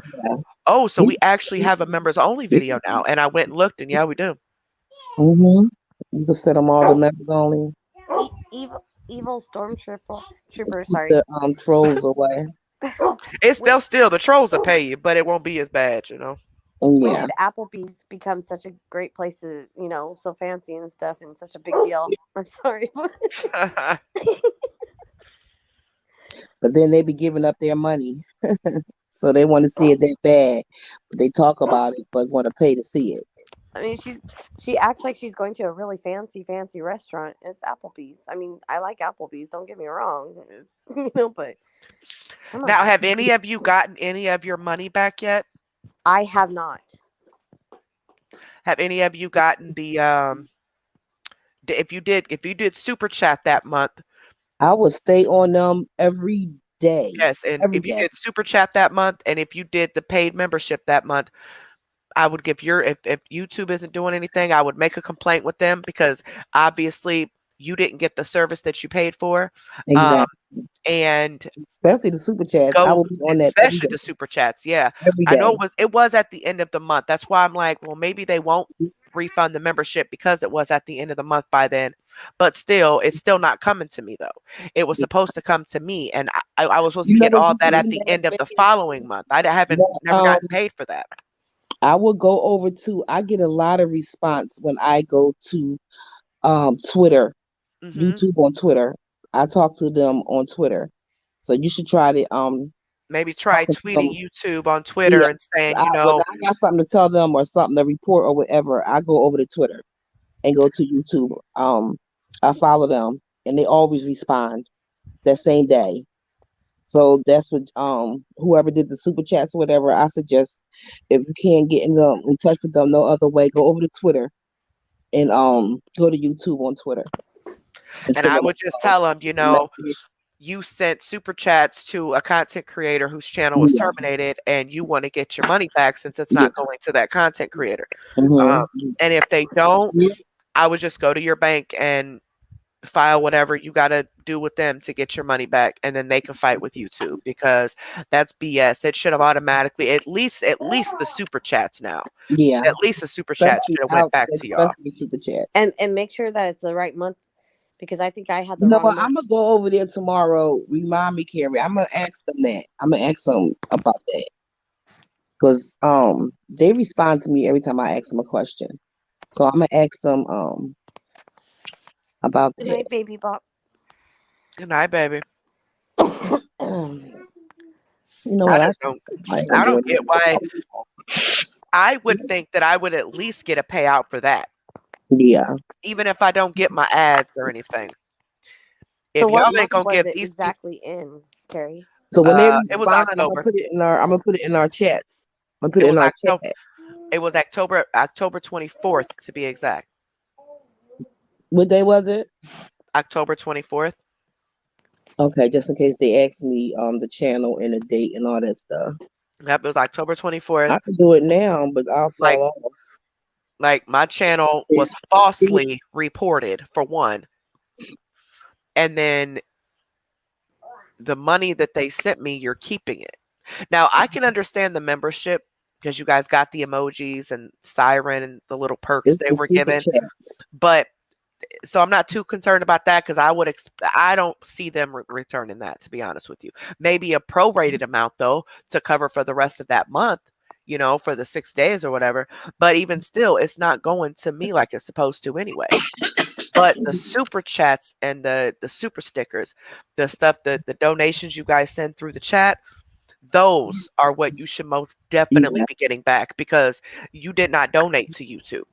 oh, so we actually have a members only video now. And I went and looked, and yeah, we do. Mm-hmm. You can set them all to members only. Evil stormtrooper. Sorry. The trolls away. They'll still, the trolls will pay you, but it won't be as bad, you know. When did Applebee's become such a great place to, you know, so fancy and stuff and such a big deal? I'm sorry. But then they be giving up their money. So they want to see it that bad. But they talk about it, but want to pay to see it. I mean, she acts like she's going to a really fancy restaurant. It's Applebee's. I mean, I like Applebee's. Don't get me wrong. You know, but now, have any of you gotten any of your money back yet? I have not. Have any of you gotten the if you did super chat that month? I would stay on them every day. Yes, and if you did super chat that month, and if you did the paid membership that month, I would give if YouTube isn't doing anything, I would make a complaint with them, because obviously you didn't get the service that you paid for. Exactly. And Especially the super chats. I go, will be on that especially the super chats. Yeah. every I know day. it was at the end of the month. That's why I'm like, well, maybe they won't refund the membership because it was at the end of the month by then. But still, it's still not coming to me though. It was supposed to come to me, and I was supposed to You know get what all you that should at do the now, end of the Space? following month. I haven't Well, never gotten paid for that. I will go over to. I get a lot of response when I go to Twitter, Hmm. YouTube on Twitter. I talk to them on Twitter, so you should try to Maybe try talking to them. tweeting YouTube on Twitter Yeah, and saying, when I got something to tell them or something to report or whatever, I go over to Twitter and go to YouTube. I follow them, and they always respond that same day. So that's what whoever did the super chats or whatever, I suggest if you can't get in touch with them no other way, go over to Twitter and go to YouTube on Twitter. and I would just tell them, message. you sent super chats to a content creator whose channel was Yeah. terminated, and you want to get your money back since it's Yeah. not going to that content creator. Mhm. And if they don't, Yeah. I would just go to your bank and file whatever you got to do with them to get your money back, and then they can fight with YouTube, because that's BS. It should have automatically, at least the super chats now. Yeah. At least the super chat should have went back to y'all. Especially super chats. And make sure that it's the right month, because I think I had the You know wrong what? month. I'm gonna go over there tomorrow. Remind me, Carrie. I'm gonna ask them that. I'm gonna ask them about that because they respond to me every time I ask them a question. So I'm gonna ask them about Good night, that. baby Bob. Good night, baby. You know what? I don't get why. I would think that I would at least get a payout for that, Yeah. even if I don't get my ads or anything. If So what y'all ain't month gonna was give it these exactly in, Carrie? So when they it was respond, I'm October. gonna put it in our. I'm gonna put it in our chats. I'm gonna put It it in was our October. chat. It was October 24th to be exact. What day was it? October 24th. Okay, just in case they ask me the channel and the date and all that stuff. Yep, it was October 24th. I can do it now, but I'll Like- fall off. Like, my channel was falsely reported, for one. And then the money that they sent me, you're keeping it. Now, I can understand the membership because you guys got the emojis and siren and the little perks It's they the were super given. chats. But so I'm not too concerned about that, because I don't see them returning that, to be honest with you. Maybe a prorated amount though to cover for the rest of that month, for the 6 days or whatever. But even still, it's not going to me like it's supposed to anyway. But the super chats and the super stickers, the stuff, the donations you guys send through the chat, those are what you should most definitely be getting back, because you did not donate to YouTube.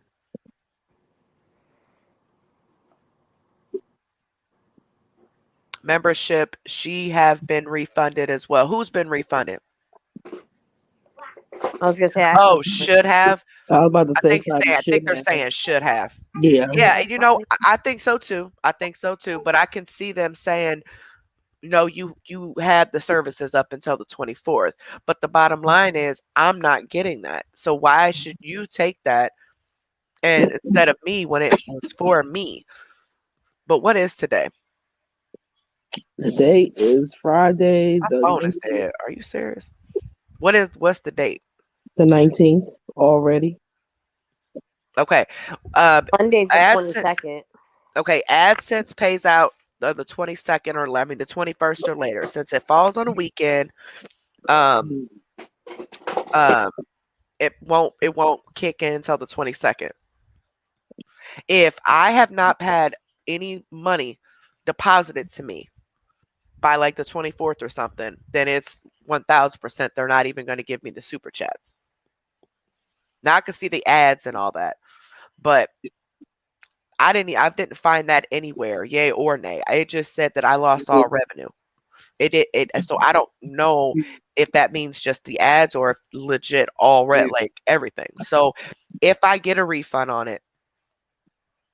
Membership, she have been refunded as well. Who's been refunded? I was gonna say. Should have. I was about to say. I think they're saying should have. Yeah. Yeah, I think so too. But I can see them saying, you had the services up until the 24th. But the bottom line is, I'm not getting that. So why should you take that and instead of me, when it was for me? But what is today? The date is Friday. My The phone is 19th. dead. Are you serious? What's the date? The 19th already. Okay. Monday's the AdSense 22nd. Okay, AdSense pays out the 22nd or the 21st or later. Since it falls on a weekend, it won't kick in until the 22nd. If I have not had any money deposited to me by like the 24th or something, then it's 1000%. They're not even going to give me the super chats. Now I can see the ads and all that, but I didn't find that anywhere, yay or nay. It just said that I lost all revenue. So I don't know if that means just the ads or if legit all red, like everything. So if I get a refund on it,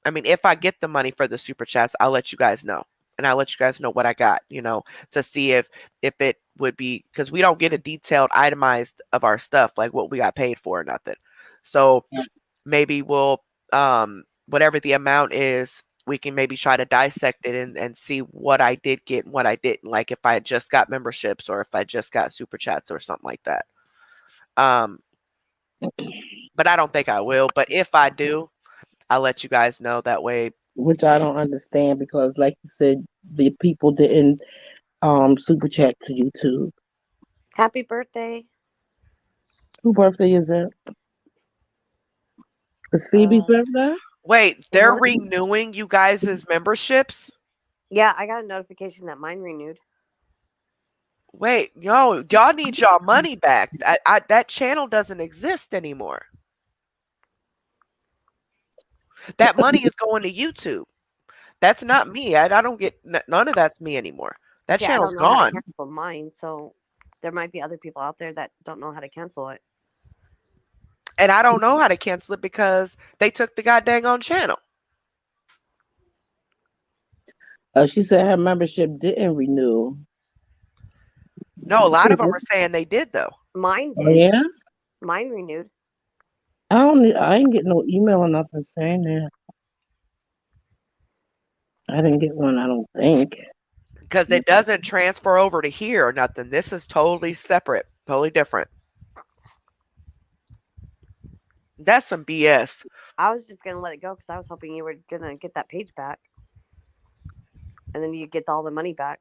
if I get the money for the super chats, I'll let you guys know. And I'll let you guys know what I got, to see if it would be, because we don't get a detailed itemized of our stuff, like what we got paid for or nothing. So maybe we'll, whatever the amount is, we can maybe try to dissect it and see what I did get and what I didn't. Like if I just got memberships or if I just got super chats or something like that. But I don't think I will. But if I do, I'll let you guys know that way. Which I don't understand because, like you said, the people didn't super chat to YouTube. Happy birthday. Whose birthday is it? It's Phoebe's Uh, birthday? Wait, they're What? renewing you guys' memberships? Yeah, I got a notification that mine renewed. Wait, no, y'all need y'all money back. That channel doesn't exist anymore. That money is going to YouTube. That's not me. I don't get none of that's me anymore. That Yeah, I channel's don't know how to gone. cancel mine, so there might be other people out there that don't know how to cancel it. And I don't know how to cancel it because they took the goddamn on channel. She said her membership didn't renew. No, a lot of them are saying they did though. Mine Oh, did. yeah? Mine renewed. I ain't get no email or nothing saying that. I didn't get one, I don't think. Because it doesn't transfer over to here or nothing. This is totally separate, totally different. That's some BS. I was just gonna let it go because I was hoping you were gonna get that page back, and then you get all the money back.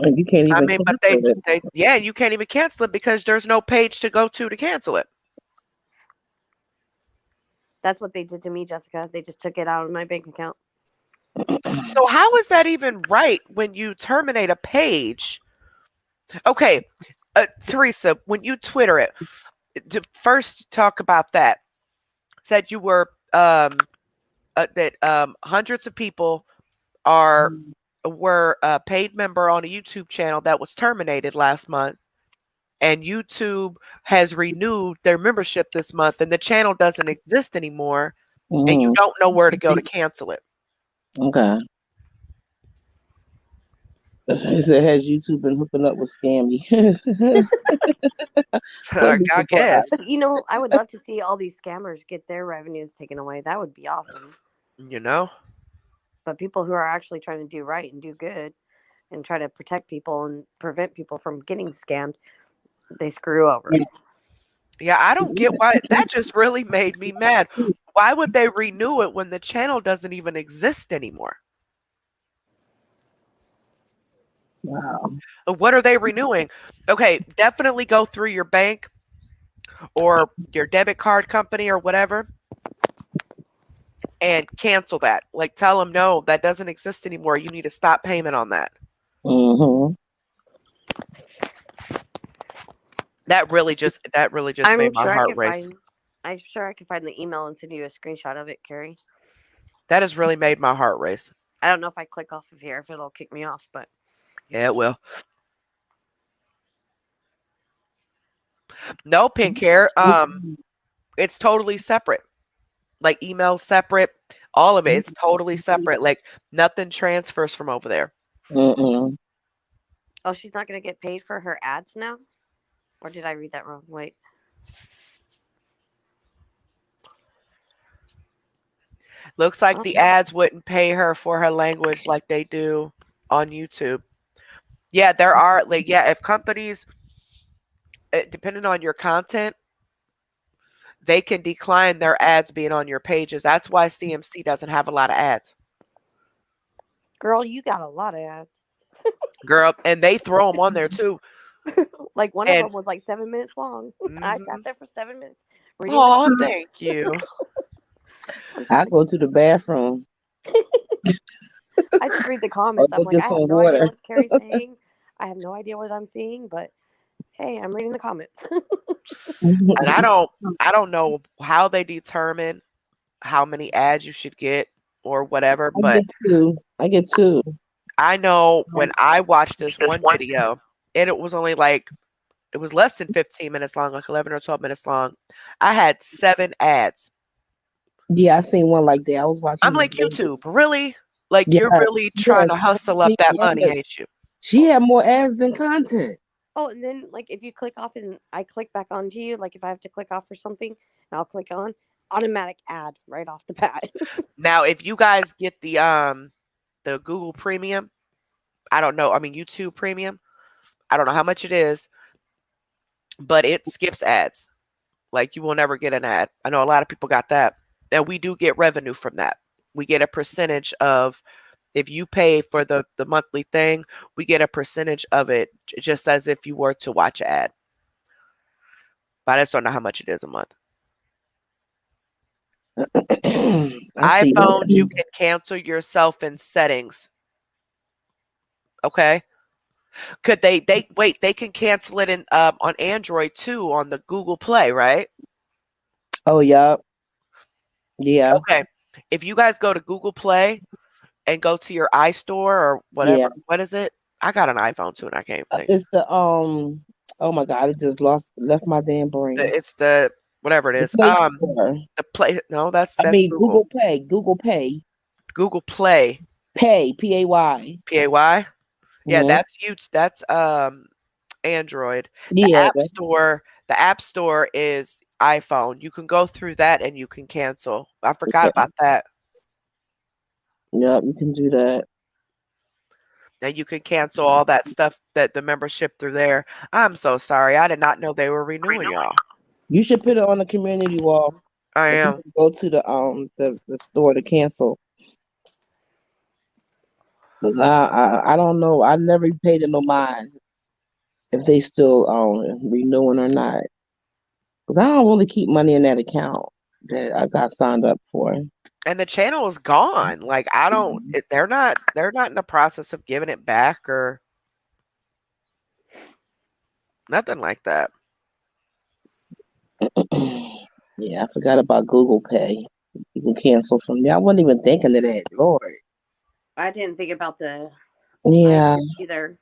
And you can't even. I mean, but you can't even cancel it because there's no page to go to cancel it. That's what they did to me, Jessica. They just took it out of my bank account. So how is that even right when you terminate a page? Okay, Teresa, when you Twitter it, to first talk about that. Said you were that hundreds of people were a paid member on a YouTube channel that was terminated last month, and YouTube has renewed their membership this month, and the channel doesn't exist anymore, and you don't know where to go to cancel it. Okay. It said, has YouTube been hooking up with Scammy? I guess. But, you know, I would love to see all these scammers get their revenues taken away. That would be awesome. You know? But people who are actually trying to do right and do good and try to protect people and prevent people from getting scammed, they screw over. Yeah, I don't get why. That just really made me mad. Why would they renew it when the channel doesn't even exist anymore? Wow. What are they renewing? Okay, definitely go through your bank or your debit card company or whatever and cancel that. Like tell them, no, that doesn't exist anymore. You need to stop payment on that. Mm-hmm. That really just made my heart race. I'm sure I can find the email and send you a screenshot of it, Carrie. That has really made my heart race. I don't know if I click off of here if it'll kick me off, but yeah, it will. No, pink hair. It's totally separate. Like email separate, all of it. It's totally separate. Like nothing transfers from over there. Mm-mm. Oh, she's not gonna get paid for her ads now? Or did I read that wrong? Wait. Looks like the ads wouldn't pay her for her language like they do on YouTube. Yeah, there are if companies, depending on your content, they can decline their ads being on your pages. That's why CMC doesn't have a lot of ads. Girl, you got a lot of ads. Girl, and they throw them on there too. Like one of them was like 7 minutes long. I sat there for 7 minutes. Oh, thank you. I go to the bathroom. I just read the comments. I'm like, I have no idea what Carrie's saying. I have no idea what I'm seeing, but hey, I'm reading the comments. And I don't know how they determine how many ads you should get or whatever, but I get two. I know when I watched this one video, and it was only it was less than 15 minutes long, like 11 or 12 minutes long. I had 7 ads. Yeah, I seen one like that. I was watching. I'm like, YouTube, really? Like you're really trying to hustle up that money, ain't you? She had more ads than content. Oh, and then like if you click off and I click back onto you, like if I have to click off or something, and I'll click on, automatic ad right off the bat. Now, if you guys get the Google Premium, I don't know. I mean, YouTube Premium. I don't know how much it is, but it skips ads. Like you will never get an ad. I know a lot of people got that, and we do get revenue from that. We get a percentage of if you pay for the monthly thing, we get a percentage of it just as if you were to watch an ad. But I just don't know how much it is a month. I see. iPhones, you can cancel yourself in settings. Okay. Could they wait, they can cancel it in on Android too on the Google Play, right? Oh, yeah. Yeah. Okay. If you guys go to Google Play and go to your iStore or whatever, Yeah. what is it? I got an iPhone too and I can't think. It's the oh my God, it just left my damn brain. It's the whatever it The is. Play Store. The Play no, that's Google Pay. Google Pay. Google Play. Pay. PAY. PAY? Yeah, Mhm. that's Android. Yeah. The App Store is iPhone. You can go through that and you can cancel. I forgot Okay. about that. Yep, you can do that. And you can cancel all that stuff that the membership through there. I'm so sorry. I did not know they were renewing y'all. You should put it on the community wall. I So am. people go to the store to cancel. 'Cause I don't know. I never paid it no mind if they still renewing or not. Because I don't really keep money in that account that I got signed up for. And the channel is gone. Like I don't they're not in the process of giving it back or nothing like that. Yeah, I forgot about Google Pay. You can cancel from there. I wasn't even thinking of that. Lord. I didn't think about the Yeah. either.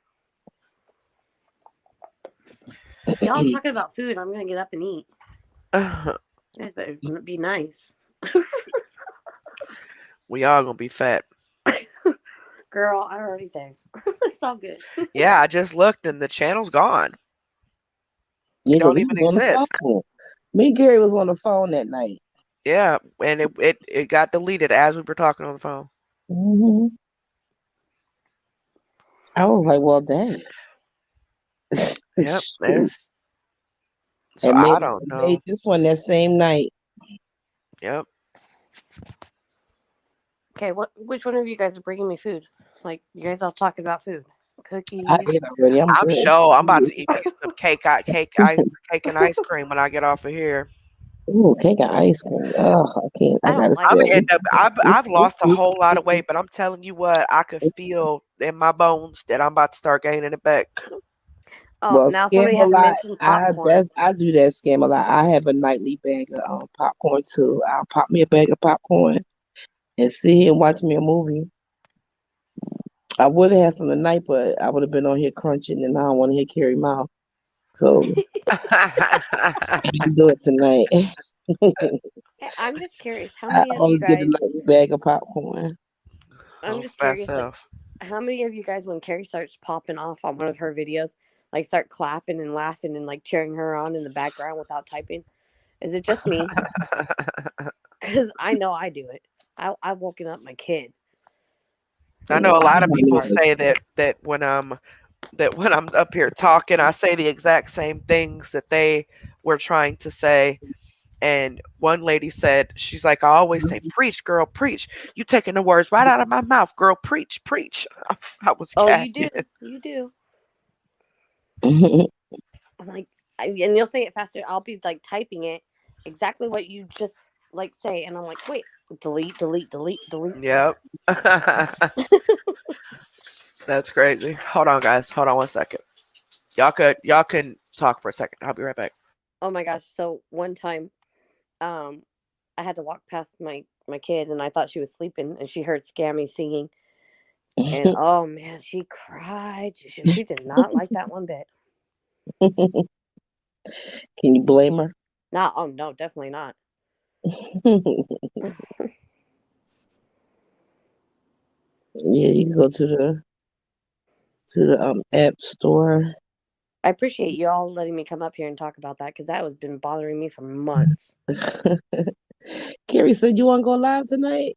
Y'all talking about food. I'm gonna get up and eat. It better be nice. We all gonna be fat. Girl, I already think. It's all good. Yeah, I just looked and the channel's gone. Yeah, It don't we even was on the exist. phone. Me and Gary was on the phone that night. Yeah, and it got deleted as we were talking on the phone. Hmm. I was like, well, dang. Yep. Shoot. So And I don't know. made this one that same night. Yep. Okay, which one of you guys are bringing me food? Like, you guys all talking about food. Cookies. I ate already. I'm good. sure I'm about to eat me some cake and ice cream when I get off of here. Ooh, cake and ice cream. Oh, I can't. I I don't gotta like say it. I've lost a whole lot of weight, but I'm telling you what, I could feel in my bones that I'm about to start gaining it back. Oh, Well, now somebody had to Scam-A-Lot, mention popcorn. I do that Scam-A-Lot. I have a nightly bag of popcorn too. I'll pop me a bag of popcorn and sit here and watch me a movie. I would have had some tonight, but I would have been on here crunching, and I don't want to hear Carrie mouth. So I'll do it tonight. Hey, I'm just curious. How I many of you always get a guys? nightly bag of popcorn. I'm just curious. Like, Myself. how many of you guys, when Carrie starts popping off on one of her videos, like start clapping and laughing and like cheering her on in the background without typing? Is it just me? Because I know I do it. I've woken up my kid. I know a lot of people Yeah. say that when I'm up here talking, I say the exact same things that they were trying to say. And one lady said, she's like, I always say, preach, girl, preach. You taking the words right out of my mouth, girl, preach, preach. I was Oh, gagging. you do. You do. I'm like, and you'll say it faster. I'll be like typing it exactly what you just like say, and I'm like, wait, delete. Yep. That's crazy. Hold on, guys. Hold on 1 second. Y'all can talk for a second. I'll be right back. Oh my gosh! So one time, I had to walk past my kid, and I thought she was sleeping, and she heard Scammy singing, and oh man, she cried. She did not like that one bit. Can you blame her? Not. Oh no, definitely not. Yeah, you can go to the app store. I appreciate you all letting me come up here and talk about that because that has been bothering me for months. Carrie said, "You want to go live tonight?"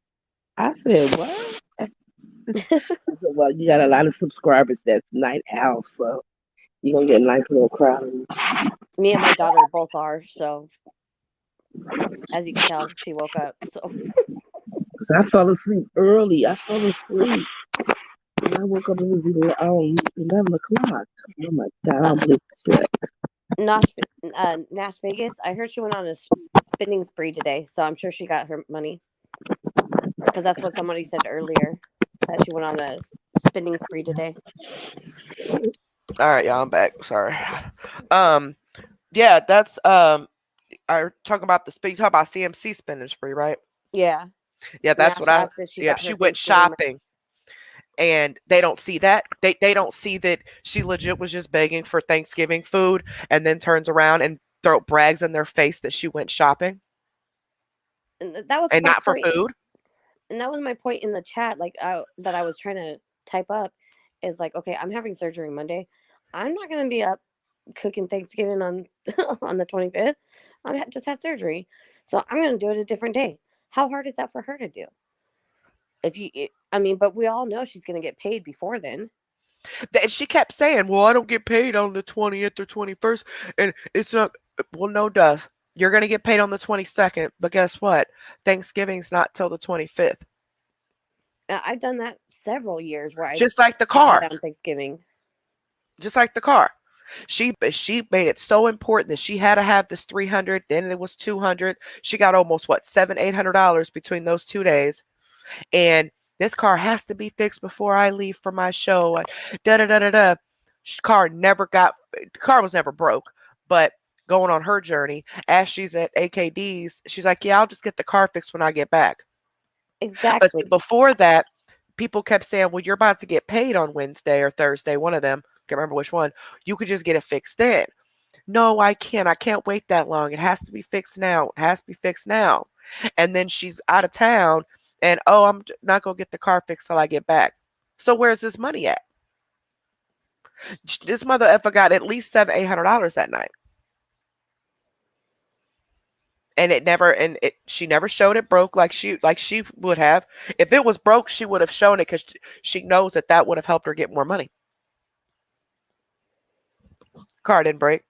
I said, "What?" I said, "Well, you got a lot of subscribers that's night owl, so you're gonna get a nice little crowd." Me and my daughter both are. So as you can tell, she woke up. So Because I fell asleep early. I fell asleep. When I woke up, it was 11 o'clock. Oh my God, I uh, don't believe it. Nash Vegas. I heard she went on a spending spree today. So I'm sure she got her money because that's what somebody said earlier that she went on a spending spree today. All right, y'all, I'm back. Sorry. Um, yeah, that's are talking about the speak. Talk about CMC spending spree, right? Yeah. Yeah, that's Nash what I. asked if she Yep, got she her went Thanksgiving money. shopping, and they don't see that. They don't see that she legit was just begging for Thanksgiving food, and then turns around and brags in their face that she went shopping And that was and my not for point. food. And that was my point in the chat, like that I was trying to type up, is like, okay, I'm having surgery Monday. I'm not gonna be up cooking Thanksgiving on on the 25th. Just had surgery, so I'm gonna do it a different day. How hard is that for her to do? I mean, but we all know she's gonna get paid before then. And she kept saying, "Well, I don't get paid on the 20th or 21st, and it's not." Well, no, duh. You're gonna get paid on the 22nd, but guess what? Thanksgiving's not till the 25th. I've done that several years where I Just like the get paid car. on Thanksgiving. Just like the car. She made it so important that she had to have this 300, then it was 200. She got almost what, $700-800 between those 2 days. And this car has to be fixed before I leave for my show. Da da da da da. Car was never broke, but going on her journey, as she's at AKD's, she's like, "Yeah, I'll just get the car fixed when I get back." But see, Exactly. before that, people kept saying, "Well, you're about to get paid on Wednesday or Thursday, one of them. Can't remember which one. You could just get it fixed then." No, I can't. I can't wait that long. It has to be fixed now. It has to be fixed now. And then she's out of town, and oh, I'm not gonna get the car fixed till I get back. So where's this money at? This mother effer got at least $700-800 that night. And she never showed it broke like she would have. If it was broke, she would have shown it because she knows that would have helped her get more money. Car didn't break.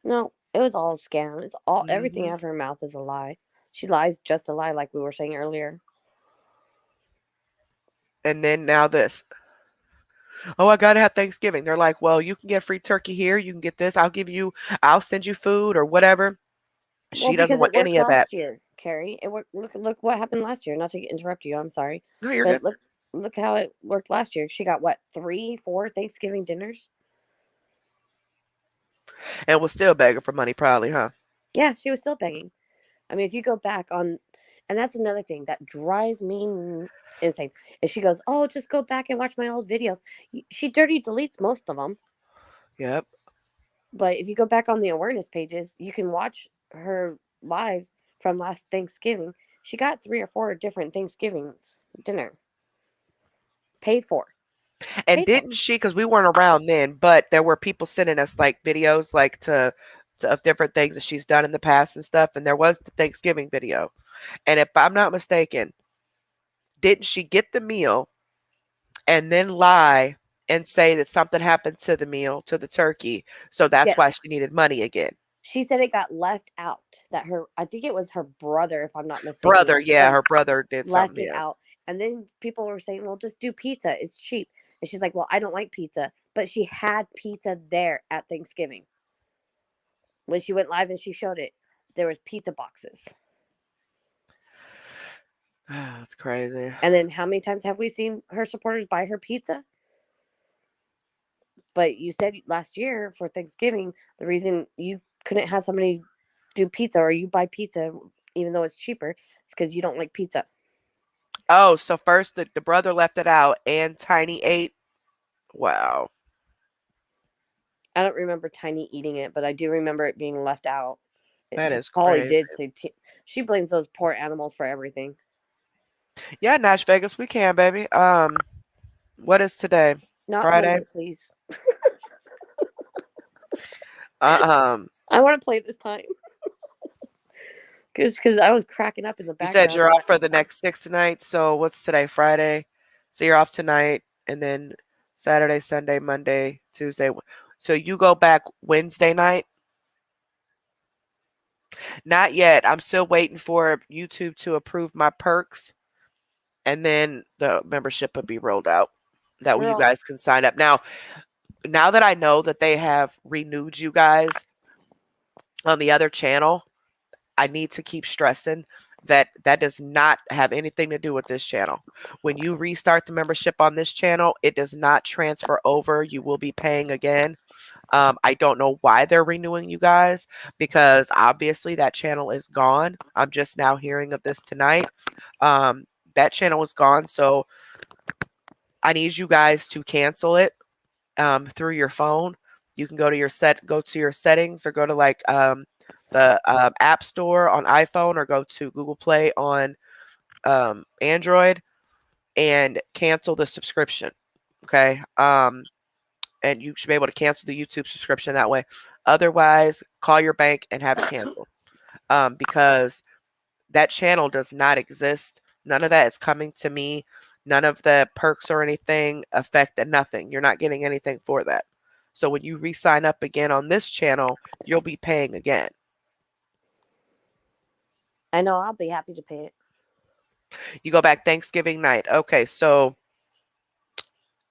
No, it was all a scam. It's all everything Mhm. out of her mouth is a lie. She lies just a lie, like we were saying earlier. And then now this. Oh, I gotta have Thanksgiving. They're like, well, you can get free turkey here. You can get this. I'll send you food or whatever. Well, She doesn't because it want worked any of that. last year, Carrie. It worked. Look what happened last year. Not to interrupt you, I'm sorry, No, you're but good. look how it worked last year. She got what 3, 4 Thanksgiving dinners. And was still begging for money, probably, huh? Yeah, she was still begging. I mean, if you go back on, and that's another thing that drives me insane. Is she goes, oh, just go back and watch my old videos. She dirty deletes most of them, Yep. but if you go back on the awareness pages, you can watch her lives from last Thanksgiving. She got 3 or 4 different Thanksgivings dinner paid for. And Paid for. didn't she? Because we weren't around then, but there were people sending us like videos, like to of different things that she's done in the past and stuff. And there was the Thanksgiving video. And if I'm not mistaken, didn't she get the meal and then lie and say that something happened to the meal, to the turkey? So that's Yes. why she needed money again. She said it got left out. That I think it was her brother, if I'm not mistaken, Brother, yeah, her brother did left something, it yeah. out. And then people were saying, well, just do pizza. It's cheap. And she's like, well, I don't like pizza. But she had pizza there at Thanksgiving. When she went live and she showed it, there was pizza boxes. That's crazy. And then how many times have we seen her supporters buy her pizza? But you said last year for Thanksgiving, the reason you couldn't have somebody do pizza or you buy pizza, even though it's cheaper, is because you don't like pizza. Oh, so first the brother left it out and Tiny ate. Wow. I don't remember Tiny eating it, but I do remember it being left out. That is Holly crazy. did say she blames those poor animals for everything. Yeah, Nash Vegas, we can, baby. What is today? Not Friday? Monday, please. Uh, I want to play this time. Because I was cracking up in the You said background. you're off for the next 6 nights. So what's today? Friday. So you're off tonight, and then Saturday, Sunday, Monday, Tuesday. So you go back Wednesday night? Not yet. I'm still waiting for YouTube to approve my perks, and then the membership will be rolled out. That way you Girl, guys can sign up. Now that I know that they have renewed you guys on the other channel, I need to keep stressing that that does not have anything to do with this channel. When you restart the membership on this channel, it does not transfer over. You will be paying again. I don't know why they're renewing you guys, because obviously that channel is gone. I'm just now hearing of this tonight. That channel is gone, so I need you guys to cancel it through your phone. You can go to your settings, or go to like the App Store on iPhone, or go to Google Play on Android, and cancel the subscription. Okay. And you should be able to cancel the YouTube subscription that way. Otherwise, call your bank and have it canceled, because that channel does not exist. None of that is coming to me. None of the perks or anything affect nothing. You're not getting anything for that. So when you re-sign up again on this channel, you'll be paying again. I know I'll be happy to pay it. You go back Thanksgiving night. Okay, so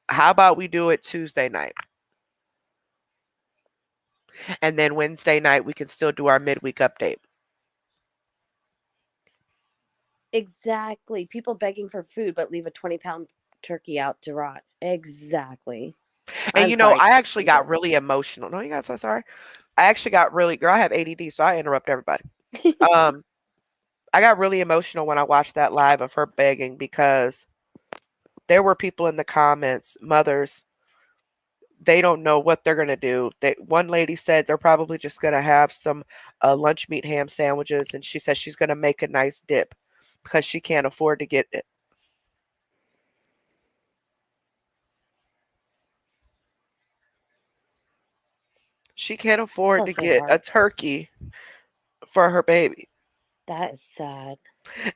how about we do it Tuesday night? And then Wednesday night, we can still do our midweek update. Exactly. People begging for food but leave a 20-pound turkey out to rot. Exactly. And I'm you know, sorry, I actually got people. really emotional. No, you guys, so sorry. I actually got really, girl, I have ADD, so I interrupt everybody. I got really emotional when I watched that live of her begging, because there were people in the comments, mothers, they don't know what they're going to do. One lady said they're probably just going to have some lunch meat ham sandwiches, and she says she's going to make a nice dip because she can't afford to get it. She can't afford to Bless her get a heart. turkey for her baby. That is sad.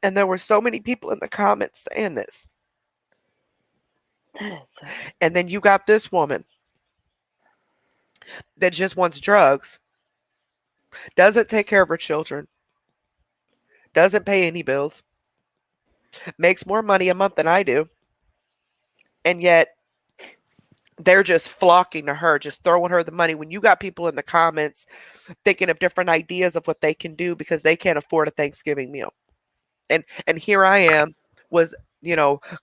And there were so many people in the comments saying this. That is sad. And then you got this woman that just wants drugs, doesn't take care of her children, doesn't pay any bills, makes more money a month than I do, and yet they're just flocking to her, just throwing her the money. When you got people in the comments thinking of different ideas of what they can do because they can't afford a Thanksgiving meal. And here I am, was,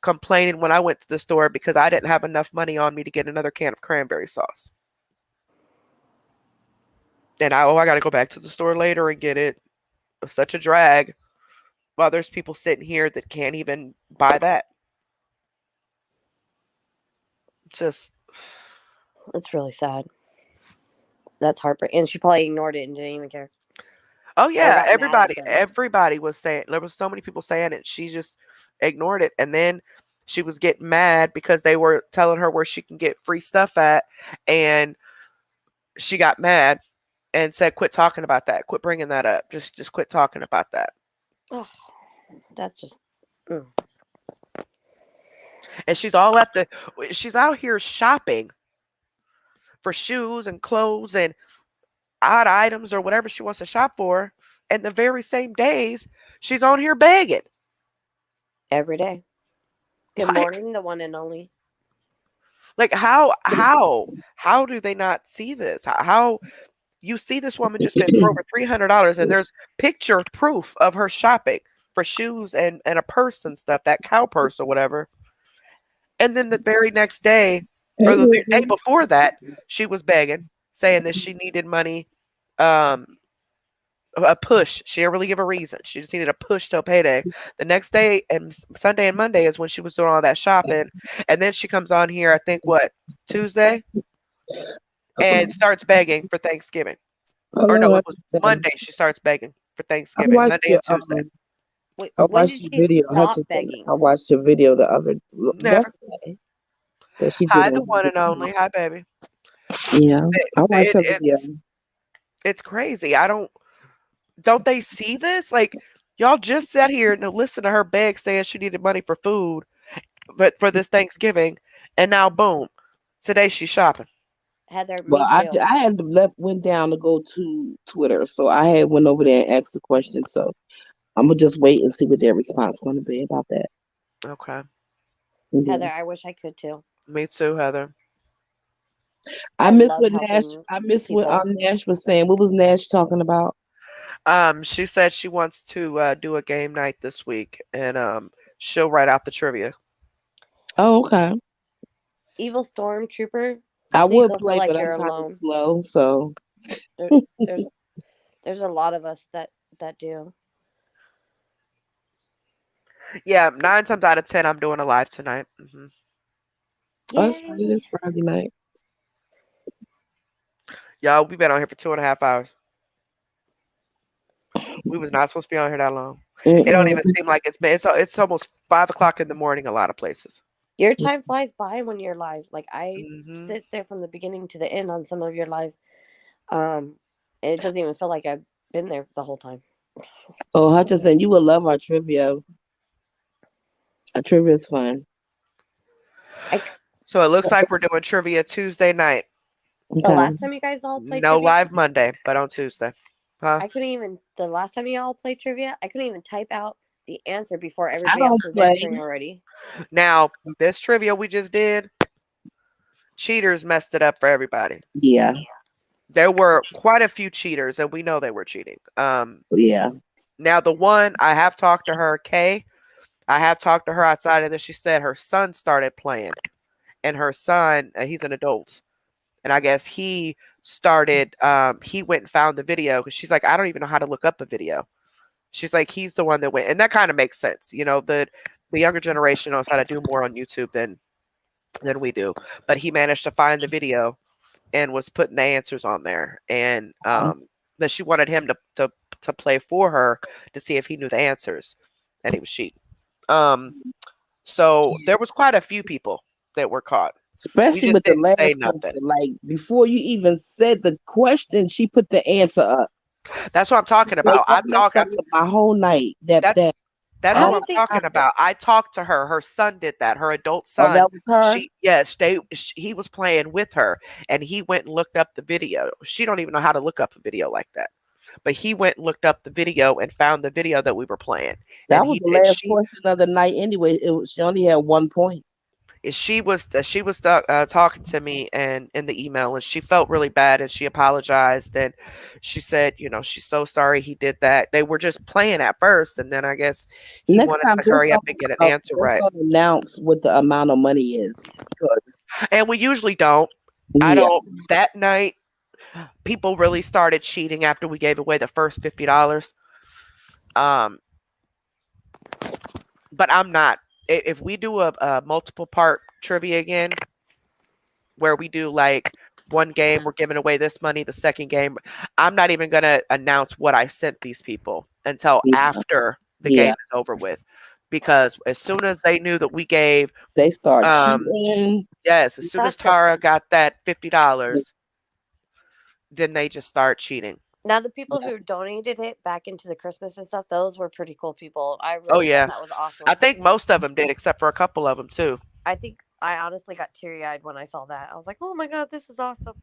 complaining when I went to the store because I didn't have enough money on me to get another can of cranberry sauce. And I got to go back to the store later and get it. It was such a drag. While there's people sitting here that can't even buy that. Just, It's really sad. That's heartbreaking. And she probably ignored it and didn't even care. oh yeah, got mad at them. everybody was saying, there was so many people saying it. She just ignored it. And then she was getting mad because they were telling her where she can get free stuff at. And she got mad and said, quit talking about that. Quit bringing that up. Just quit talking about that. Oh, that's just. And she's out here shopping for shoes and clothes and odd items or whatever she wants to shop for. And the very same days, she's on here begging. Every day. Good Like- morning, the one and only. Like, how do they not see this? How you see this woman just spent for over $300, and there's picture proof of her shopping for shoes and a purse and stuff, that cow purse or whatever. And then the very next day, or the day before that, she was begging, saying that she needed money, a push. She didn't really give a reason. She just needed a push till payday. The next day, and Sunday and Monday, is when she was doing all that shopping. And then she comes on here, I think, Tuesday? And starts begging for Thanksgiving. Or no, it was Monday she starts begging for Thanksgiving. Monday and Tuesday. Wait, I when watched did your she video. stop begging? I watched your video the other Never. yesterday. That she Hi, did the on one and YouTube. only. Hi, baby. Yeah, I watched her video. It's crazy. don't they see this? Like, y'all just sat here and listened to her beg saying she needed money for food, but for this Thanksgiving, and now boom, today she's shopping. Heather, Well, me too. I had went down to go to Twitter, so I had went over there and asked the question. So I'm gonna just wait and see what their response going to be about that. Okay, Heather, Yeah. I wish I could too. me too, Heather. I I miss love what Nash. helping I miss what people. Nash was saying. What was Nash talking about? She said she wants to do a game night this week, and she'll write out the trivia. Oh, okay. Evil Stormtrooper, I please would don't feel play, like but I'm you're kind of alone. slow, so There, there's there's a lot of us that do. Yeah, 9 times out of 10, I'm doing a live tonight. oh, that's right. Yay! It is Friday night. Y'all, we've been on here for 2.5 hours. We was not supposed to be on here that long. It don't Mm-mm. even seem like it's been. It's almost 5 o'clock in the morning. A lot of places. Your time flies by when you're live. Like I Hmm. sit there from the beginning to the end on some of your lives. Um, and it doesn't even feel like I've been there the whole time. Oh, Hutchinson, you will love our trivia. Our trivia is fun. I So it looks like we're doing trivia Tuesday night. The Okay. last time you guys all played No trivia, live Monday, but on Tuesday. Huh? I couldn't even. The last time you all played trivia, I couldn't even type out the answer before I everybody don't else was play. answering already. Now this trivia we just did, cheaters messed it up for everybody. Yeah. There were quite a few cheaters, and we know they were cheating. Yeah. Now the one I have talked to her, Kay. I have talked to her outside of this. She said her son started playing, and her son, he's an adult, and I guess he started. He went and found the video because she's like, I don't even know how to look up a video. She's like, he's the one that went, and that kind of makes sense. You know, the younger generation knows how to do more on YouTube than we do. But he managed to find the video and was putting the answers on there, and that she wanted him to play for her to see if he knew the answers, and he was cheating. Um, so there was quite a few people that were caught. We Especially just with the didn't say last nothing. question. Like before you even said the question, she put the answer up. That's what I'm talking Like about. that messed up with my whole night. That's that's How what Oh, did I'm they? talking about. I talked to her. Her son did that. Her adult oh, son. that was her. He was playing with her, and he went and looked up the video. She don't even know how to look up a video like that. But he went and looked up the video and found the video that we were playing. And That was he the did. last question of the night. Anyway, she only had 1 point. She was talking to me and in the email, and she felt really bad, and she apologized, and she said, she's so sorry he did that. They were just playing at first, and then I guess he Next wanted time, to hurry up and get an answer just right. don't announce what the amount of money is. Because And we usually don't. I yeah, don't. That night, people really started cheating after we gave away the first $50. Um, but I'm not. If we do a multiple part trivia again, where we do like one game, we're giving away this money, the second game, I'm not even going to announce what I sent these people until yeah, after the yeah. game is over with. Because as soon as they knew that we gave, They start um, cheating. yes, as soon as That's just Tara got that $50, then they just start cheating. now the people who donated it back into the Christmas and stuff. Those were pretty cool people. I Oh, really yeah. thought that was awesome. I think most of them did, except for a couple of them, too. I think I honestly got teary eyed when I saw that. I was like, oh my god, this is awesome.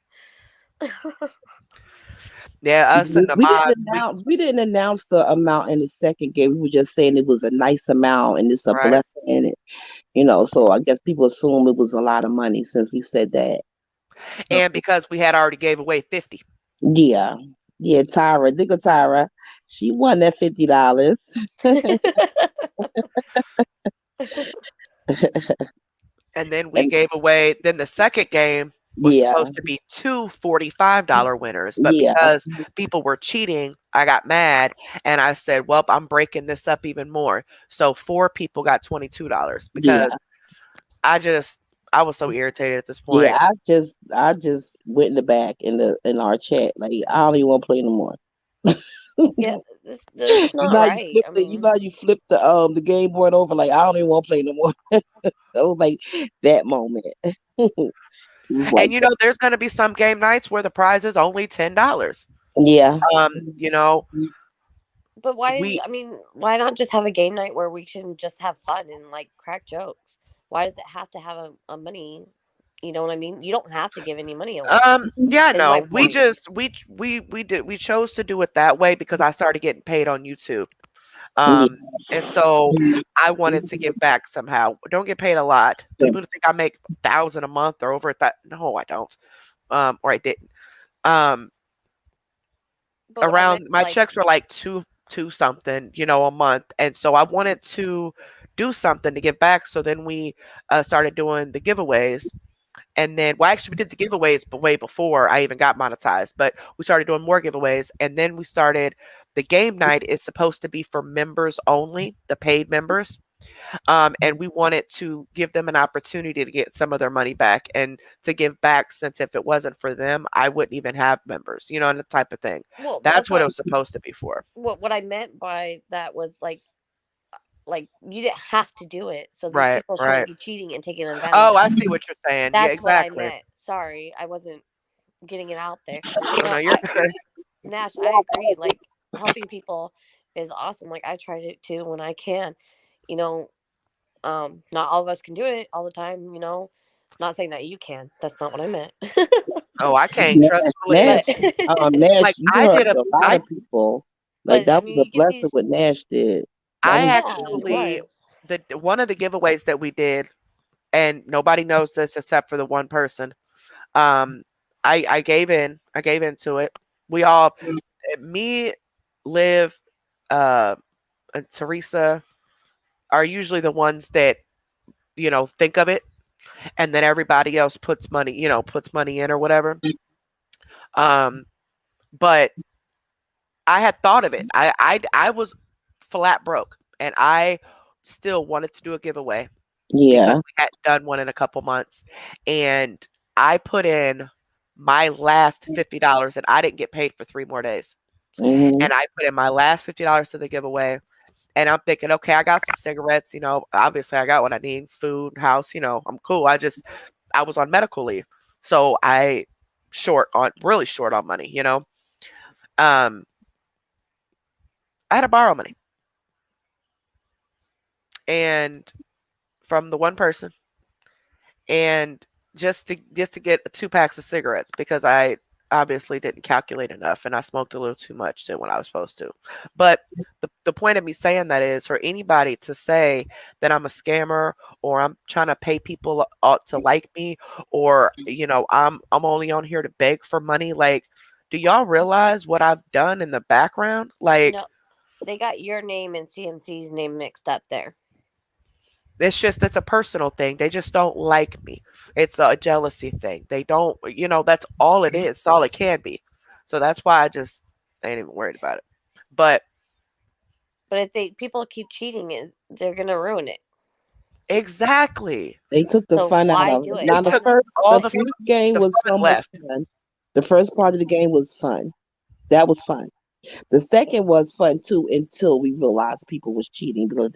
Yeah, us and the We mods. didn't announce the amount in the second game. We were just saying it was a nice amount and it's a Right. blessing in it. So I guess people assume it was a lot of money since we said that. So, And because we had already gave away 50. yeah. Yeah, Tyra, Tyra, she won that $50. And then we And gave away, then the second game was yeah, supposed to be two $45 winners. But yeah, because people were cheating, I got mad and I said, well, I'm breaking this up even more. So 4 people got $22 yeah, because I was so irritated at this point. yeah. I just went in the back in our chat. Like I don't even want to play no more. Yeah, it's not right. I You mean, know how you flip the game board over, like I don't even want to play no more. It was like that moment. It was like And there's going to be some game nights where the prize is only $10. yeah. You know, But why? We I mean, why not just have a game night where we can just have fun and like crack jokes? Why does it have to have a money? You know what I mean? You don't have to give any money away. yeah, Is my no, we point. just we chose to do it that way because I started getting paid on YouTube. Yeah. And so I wanted to give back somehow. Don't get paid a lot. People think I make 1,000 a month or over that. No, I don't. Or I didn't. Um, But what I meant, around my like, checks were like two something, a month, and so I wanted to do something to give back. So then we started doing the giveaways. And then, well, actually, we did the giveaways, but way before I even got monetized. But we started doing more giveaways, and then we started the game night is supposed to be for members only, the paid members. And we wanted to give them an opportunity to get some of their money back and to give back, since if it wasn't for them, I wouldn't even have members, and the type of thing. well, That's that's what it not was supposed to be for. what I meant by that was like you didn't have to do it, so these Right, people shouldn't right. be cheating and taking advantage Oh, of I it. see what you're saying. Yeah, That's what I exactly. meant. Sorry, I wasn't getting it out there. Oh, no, No, you're good. Nash, I agree. Like helping people is awesome. Like I try to too when I can. You know, not all of us can do it all the time. Not saying that you can. That's not what I meant. Oh, I can't Nash, trust Nash, but believe. Nash, Like you I did helped a a lot I of people. Like but I that was mean, a you get blessing these. what Nash did. That I was Yeah, a it blessing. actually was. the one of the giveaways that we did, and nobody knows this except for the one person. Um, I gave in. I gave into it. We all, me, Liv, uh, and Teresa are usually the ones that think of it, and then everybody else puts money in or whatever. Um, but I had thought of it. I was flat broke, and I still wanted to do a giveaway because Yeah. we hadn't done one in a couple months, and I put in my last $50, and I didn't get paid for 3 more days. Hmm. And I put in my last $50 to the giveaway, and I'm thinking, okay, I got some cigarettes. Obviously I got what I need, food, house. I'm cool. I was on medical leave, so really short on money. Um, I had to borrow money, and from the one person, and just to get 2 packs of cigarettes because I obviously didn't calculate enough and I smoked a little too much than when I was supposed to. But the point of me saying that is for anybody to say that I'm a scammer or I'm trying to pay people to like me, or I'm only on here to beg for money. Like, do y'all realize what I've done in the background? Like, No, they got your name and CMC's name mixed up there. that's a personal thing. They just don't like me. It's a jealousy thing. They don't, that's all it is. It's all it can be. So that's why I just ain't even worried about it. But But if people keep cheating, they're gonna ruin it. exactly. They took the So fun out why of do it. it? They Now took all the the first game the was fun so and much left. fun. The first part of the game was fun. That was fun. The second was fun too until we realized people was cheating because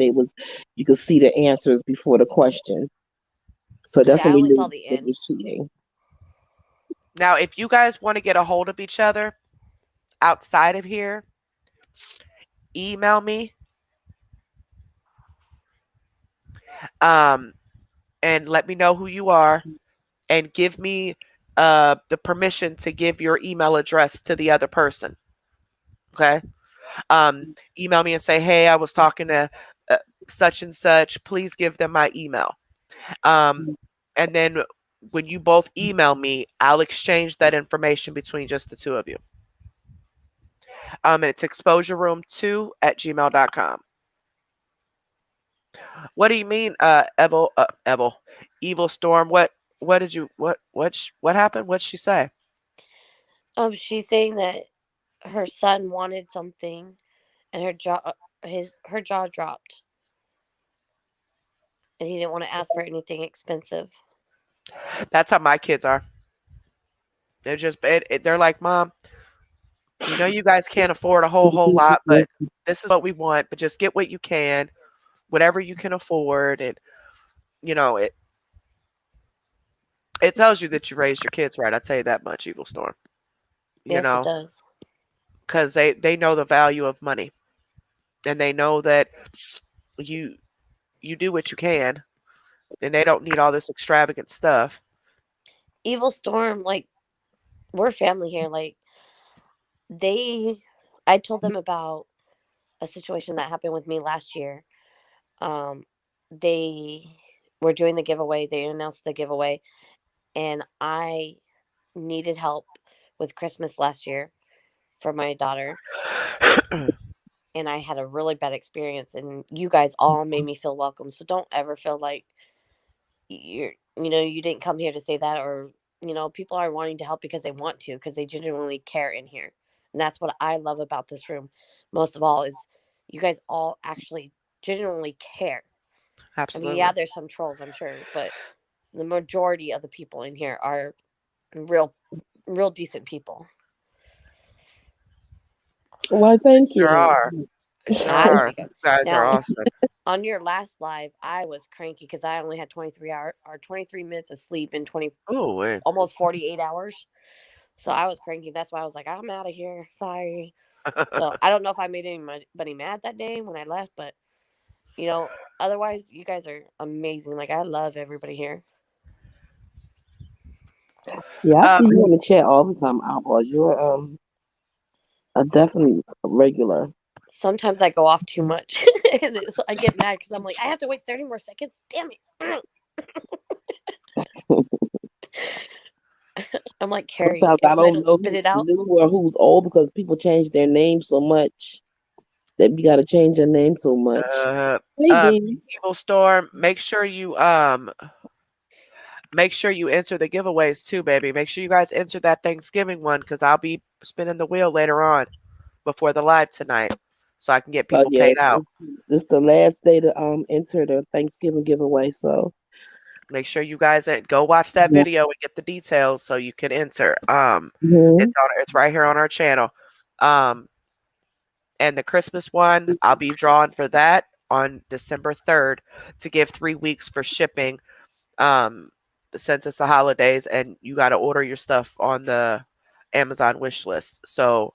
you could see the answers before the question. So See, that's I when we only knew saw the it end. was cheating. Now, if you guys want to get a hold of each other outside of here, email me um and let me know who you are and give me the permission to give your email address to the other person. Okay? Email me and say, hey, I was talking to uh, such and such. Please give them my email. Um, and then when you both email me, I'll exchange that information between just the two of you. And it's exposureroom2@gmail.com. What do you mean, Evil Storm? What did you what happened? What'd she say? She's saying that her son wanted something, and her jaw dropped, and he didn't want to ask for anything expensive. That's how my kids are. They're like, Mom, you guys can't afford a whole lot, but this is what we want. But just get what you can, whatever you can afford, and you know it. It tells you that you raised your kids right. I tell you that much, Evil Storm. You Yes, it know, does. because they know the value of money. and they know that you you do what you can, and they don't need all this extravagant stuff. Evil Storm, like, we're family here. Like, they, I told them about a situation that happened with me last year. Um, they were doing the giveaway. They announced the giveaway, and I needed help with Christmas last year for my daughter, and I had a really bad experience. And you guys all made me feel welcome. So don't ever feel like you didn't come here to say that, or people are wanting to help because they want to, because they genuinely care in here. And that's what I love about this room most of all, is you guys all actually genuinely care. I mean, Absolutely. yeah, there's some trolls, I'm sure, but the majority of the people in here are real decent people. Well, thank Sure you. are. Sure I love are. you guys. You guys are Now, awesome. on your last live, I was cranky because I only had 23 minutes of sleep in 20 Oh, wait. almost 48 hours. So I was cranky. That's why I was like, I'm out of here. Sorry. So I don't know if I made anybody mad that day when I left, but otherwise, you guys are amazing. Like, I love everybody here. Yeah, I um, see you in the chat all the time, Outlaws. You're a definitely regular. Sometimes I go off too much, and I get mad because I'm like, I have to wait 30 more seconds. Damn it! I'm like, Carrie, Sometimes I if I don't don't know spit who's it out, new or who's old because people change their names so much that you got to change your name so much. uh, Hey, Beans. Evil Storm, make sure you enter the giveaways too, baby. Make sure you guys enter that Thanksgiving one, because I'll be spinning the wheel later on before the live tonight, so I can get So people yeah, paid out. this is the last day to enter the Thanksgiving giveaway. So Make sure you guys go watch that yeah. video and get the details so you can enter. Mhm. It's right here on our channel. Um, and the Christmas one, I'll be drawing for that on December 3rd to give 3 weeks for shipping. Um, since it's the holidays and you got to order your stuff on the Amazon wish list. So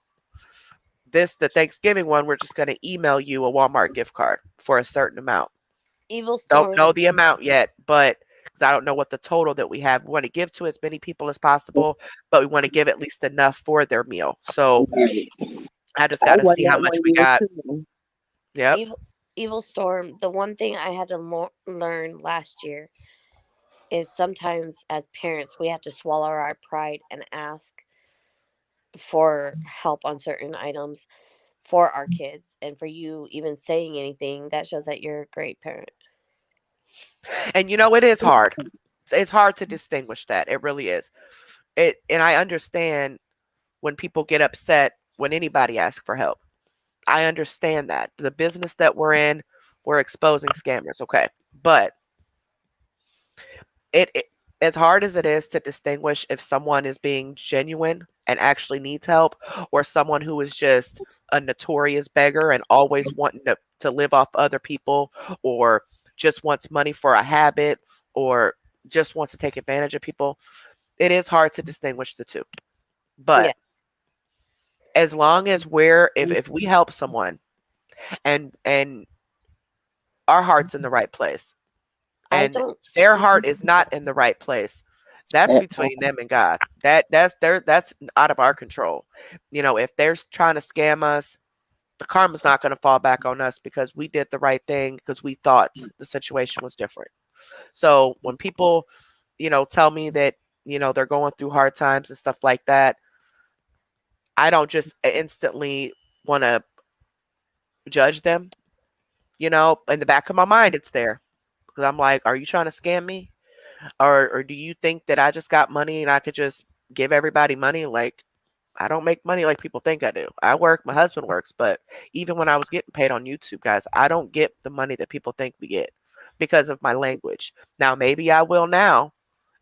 the Thanksgiving one, we're just going to email you a Walmart gift card for a certain amount. Evil Don't know Storm. the amount yet, but because I don't know what the total that we have. We want to give to as many people as possible, but we want to give at least enough for their meal. So I just I got to won see how that much one we year got. too. Yep. Evil Storm. The one thing I had to learn last year is sometimes as parents we have to swallow our pride and ask for help on certain items for our kids. And for you even saying anything, that shows that you're a great parent. And it is hard. It's hard to distinguish that. It really is. And I understand when people get upset when anybody asks for help. I understand that. The business that we're in, we're exposing scammers, okay? But it as hard as it is to distinguish if someone is being genuine and actually needs help, or someone who is just a notorious beggar and always wanting to live off other people, or just wants money for a habit, or just wants to take advantage of people, it is hard to distinguish the two. Yeah. But as long as if we help someone and our heart's in the right place, I and don't their see. heart is not in the right place, that's At between them and God. That's out of our control. If they're trying to scam us, the karma's not going to fall back on us because we did the right thing, because we thought the situation was different. So when people, tell me that, they're going through hard times and stuff like that, I don't just instantly want to judge them. In the back of my mind, it's there, because I'm like, are you trying to scam me? Or do you think that I just got money and I could just give everybody money? Like, I don't make money like people think I do. I work, my husband works, but even when I was getting paid on YouTube, guys, I don't get the money that people think we get because of my language. Now, maybe I will now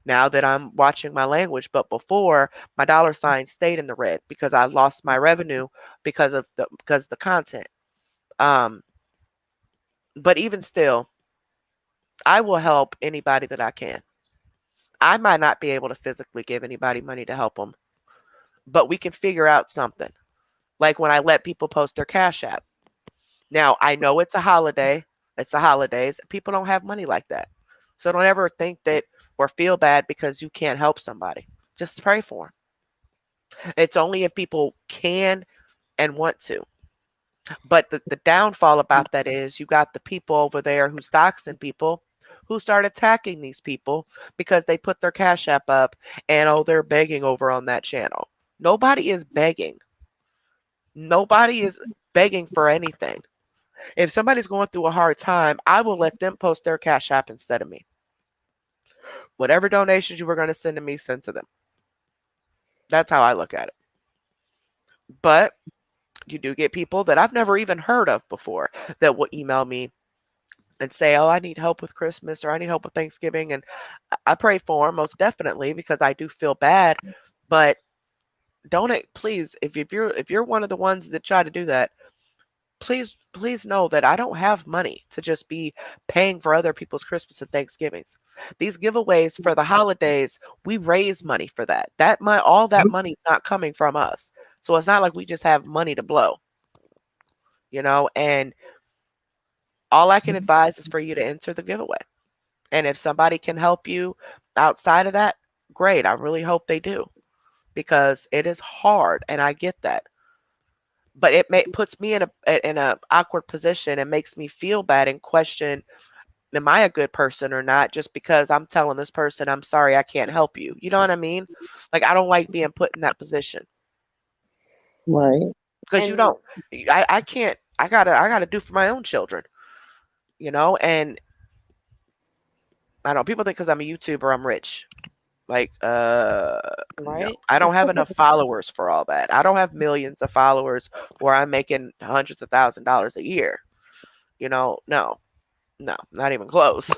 that I'm watching my language, but before, my dollar sign stayed in the red because I lost my revenue because of the content. Um, but even still, I will help anybody that I can. I might not be able to physically give anybody money to help them, but we can figure out something. Like when I let people post their Cash App, Now, I know it's a holiday. It's the holidays. People don't have money like that. So don't ever think that or feel bad because you can't help somebody. Just pray for them. It's only if people can and want to. But the downfall about that is you got the people over there who's doxing people who start attacking these people because they put their Cash App up and oh, they're begging over on that channel. Nobody is begging. Nobody is begging for anything. If somebody's going through a hard time, I will let them post their Cash App instead of me. Whatever donations you were going to send to me, send to them. That's how I look at it. But you do get people that I've never even heard of before that will email me and say, oh, I need help with Christmas or I need help with Thanksgiving. And I pray for them most definitely because I do feel bad. But donate, please. If you're one of the ones that try to do that, please know that I don't have money to just be paying for other people's Christmas and Thanksgivings. These giveaways for the holidays, we raise money for that. All that money is not coming from us. So it's not like we just have money to blow. And all I can advise is for you to enter the giveaway. And if somebody can help you outside of that, great. I really hope they do because it is hard and I get that. But it puts me in a awkward position and makes me feel bad and question, am I a good person or not? Just because I'm telling this person, I'm sorry, I can't help you. You know what I mean? Like, I don't like being put in that position. Right. Because you don't, I can't, I gotta do for my own children, and I don't, people think because I'm a YouTuber, I'm rich. Like, no, Right? I don't have enough followers for all that. I don't have millions of followers where I'm making hundreds of $1,000s a year. No, not even close.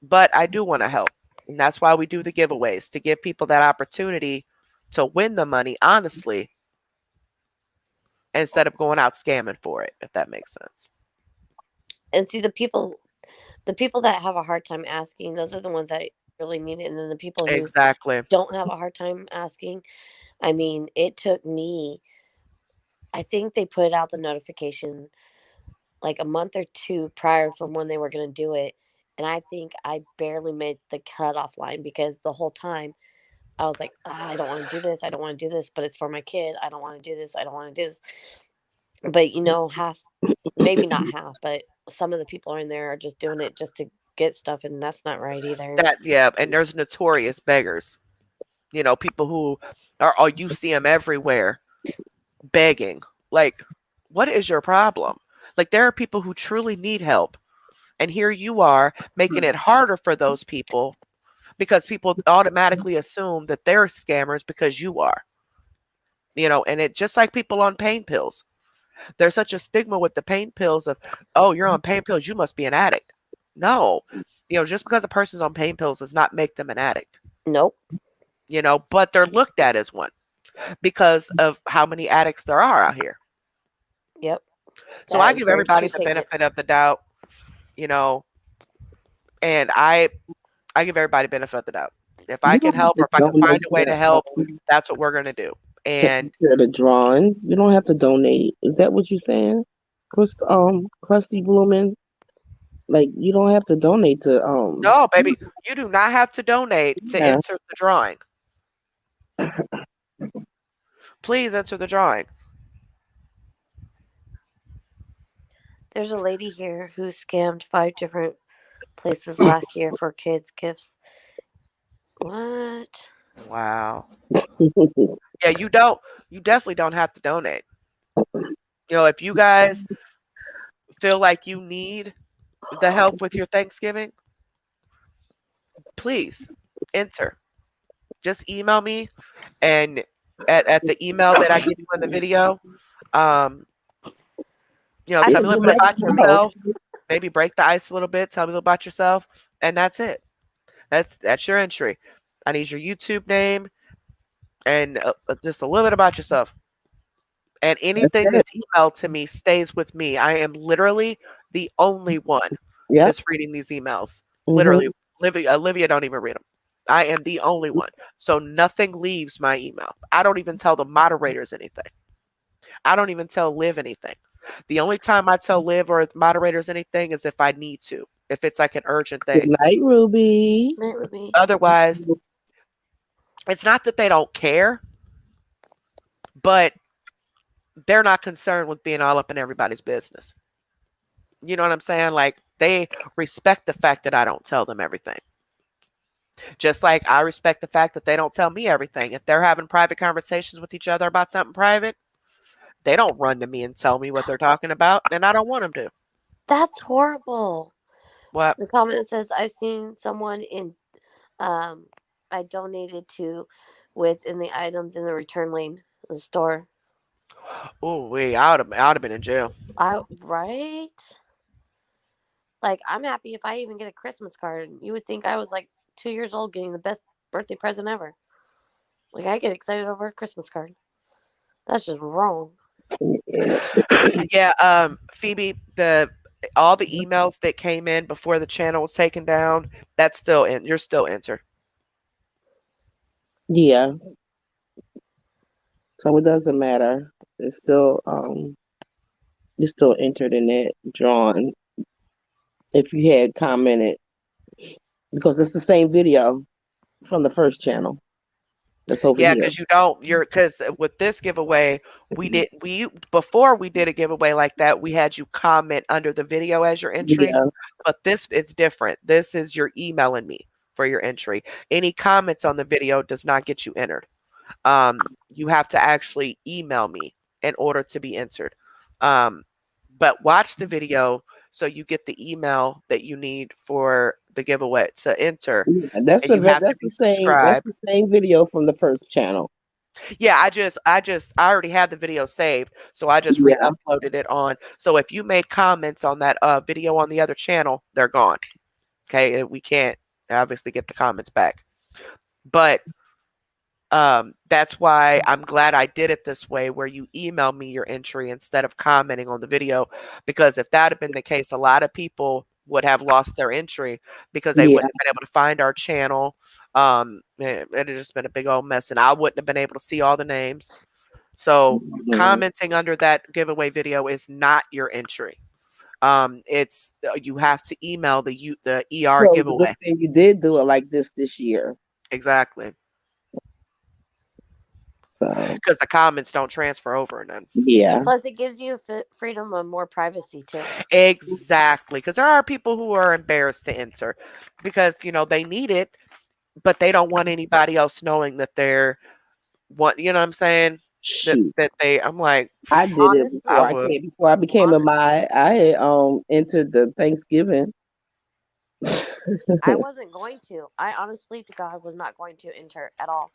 But I do want to help. And that's why we do the giveaways, to give people that opportunity to win the money honestly instead of going out scamming for it, if that makes sense. And see, the people that have a hard time asking, those are the ones that really need it. And then the people who Exactly. don't have a hard time asking, I mean, it took me, I think they put out the notification like a month or two prior from when they were going to do it. And I think I barely made the cutoff line because the whole time I was like, I don't want to do this. I don't want to do this, but it's for my kid. I don't want to do this. I don't want to do this. But maybe not half, but some of the people in there are just doing it just to get stuff. And that's not right either. Yeah. And there's notorious beggars, people who you see them everywhere begging. Like, what is your problem? Like, there are people who truly need help. And here you are making it harder for those people because people automatically assume that they're scammers because you are. And it just like people on pain pills. There's such a stigma with the pain pills of, oh, you're on pain pills, you must be an addict. No. Just because a person's on pain pills does not make them an addict. Nope. But they're looked at as one because of how many addicts there are out here. Yep. So I give everybody the benefit of the doubt, and I give everybody benefit of the doubt. If I can help or if I can find a way to help, that's what we're going to do. And the drawing, you don't have to donate. Is that what you're saying? Krusty Blumen? Like, you don't have to donate to No, baby, you do not have to donate to enter the drawing. Please enter the drawing. There's a lady here who scammed 5 different places last year for kids' gifts. What? Wow. Yeah, you definitely don't have to donate. If you guys feel like you need the help with your Thanksgiving, please enter. Just email me, and at the email that I give you in the video, tell me a little bit about yourself. Maybe break the ice a little bit. Tell me a little about yourself, and that's it. That's your entry. I need your YouTube name and just a little bit about yourself. And anything that's emailed to me stays with me. I am literally the only one that's reading these emails. Mm-hmm. Literally, Olivia don't even read them. I am the only one. So nothing leaves my email. I don't even tell the moderators anything. I don't even tell Liv anything. The only time I tell Liv or moderators anything is if I need to, if it's like an urgent Good thing. night, Ruby. Night, Ruby. Otherwise, it's not that they don't care, but they're not concerned with being all up in everybody's business. You know what I'm saying? Like, they respect the fact that I don't tell them everything. Just like I respect the fact that they don't tell me everything. If they're having private conversations with each other about something private, they don't run to me and tell me what they're talking about, and I don't want them to. That's horrible. What? The comment says, I've seen someone in I donated to within the items in the return lane of the store. Oh, I would have been in jail. Right? Like, I'm happy if I even get a Christmas card. You would think I was like 2 years old getting the best birthday present ever. Like, I get excited over a Christmas card. That's just wrong. Yeah, Phoebe, all the emails that came in before the channel was taken down, that's still in. You're still entered. Yeah. So it doesn't matter. It's still entered in that drawing if you had commented, because it's the same video from the first channel that's over Yeah, here. because with this giveaway, before we did a giveaway like that, we had you comment under the video as your entry. Yeah. But it's different. This is your emailing me for your entry. Any comments on the video does not get you entered. You have to actually email me in order to be entered. But watch the video so you get the email that you need for the giveaway to enter. That's And you have to the be same. That's subscribed. the same video from the first channel. Yeah, I already had the video saved, so I just Yeah. re-uploaded it on. So if you made comments on that video on the other channel, they're gone. Okay, we can't obviously get the comments back. But that's why I'm glad I did it this way, where you email me your entry instead of commenting on the video. Because if that had been the case, a lot of people would have lost their entry because they wouldn't have been able to find our channel. It had just been a big old mess, and I wouldn't have been able to see all the names. So commenting under that giveaway video is not your entry. It's you have to email the ER So giveaway. good thing you did do it like this year. Exactly. Because the comments don't transfer over and then. Yeah. Plus, it gives you freedom of more privacy too. Exactly. Because there are people who are embarrassed to enter because, they need it, but they don't want anybody else knowing that they're you know what I'm saying? I'm like, I did it before I became a mod. I had entered the Thanksgiving. I wasn't going to. I honestly to God was not going to enter at all.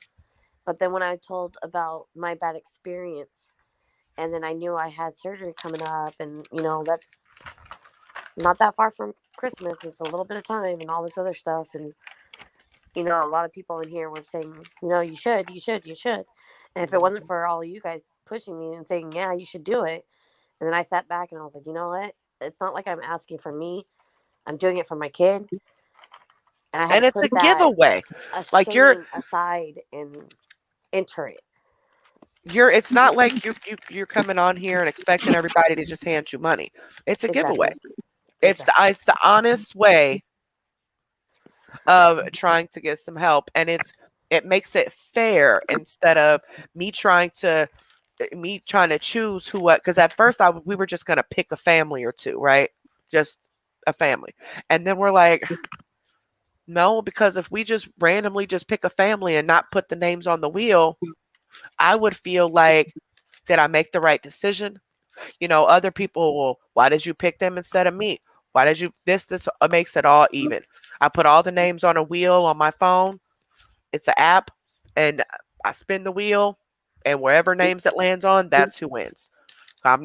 But then when I told about my bad experience, and then I knew I had surgery coming up, and that's not that far from Christmas. It's a little bit of time and all this other stuff. And, a lot of people in here were saying, you should. And if it wasn't for all of you guys pushing me and saying, yeah, you should do it. And then I sat back and I was like, you know what? It's not like I'm asking for me. I'm doing it for my kid. And it's a giveaway. Like you're aside and enter it. It's not like you're coming on here and expecting everybody to just hand you money. It's a giveaway. It's the honest way of trying to get some help, and it makes it fair instead of me trying to choose who what. Because at first we were just gonna pick a family or two, right? Just a family, and then we're like, no, because if we just randomly just pick a family and not put the names on the wheel, I would feel like, did I make the right decision? Other people will, why did you pick them instead of me? Why did you this makes it all even. I put all the names on a wheel on my phone. It's an app, and I spin the wheel, and wherever names it lands on, that's who wins. I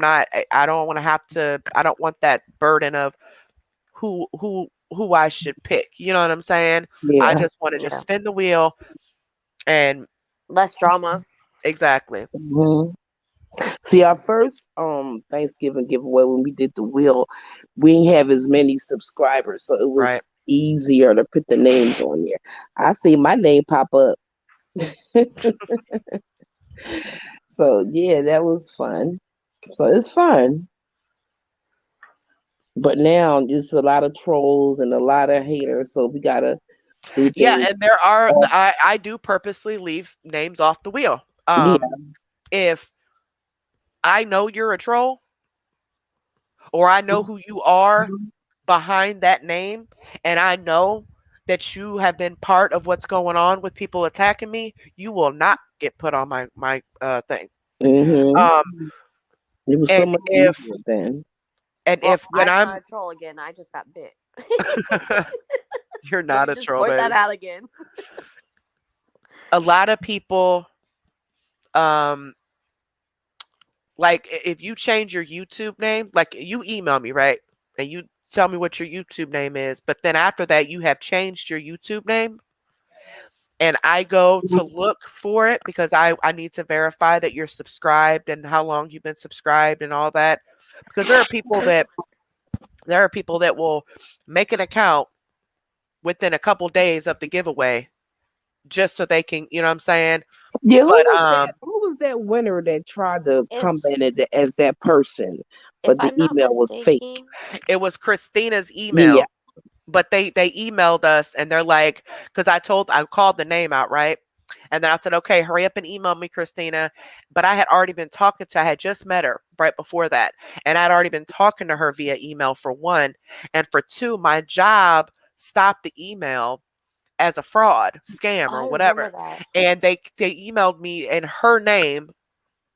don't want that burden of who I should pick. You know what I'm saying? Yeah. I just want to just spin the wheel and less drama. Exactly. Mm-hmm. See, our first Thanksgiving giveaway, when we did the wheel, we didn't have as many subscribers, so it was easier to put the names on there. I see my name pop up. So yeah, that was fun. So it's fun. But now it's a lot of trolls and a lot of haters, so we gotta do Yeah, things. and there are off- I do purposely leave names off the wheel. Yeah. If I know you're a troll or I know who you are behind that name and I know that you have been part of what's going on with people attacking me, you will not get put on my thing. Mm-hmm. Um It was so and much if easier then. Well, when I'm I'm not a troll again. I just got bit. you're Let not me a just troll, point that baby. out again. A lot of people um like if you change your YouTube name, like you email me, right? And you tell me what your YouTube name is, but then after that you have changed your YouTube name and I go to look for it because I need to verify that you're subscribed and how long you've been subscribed and all that. Because there are people that will make an account within a couple days of the giveaway just so they can, you know what I'm saying? Yeah, But who was that winner that tried to If come in as that person, if but the I'm not email was fake? mistaken, it was Christina's Yeah. email. But they emailed us and they're like, because I called the name out, right? And then I said, okay, hurry up and email me, Christina. But I had already been I had just met her right before that. And I'd already been talking to her via email for one. And for two, my job stopped the email as a fraud, scam, or I whatever. remember that. And they emailed me in her name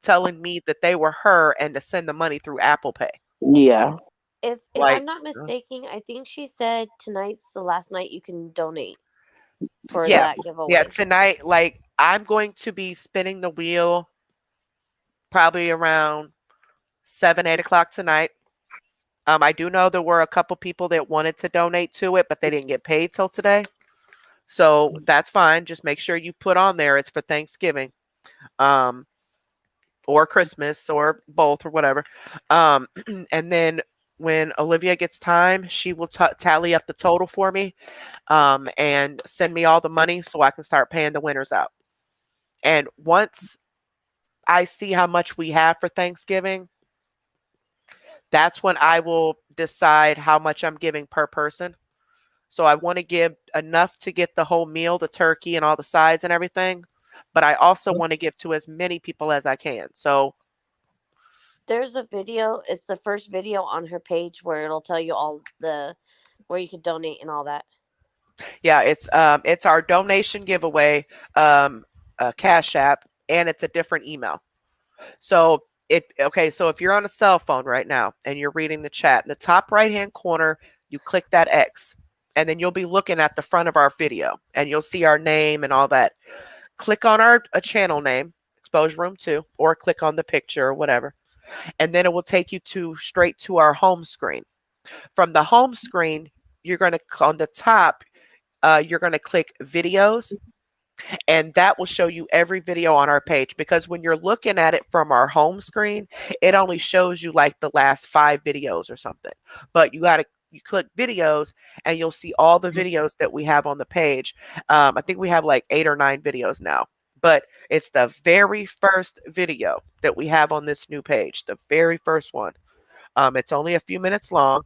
telling me that they were her and to send the money through Apple Pay. Yeah. If Like, I'm not mistaken, I think she said tonight's the last night you can donate for yeah. that Yeah, giveaway. tonight, like I'm going to be spinning the wheel probably around 7, 8 o'clock tonight. I do know there were a couple people that wanted to donate to it, but they didn't get paid till today. So that's fine. Just make sure you put on there it's for Thanksgiving, um, or Christmas or both or whatever. And then when Olivia gets time, she will tally up the total for me, and send me all the money so I can start paying the winners out. And once I see how much we have for Thanksgiving, that's when I will decide how much I'm giving per person. So I want to give enough to get the whole meal, the turkey and all the sides and everything, but I also want to give to as many people as I can. So There's a video. It's the first video on her page where it'll tell you all the where you can donate and all that. yeah, it's our donation giveaway, Cash App, and it's a different email. So if you're on a cell phone right now and you're reading the chat, in the top right hand corner, you click that X, and then you'll be looking at the front of our video and you'll see our name and all that. Click on our channel name, Exposure Room 2, or click on the picture or whatever. And then it will take you straight to our home screen. From the home screen, you're going to on the top, you're going to click videos, and that will show you every video on our page, because when you're looking at it from our home screen, it only shows you like the last 5 videos or something. But you click videos and you'll see all the videos that we have on the page. I think we have like 8 or 9 videos now, but it's the very first video that we have on this new page, the very first one. It's only a few minutes long,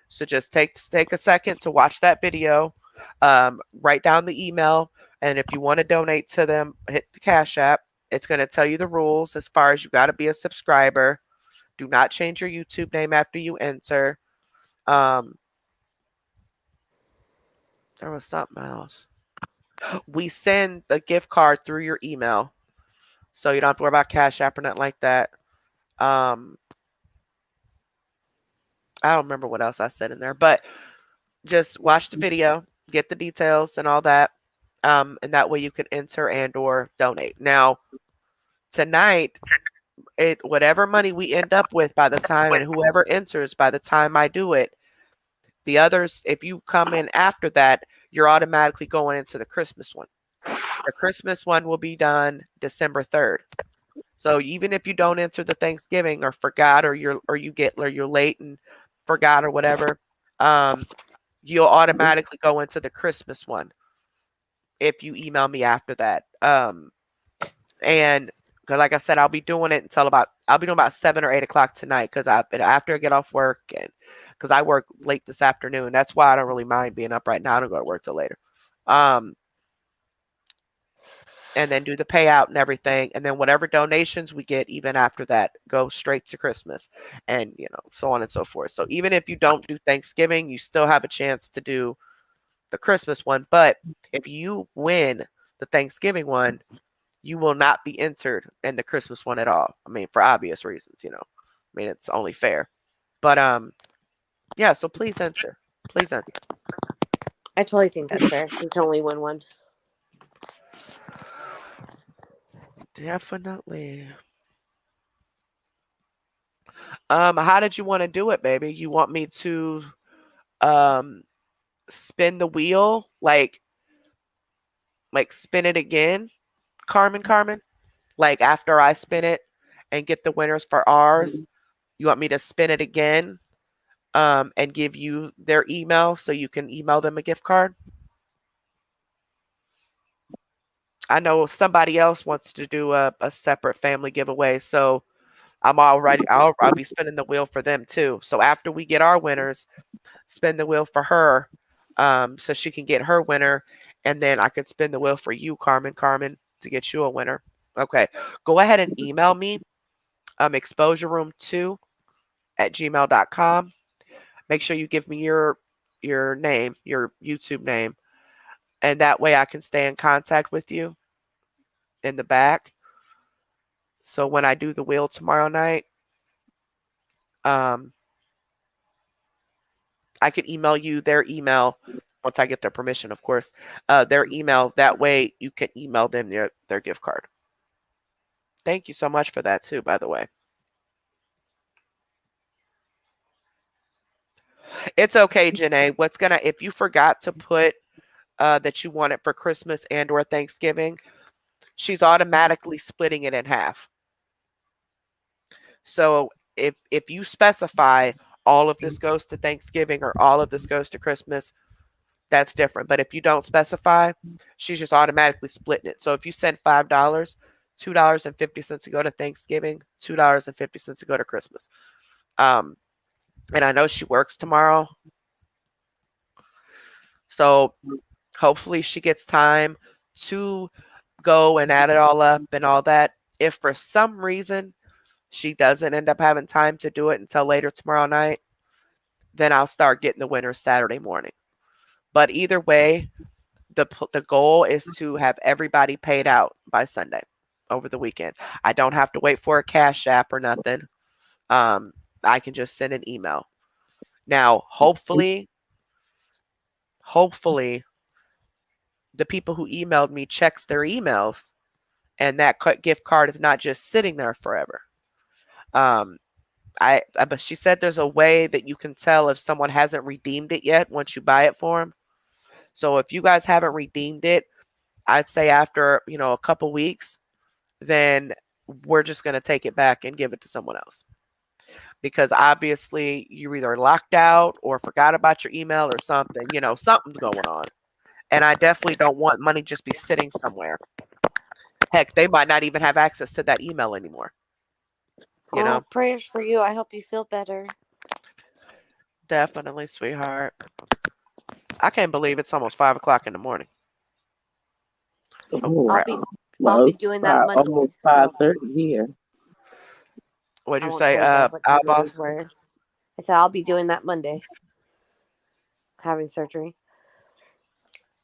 so just take a second to watch that video. Write down the email, and if you want to donate to them, hit the Cash App. It's going to tell you the rules as far as you got to be a subscriber. Do not change your YouTube name after you enter. There was something else. We send the gift card through your email, so you don't have to worry about Cash App or nothing like that. I don't remember what else I said in there, but just watch the video, get the details and all that. And that way you can enter and or donate. Now, tonight, whatever money we end up with by the time, and whoever enters by the time I do it, the others, if you come in after that, you're automatically going into the Christmas one. The Christmas one will be done December 3rd. So even if you don't enter the Thanksgiving or forgot, or you're late and forgot or whatever, you'll automatically go into the Christmas one if you email me after that. And Because like I said, I'll be doing about 7 or 8 o'clock tonight. Because after I get off work, and because I work late this afternoon, that's why I don't really mind being up right now. I don't go to work till later. And then do the payout and everything, and then whatever donations we get, even after that, go straight to Christmas, and so on and so forth. So even if you don't do Thanksgiving, you still have a chance to do the Christmas one. But if you win the Thanksgiving one, you will not be entered in the Christmas one at all. I mean, for obvious reasons, I mean, it's only fair. But yeah, so please enter. Please enter. I totally think that's fair. You can only win one. Definitely. How did you want to do it, baby? You want me to spin the wheel, like spin it again, Carmen? Like after I spin it and get the winners for ours, you want me to spin it again, and give you their email so you can email them a gift card? I know somebody else wants to do a separate family giveaway, so I'll be spinning the wheel for them too. So after we get our winners, spin the wheel for her, so she can get her winner, and then I could spin the wheel for you, Carmen, to get you a winner. Okay, go ahead and email me, exposureroom2@gmail.com. Make sure you give me your name, your YouTube name, and that way I can stay in contact with you in the back. So when I do the wheel tomorrow night, I can email you their email once I get their permission, of course. Their email. That way you can email them their gift card. Thank you so much for that too, by the way. It's okay, Janae. If you forgot to put that you want it for Christmas and or Thanksgiving, she's automatically splitting it in half. So if you specify all of this goes to Thanksgiving or all of this goes to Christmas, that's different. But if you don't specify, she's just automatically splitting it. So if you send $5, $2.50 to go to Thanksgiving, $2.50 to go to Christmas. And I know she works tomorrow, so hopefully she gets time to go and add it all up and all that. If for some reason she doesn't end up having time to do it until later tomorrow night, then I'll start getting the winners Saturday morning. But either way, the goal is to have everybody paid out by Sunday over the weekend. I don't have to wait for a Cash App or nothing. I can just send an email. Now, hopefully, the people who emailed me checks their emails, and that gift card is not just sitting there forever. But she said there's a way that you can tell if someone hasn't redeemed it yet once you buy it for them. So if you guys haven't redeemed it, I'd say after, a couple weeks, then we're just going to take it back and give it to someone else. Because obviously you're either locked out or forgot about your email or something, something's going on. And I definitely don't want money just be sitting somewhere. Heck, they might not even have access to that email anymore. Prayers for you. I hope you feel better. Definitely, sweetheart. I can't believe it's almost 5 o'clock in the morning. I'll be doing that Monday. Almost 5:30 here. What'd you say, boss? I said I'll be doing that Monday. Having surgery.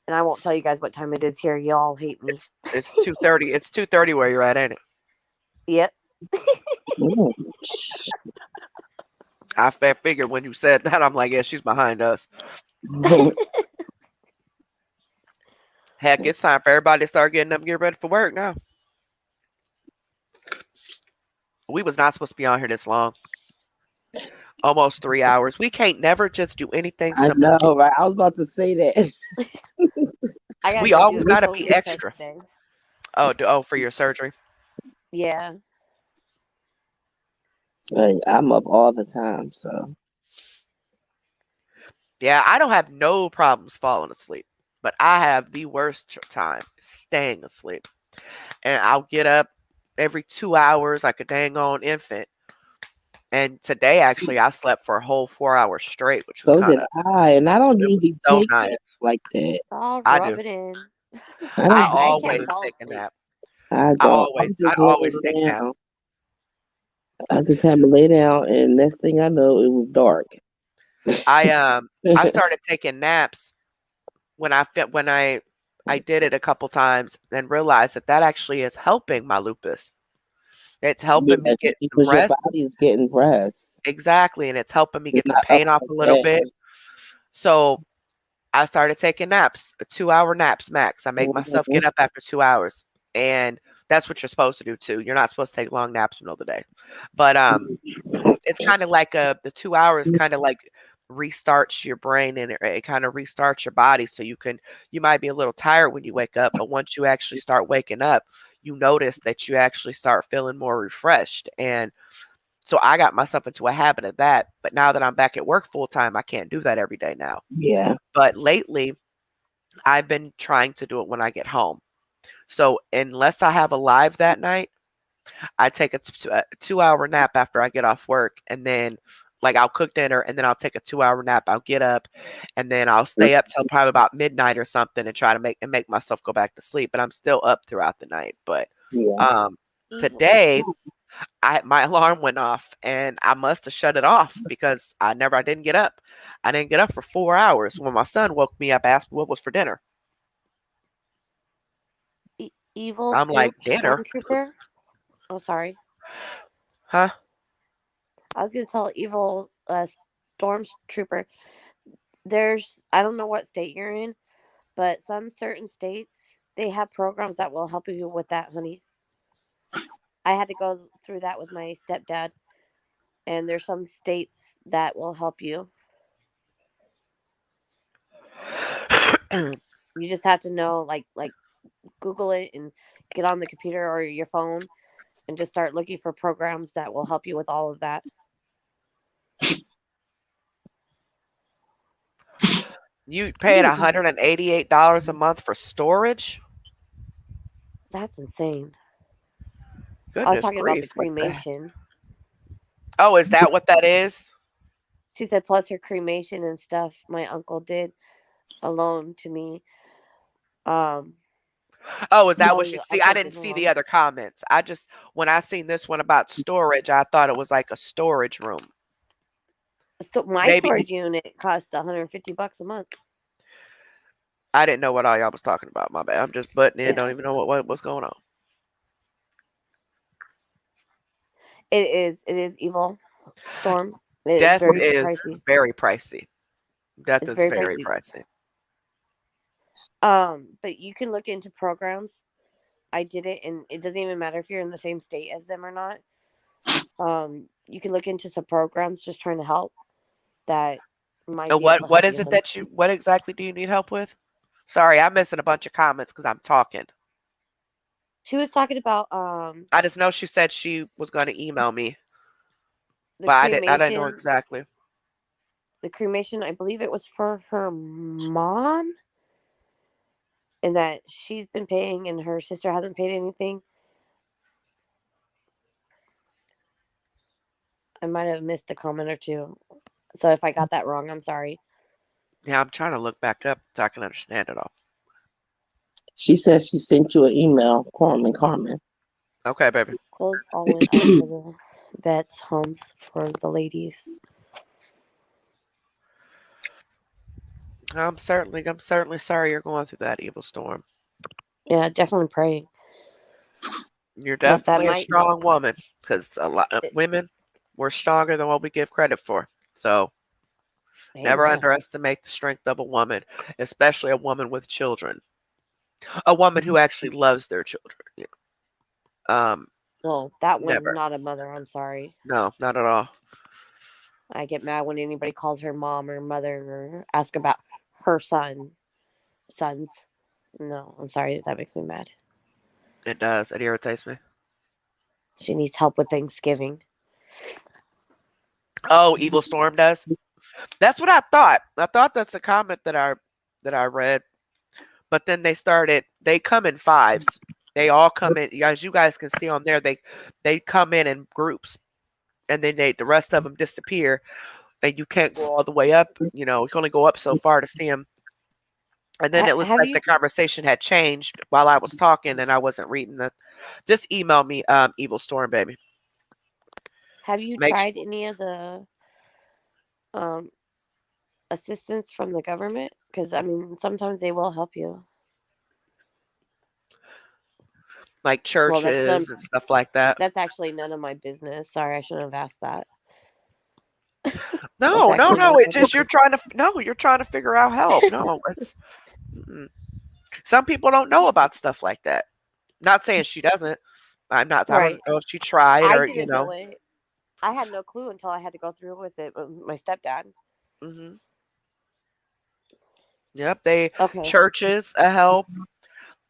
And I won't tell you guys what time it is here. Y'all hate me. It's 2:30. It's 2:30 where you're at, ain't it? Yep. I figured when you said that, I'm like, yeah, she's behind us. Heck, it's time for everybody to start getting up and get ready for work now. We was not supposed to be on here this long. Almost 3 hours. We can't never just do anything simple. I know, right? I was about to say that. We always got to be extra. Oh, for your surgery? Yeah. I'm up all the time, so. Yeah, I don't have no problems falling asleep, but I have the worst time staying asleep. And I'll get up every 2 hours like a dang on infant. And today, actually, I slept for a whole 4 hours straight, which was So did kind of I, and I don't it was usually so take naps nice. like that. I'll I rub do. it in. I I don't do I that. can't always fall take a asleep. nap. I I don't. always, I'm I just always laying take naps. down. I just had to lay down, and next thing I know, it was dark. I started taking naps when I did it a couple times and realized that actually is helping my lupus. It's helping me Yes, get some because your rest. body's getting rest. Exactly, and it's helping me It's get the not up pain off like a little that. bit. So I started taking naps, 2-hour naps max. I make myself Mhm. get up after 2 hours, and that's what you're supposed to do too. You're not supposed to take long naps in the middle of the day, but it's kind of like the 2 hours kind of like restarts your brain and it kind of restarts your body, so you might be a little tired when you wake up, but once you actually start waking up, you notice that you actually start feeling more refreshed. And so I got myself into a habit of that. But now that I'm back at work full time, I can't do that every day now. Yeah. But lately, I've been trying to do it when I get home. So unless I have a live that night, I take a 2-hour nap after I get off work, and then like I'll cook dinner, and then I'll take a 2-hour nap. I'll get up, and then I'll stay up till probably about midnight or something, and try to make myself go back to sleep. But I'm still up throughout the night. But Yeah. um, today, my alarm went off, and I must have shut it off because I didn't get up. I didn't get up for 4 hours. When my son woke me up, asked me what was for dinner. Evil I'm like, dinner? stormtrooper. Oh, sorry. Huh? I was gonna tell evil stormtrooper. I don't know what state you're in, but some certain states they have programs that will help you with that, honey. I had to go through that with my stepdad, and there's some states that will help you. You just have to know, like Google it and get on the computer or your phone and just start looking for programs that will help you with all of that. You paid $188 a month for storage? That's insane. I was Goodness talking about the grief. What the cremation. Oh, is that what that is? She said, plus her cremation and stuff my uncle did alone to me. Um, Oh, is that what my you see? I uncle didn't did see the alone. other comments. When I seen this one about storage, I thought it was like a storage room. My Maybe storage unit cost $150 a month. I didn't know what all y'all was talking about. My bad. I'm just butting in. Yeah. Don't even know what's going on. It is evil storm. It is Death very is pricey. very pricey. Death It's is very very pricey. pricey. But you can look into programs. I did it, and it doesn't even matter if you're in the same state as them or not. You can look into some programs just trying to help that might be able to What help is you, it honey. what exactly do you need help with? Sorry, I'm missing a bunch of comments because I'm talking. She was talking about I just know she said she was going to email me, the but I didn't know cremation. exactly. The cremation, I believe it was for her mom, and that she's been paying, and her sister hasn't paid anything. I might have missed a comment or two, so if I got that wrong, I'm sorry. Yeah, I'm trying to look back up so I can understand it all. She says she sent you an email, Carmen. Okay, baby. Clothes all went up for the vets' homes for the ladies. I'm certainly sorry you're going through that evil storm. Yeah, definitely praying. You're But that definitely a might help. strong woman because a lot of women, we're stronger than what we give credit for. So never Amen. underestimate the strength of a woman, especially a woman with children, a woman who actually loves their children. Well, that one's Never. not a mother. I'm sorry. No, not at all. I get mad when anybody calls her mom or mother or ask about her sons. No, I'm sorry. That makes me mad. It does. It irritates me. She needs help with Thanksgiving. Oh, Evil Storm does. That's what I thought. I thought that's a comment that I read, but then they come in fives. They all come in, as you guys can see on there. They come in groups, and then the rest of them disappear, and you can't go all the way up. You know, you can only go up so far to see them. And then it looks Have like you the conversation had changed while I was talking, and I wasn't reading the. Just email me, Evil Storm, baby. Make tried any of the um assistance from the government? Because I mean, sometimes they will help you. like Well, churches and stuff like that. that's actually none of my business. Sorry, I shouldn't have asked that. That's No, no, actually none no. of It my just business. you're trying to figure out help. No, it's some people don't know about stuff like that. Not saying she doesn't. I Right. don't know if she tried I or didn't know it. I had no clue until I had to go through with it with my stepdad. hmm Yep, they Okay. churches help.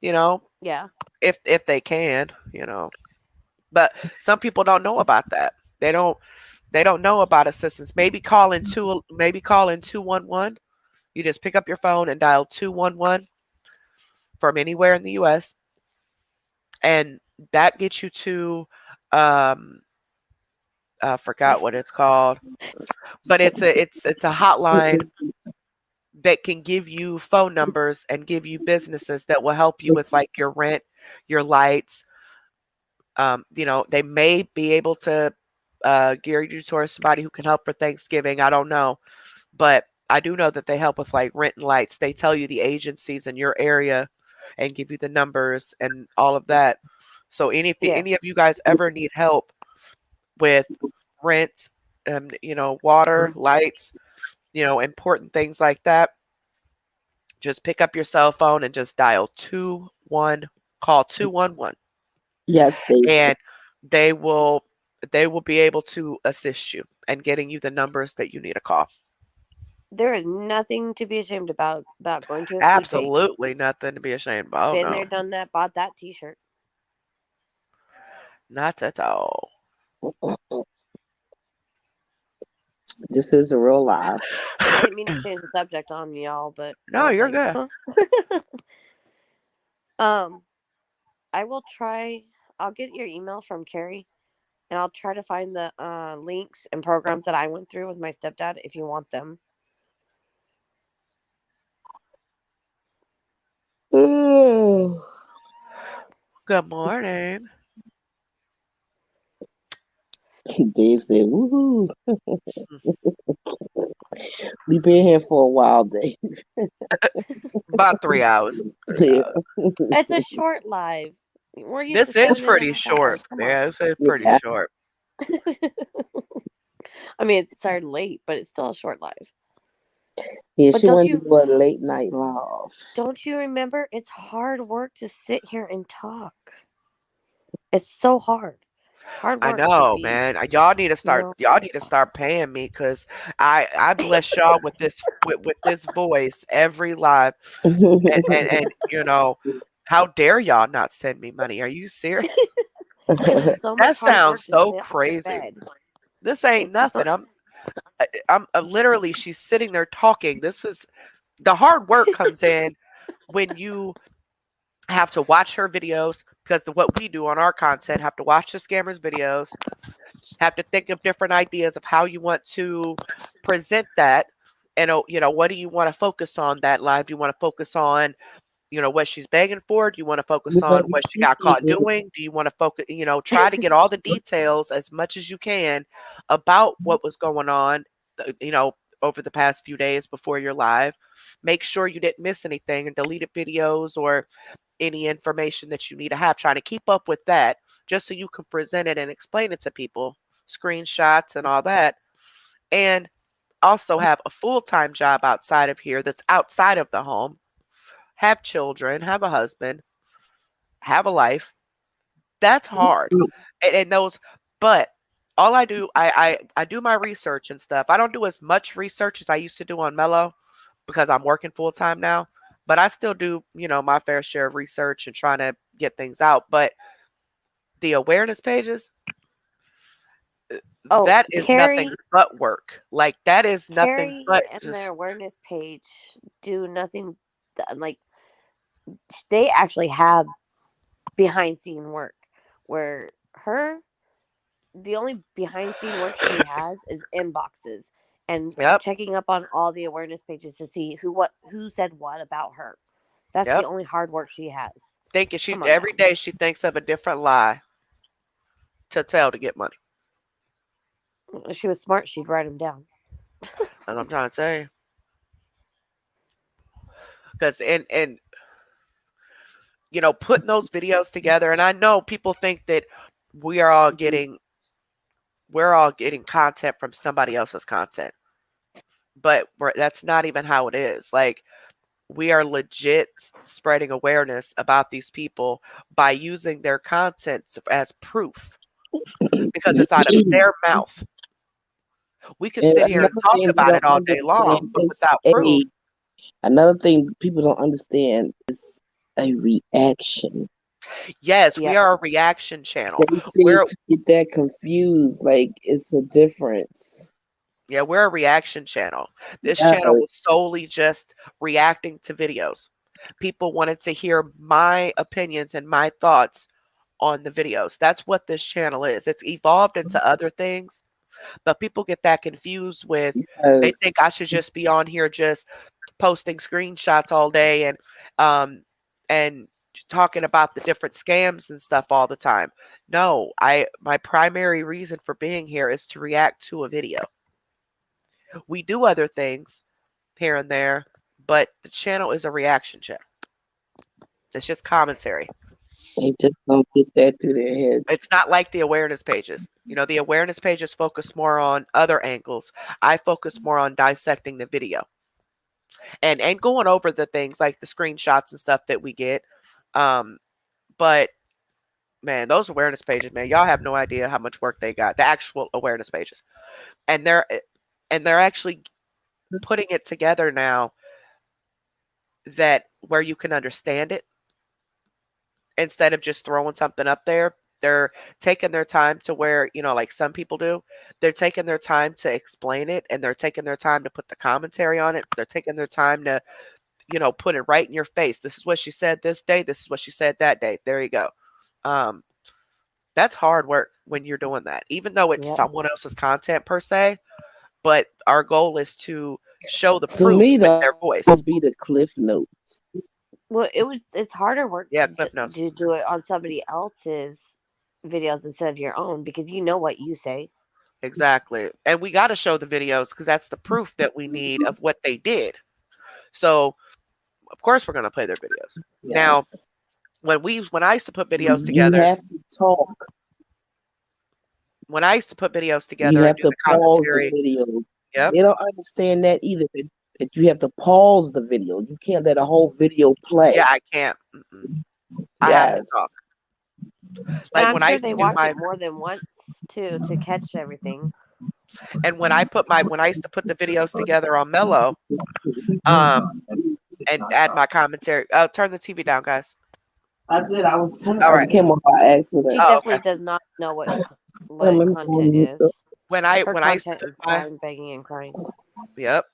You know, Yeah. if they can. You know, but some people don't know about that. They don't know about assistance. Maybe call in 211. You just pick up your phone and dial 211 from anywhere in the US, and that gets you to um I forgot what it's called, but it's a hotline that can give you phone numbers and give you businesses that will help you with like your rent, your lights. You know, they may be able to gear you towards somebody who can help for Thanksgiving. I don't know, but I do know that they help with like rent and lights. They tell you the agencies in your area and give you the numbers and all of that. So if any of Yes. you guys ever need help with rent, you know, water, lights, you know, important things like that, just pick up your cell phone and just dial call 211, Yes, Stacy. and they will they will be able to assist you and getting you the numbers that you need to call. There is nothing to be ashamed about going to a food bank. Absolutely nothing to be ashamed about. Oh Been there, no, done that, bought that T-shirt. not at all. This is a real life. I didn't mean to change the subject on y'all, but I No, was you're like, good. huh? I will try. I'll get your email from Carrie, and I'll try to find the links and programs that I went through with my stepdad if you want them. Good morning. Dave said, woohoo. We've been here for a while, Dave. About 3 hours. Yeah. It's a short live. We're used to This is 7.5 pretty hours. short. Come Yeah, this is pretty Yeah. short. I mean, it started late, but it's still a short live. Yeah, But she wanted to do a late night live. don't you remember? It's hard work to sit here and talk. It's so hard. It's hard I work know, man. Y'all need to start. know. Y'all need to start paying me because I bless y'all with this voice every live, and you know, how dare y'all not send me money? Are you serious? It's so That much hard work sounds to so sit on your crazy. bed. This ain't It's so, nothing. I'm literally. She's sitting there talking. This is the hard work comes in when you have to watch her videos because what we do on our content have to watch the scammers videos, have to think of different ideas of how you want to present that, and you know, what do you want to focus on that live? You want to focus on, you know, what she's begging for? Do you want to focus on what she got caught doing? Do you want to focus, you know, try to get all the details as much as you can about what was going on, you know, over the past few days before you're live. Make sure you didn't miss anything and deleted videos or any information that you need to have, trying to keep up with that just so you can present it and explain it to people, screenshots and all that. And also have a full-time job outside of here that's outside of the home, have children, have a husband, have a life. That's hard. And those, but all I do, I do my research and stuff. I don't do as much research as I used to do on Mello because I'm working full time now. But I still do, you know, my fair share of research and trying to get things out. But the awareness pages, oh, that is nothing but work. Like that is nothing Carrie but and their just awareness page do nothing. Like they actually have behind scene work, where the only behind scene work she has is inboxes and Yep. checking up on all the awareness pages to see who said what about her. That's the Yep. only hard work she has. Thinking she Come on every now. day she thinks of a different lie to tell to get money. If she was smart, she'd write them down. And I'm trying to say, because and putting those videos together, and I know people think that we are all getting we're all getting content from somebody else's content, but that's not even how it is. Like, we are legit spreading awareness about these people by using their content as proof because it's out of their mouth. We can And sit here and another talk thing they about it don't all day long, understand but is without proof. another thing people don't understand is a reaction. Yes, we Yep. are a reaction channel. They seem We're to get that confused. Like it's a difference. we're a reaction channel. This Yeah, channel was solely just reacting to videos. People wanted to hear my opinions and my thoughts on the videos. That's what this channel is. It's evolved into other things, but people get that confused with they yes. think I should just be on here just posting screenshots all day and talking about the different scams and stuff all the time. No, my primary reason for being here is to react to a video. We do other things here and there, but the channel is a reaction channel. It's just commentary. They just don't get that through their heads. It's not like the awareness pages. The awareness pages focus more on other angles. I focus more on dissecting the video and going over the things like the screenshots and stuff that we get. But man, those awareness pages, man, y'all have no idea how much work they got. The actual awareness pages, and they're actually putting it together now that where you can understand it instead of just throwing something up there. They're taking their time to where, like some people do, they're taking their time to explain it, and they're taking their time to put the commentary on it. They're taking their time to, put it right in your face. This is what she said this day. This is what she said that day. There you go. That's hard work when you're doing that, even though it's Yep. someone else's content per se. But our goal is to show the To proof me, with their voice. would be the cliff notes. Well, it's harder work Yeah, Cliff Notes. to do it on somebody else's videos instead of your own because you know what you say. Exactly. And we got to show the videos because that's the proof that we need of what they did. So, of course, we're going to play their videos. Yes. Now, when I used to put videos you together, have to talk. when I used to put videos together You and have do to the pause commentary, the video. yep, They don't understand that either. That you have to pause the video. You can't let a whole video play. yeah, I can't. I have to Yes. talk. And Like I'm when I sure used to they do watch my it more than once too to catch everything. and when I used to put the videos together on Mello, and add my commentary. Turn the TV down, guys. I did. I was. All right. Came on by accident. She Oh, definitely okay. does not know what I'm content is. When I Her used to content put is my crying, begging, and crying.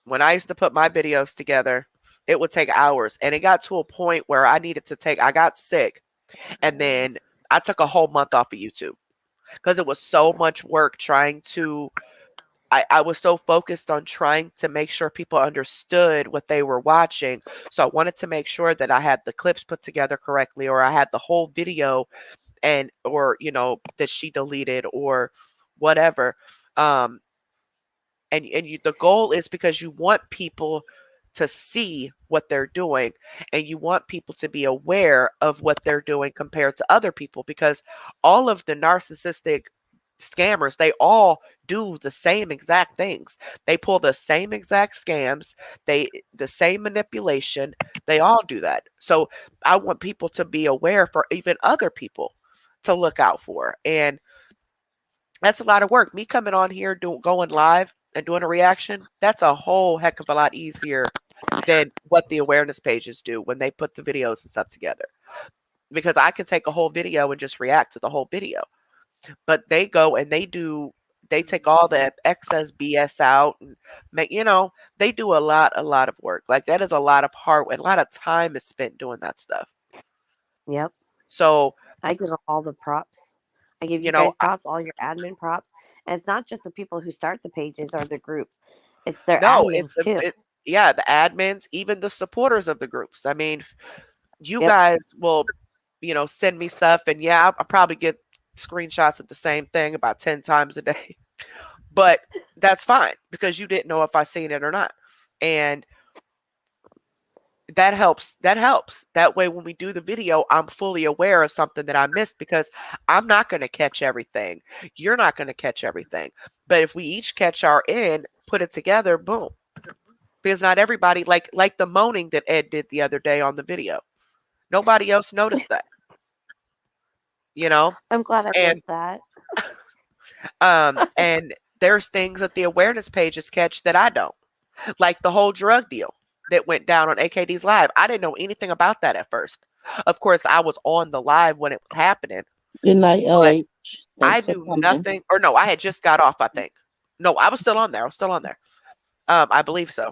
when I used to put my videos together, it would take hours, and it got to a point where I got sick, and then I took a whole month off of YouTube because it was so much work trying to. I was so focused on trying to make sure people understood what they were watching. So I wanted to make sure that I had the clips put together correctly, or I had the whole video or that she deleted or whatever. And the goal is because you want people to see what they're doing, and you want people to be aware of what they're doing compared to other people, because all of the narcissistic scammers, they all do the same exact things. They pull the same exact scams, the same manipulation. They all do that. So I want people to be aware for even other people to look out for. And that's a lot of work. Me coming on here going live and doing a reaction, that's a whole heck of a lot easier than what the awareness pages do when they put the videos and stuff together. Because I can take a whole video and just react to the whole video. But they go and they take all the excess BS out and they do a lot of work. Like, that is a lot of hard, a lot of time is spent doing that stuff. Yep. So I give all the props. I give You you know, guys props, all your admin props. And it's not just the people who start the pages or the groups. It's their no, it's admins too. yeah, the admins, even the supporters of the groups. I mean, you Yep. guys will, send me stuff, and yeah, I probably get screenshots of the same thing about 10 times a day. But that's fine because you didn't know if I seen it or not. And that helps. That helps. That way when we do the video, I'm fully aware of something that I missed because I'm not going to catch everything. You're not going to catch everything. But if we each catch our end, put it together, boom. Because not everybody like the moaning that Ed did the other day on the video. Nobody else noticed that. I'm glad I And missed that. and there's things that the awareness pages catch that I don't. Like the whole drug deal that went down on AKD's live. I didn't know anything about that at first. Of course, I was on the live when it was happening, Good night, but LH. I Thanks for knew coming. nothing. Or no, I had just got off, I think. No, I was still on there. I was still on there. I believe so.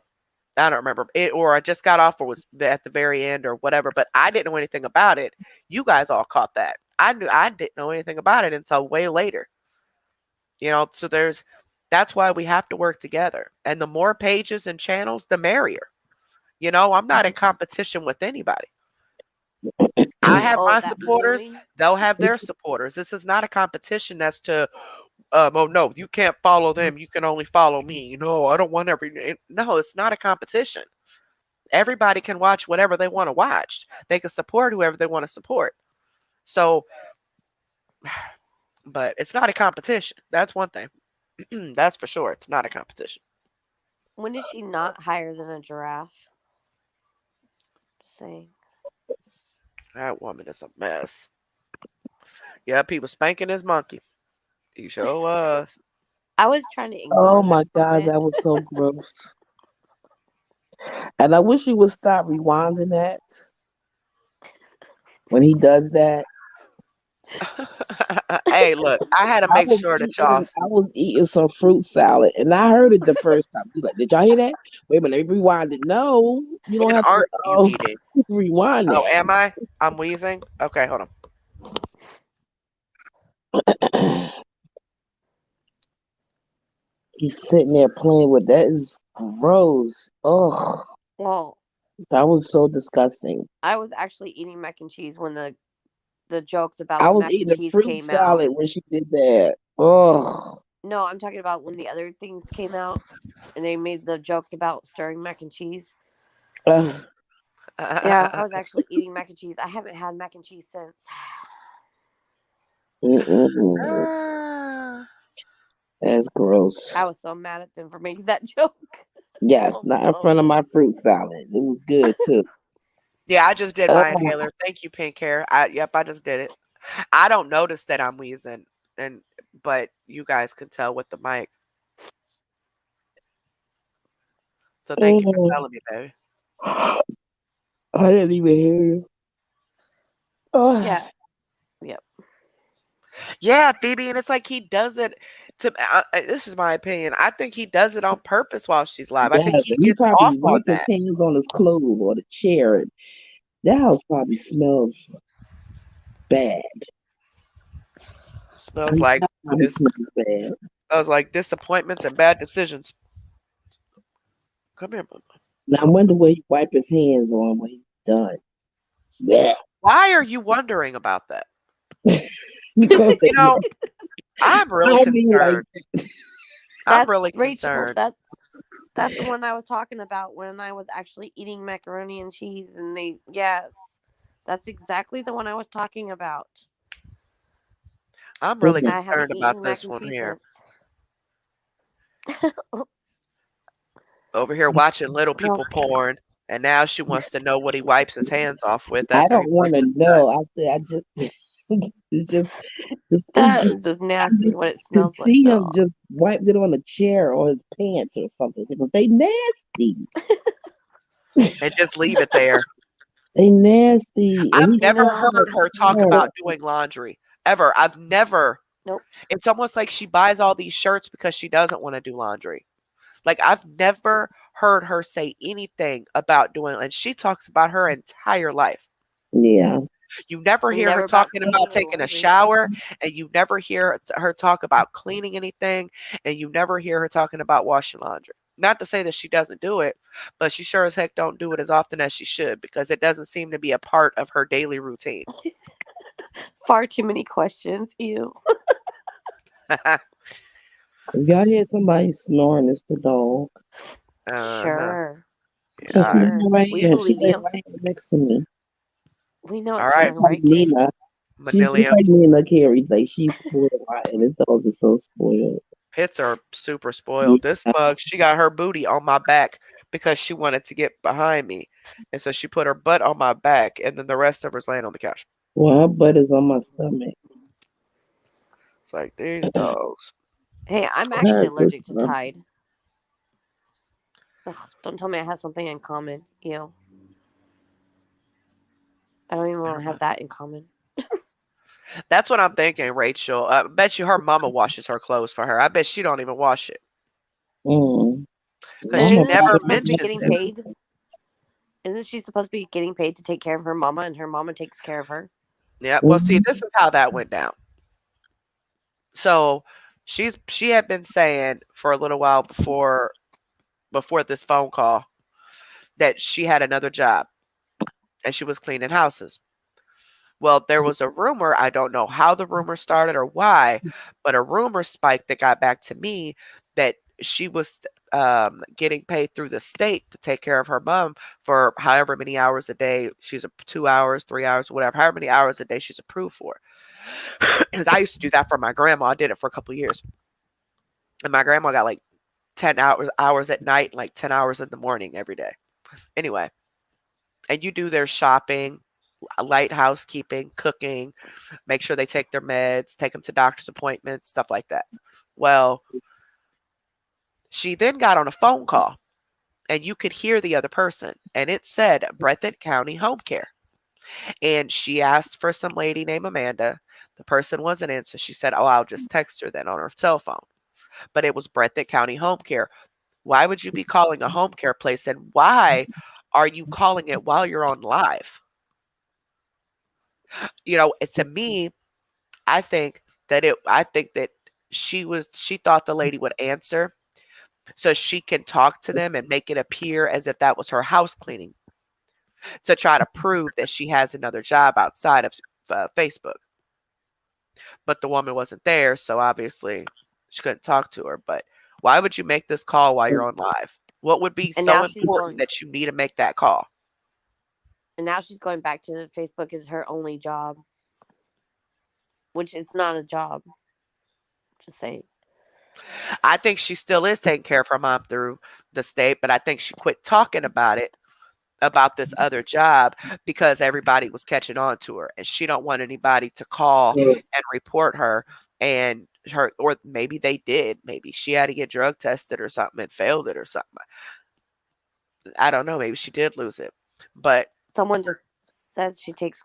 I don't remember it, or I just got off, or was at the very end, or whatever. But I didn't know anything about it. You guys all caught that. I didn't know anything about it until way later. So that's why we have to work together. And the more pages and channels, the merrier. I'm not in competition with anybody. I have Oh, my that supporters. moaning. They'll have their supporters. This is not a competition as to, oh no, you can't follow them. You can only follow me. No, I don't want no, it's not a competition. Everybody can watch whatever they want to watch. They can support whoever they want to support. So, but it's not a competition. That's one thing. That's for sure. It's not a competition. When is she not higher than a giraffe? Just saying. That woman is a mess. Yep, he was spanking his monkey. He sure was. I was trying to ignore Oh that my God, comment. that was so gross. And I wish he would stop rewinding that when he does that. Hey, look, I had to I make was sure that eating, y'all. I was eating some fruit salad, and I heard it the first time. He's like, "Did y'all hear that? Wait a minute, let me rewind it." No, you don't When have to aren't you eating? rewind Oh, that. am I? I'm wheezing. Okay, hold on. He's sitting there playing with that. Is gross. Ugh, Well, that was so disgusting. I was actually eating mac and cheese when the jokes about I the was mac and eating a cheese fruit came out. salad when she did that. Ugh. No, I'm talking about when the other things came out and they made the jokes about stirring mac and cheese. Ugh. Yeah, I was actually eating mac and cheese. I haven't had mac and cheese since. Mm-mm-mm. Ah. That's gross. I was so mad at them for making that joke. Yes, not in front of my fruit salad. It was good too. Yeah, I just did Uh, my inhaler. Thank you, pink hair. Yep, I just did it. I don't notice that I'm wheezing, but you guys can tell with the mic. So thank you for mm. telling me, baby. I didn't even hear you. Oh. Yeah. Yep. Yeah, Phoebe, and it's like he does it to. This is my opinion. I think he does it on purpose while she's live. I think Yes, he and he gets off probably on wiped his that. hands on his clothes or the chair. And that house probably smells bad. I Smells mean, like that probably it's. smells bad. I was like disappointments and bad decisions. Come here, mama. Now I wonder where he wiped his hands on when he's done. Yeah. Why are you wondering about that? Because You know, I'm really I mean, like, concerned. I'm That's really Rachel. concerned. That's the one I was talking about when I was actually eating macaroni and cheese and yes. That's exactly the one I was talking about. I'm really I haven't concerned about eaten mac this and one cheese here. since. Over here watching little Well, people porn, and now she wants to know what he wipes his hands off with I after he don't want to brushes his teeth. know. I say, I just, it's just, that just, is just I nasty just what it to smells like see him though. just wiped it on a chair or his pants or something because they nasty. And just leave it there. They nasty. And I've he's never No. heard her talk about doing laundry ever. I've never. Nope. It's almost like she buys all these shirts because she doesn't want to do laundry. Like I've never heard her say anything about doing, and she talks about her entire life. Yeah. You never And hear her never about talking cleaning about and taking a laundry. shower, and you never hear her talk about cleaning anything, and you never hear her talking about washing laundry. Not to say that she doesn't do it, but she sure as heck don't do it as often as she should because it doesn't seem to be a part of her daily routine. Far too many questions. Ew. If y'all hear somebody snoring, it's the dog. Uh-huh. Sure. Cause All she right. Sure. right We here. She believe lay you. right here next to me. We know All it's right, fun, Like right, Kay? Nina. She's just Manilium. like Nina Carey's. Like she's spoiled rotten. This dog is so spoiled. Pits are super Yeah. spoiled. This mug, she got her booty on my back because she wanted to get behind me. And so she put her butt on my back, and then the rest of her's laying on the couch. Well, her butt is on my stomach. It's like, these dogs. Hey, I'm I actually heard this allergic to one. Tide. Ugh, don't tell me I have something in common. Ew. I don't even want to have that in common. That's what I'm thinking, Rachel. I bet you her mama washes her clothes for her. I bet she don't even wash it Mm. because I she And have isn't she never supposed to be allergies. mentions getting it. paid? Isn't she supposed to be getting paid to take care of her mama and her mama takes care of her? Yeah. Well, see, Mhm. this is how that went down. So she had been saying for a little while before this phone call that she had another job and she was cleaning houses. Well, there was a rumor. I don't know how the rumor started or why, but a rumor spiked that got back to me that she was getting paid through the state to take care of her mom for however many hours a day. She's 2 hours, 3 hours, whatever, however many hours a day she's approved for. Because I used to do that for my grandma. I did it for a couple of years. And my grandma got like 10 hours at night and like 10 hours in the morning every day. Anyway, and you do their shopping, light housekeeping, cooking, make sure they take their meds, take them to doctor's appointments, stuff like that. Well, she then got on a phone call and you could hear the other person and it said Breathitt County Home Care. And she asked for some lady named Amanda. The person wasn't in, so she said, "Oh, I'll just text her then on her cell phone." But it was Breathitt County Home Care. Why would you be calling a home care place and why are you calling it while you're on live? To me, I think that she thought the lady would answer so she can talk to them and make it appear as if that was her house cleaning to try to prove that she has another job outside of Facebook. But the woman wasn't there, so obviously she couldn't talk to her. But why would you make this call while you're on live? What would be And so now she's important going. that you need to make that call? And now she's going back to Facebook as her only job, which is not a job. Just saying. I think she still is taking care of her mom through the state, but I think she quit talking about this other job because everybody was catching on to her and she don't want anybody to call and report her and her, or maybe they did. Maybe she had to get drug tested or something and failed it or something. I don't know. Maybe she did lose it. But Someone just said she takes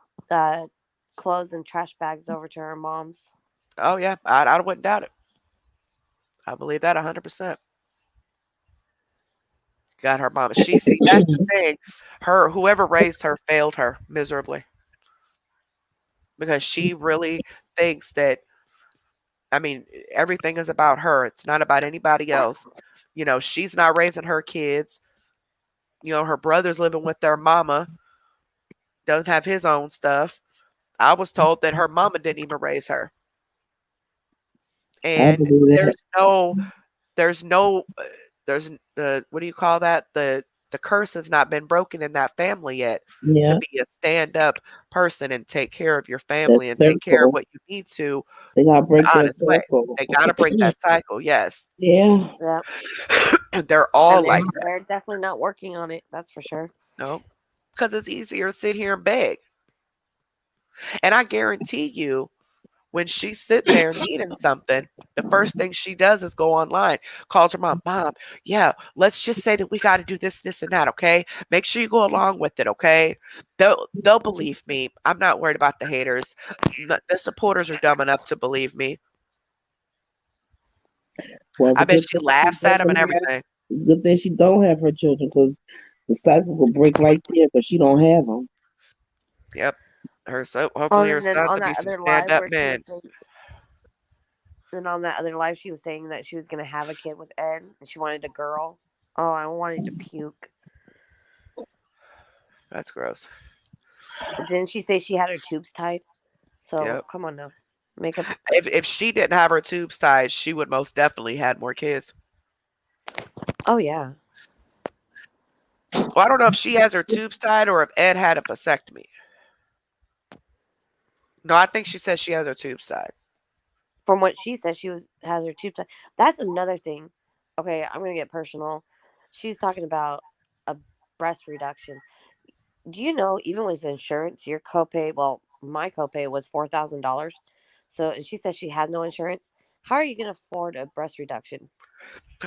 clothes and trash bags over to her mom's. oh yeah, I wouldn't doubt it. I believe that 100%. Got her mom. She see that's the thing. Whoever raised her failed her miserably because she really thinks that I mean everything is about her. It's not about anybody else. She's not raising her kids. Her brother's living with their mama, doesn't have his own stuff. I was told that her mama didn't even raise her. I And believe that. there's no there's the what do you call that? The curse has not been broken in that family yet to Yeah, be a stand-up person and take care of your that family and take care of circle. what you need to They gotta the break that honest way. circle. They gotta break that cycle, yes. Yeah. Yep. They're all And like they're definitely not working on it. That's for sure. no, because it's easier to sit here and beg. And I guarantee you, when she's sitting there needing something, the first thing she does is go online, calls her mom, Mom, yeah, let's just say that we got to do this, and that, okay? Make sure you go along with it, okay? They'll believe me. I'm not worried about the haters. The supporters are dumb enough to believe me. Well, it's I a bet good she thing she laughs at them doesn't and have. everything. It's a good thing she don't have her children because the cycle will break right there because she don't have them. Yep. Hopefully her And then sons on will be that some other live stand-up where she men. was saying, then on that other live she was saying that she was gonna have a kid with Ed and she wanted a girl. Oh, I wanted to puke. That's gross. Didn't she say she had her tubes tied? So Yep. come on now, make up. If she didn't have her tubes tied, she would most definitely had more kids. Oh yeah. Well, I don't know if she has her tubes tied or if Ed had a vasectomy. No, I think she says she has her tubes tied. From what she said, has her tubes tied. That's another thing. Okay, I'm gonna get personal. She's talking about a breast reduction. Do you know even with insurance, your copay? Well, my copay was $4,000. So, and she says she has no insurance. How are you gonna afford a breast reduction?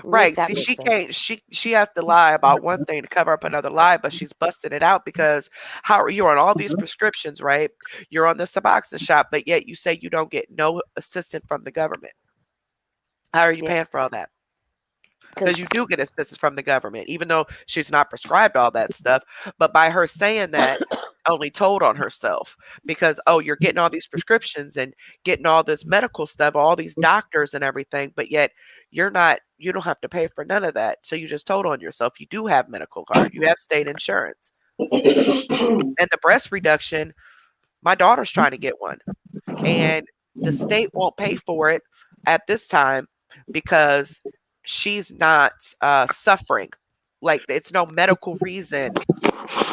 Make Right. that See, make she sense. can't. She has to lie about one thing to cover up another lie, but she's busting it out because how are you on all these prescriptions, right? You're on the Suboxone shop, but yet you say you don't get no assistance from the government. How are you Yeah, paying for all that? because Because you do get assistance from the government, even though she's not prescribed all that stuff. But by her saying that, only told on herself because, oh, you're getting all these prescriptions and getting all this medical stuff, all these doctors and everything, but yet you don't have to pay for none of that. So you just told on yourself. You do have medical card, you have state insurance. And the breast reduction, my daughter's trying to get one, and the state won't pay for it at this time because she's not suffering. Like it's no medical reason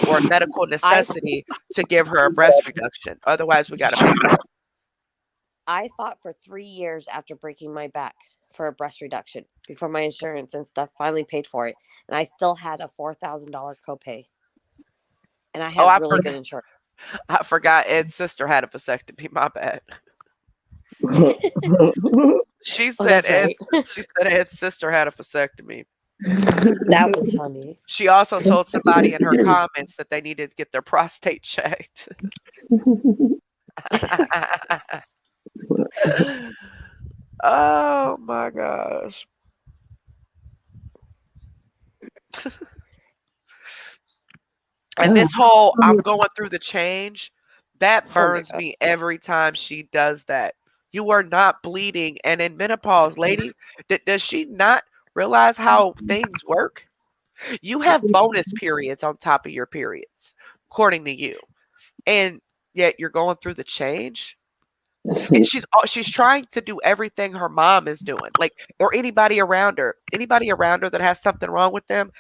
or medical I necessity to give her a breast reduction. Otherwise, we got to pay for it. I fought for 3 years after breaking my back for a breast reduction before my insurance and stuff finally paid for it, and I still had a $4,000 copay, and I Oh, had really good insurance. I forgot Ed's sister had a vasectomy. My bad. She Oh, said that's right. Ed's sister had a vasectomy. That was funny. She also told somebody in her comments that they needed to get their prostate checked. Oh my gosh. And this whole I'm going through the change, that Oh my burns God. me every time she does that. You are not bleeding. And in menopause, lady, does she not realize how things work? You have bonus periods on top of your periods, according to you. And yet you're going through the change. And she's trying to do everything her mom is doing, like, or anybody around her that has something wrong with them,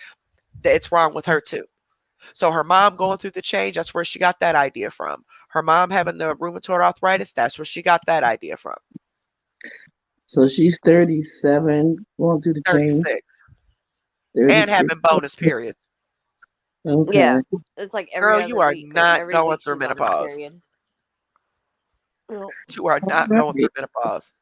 that it's wrong with her too. So her mom going through the change, that's where she got that idea from. Her mom having the rheumatoid arthritis, that's where she got that idea from. So she's 37, going through the change. 36. And 36. having bonus periods. Okay. Yeah, it's like every Girl, other you are week. not Every going week through she's on her menopause. period. Well, You are not going through menopause.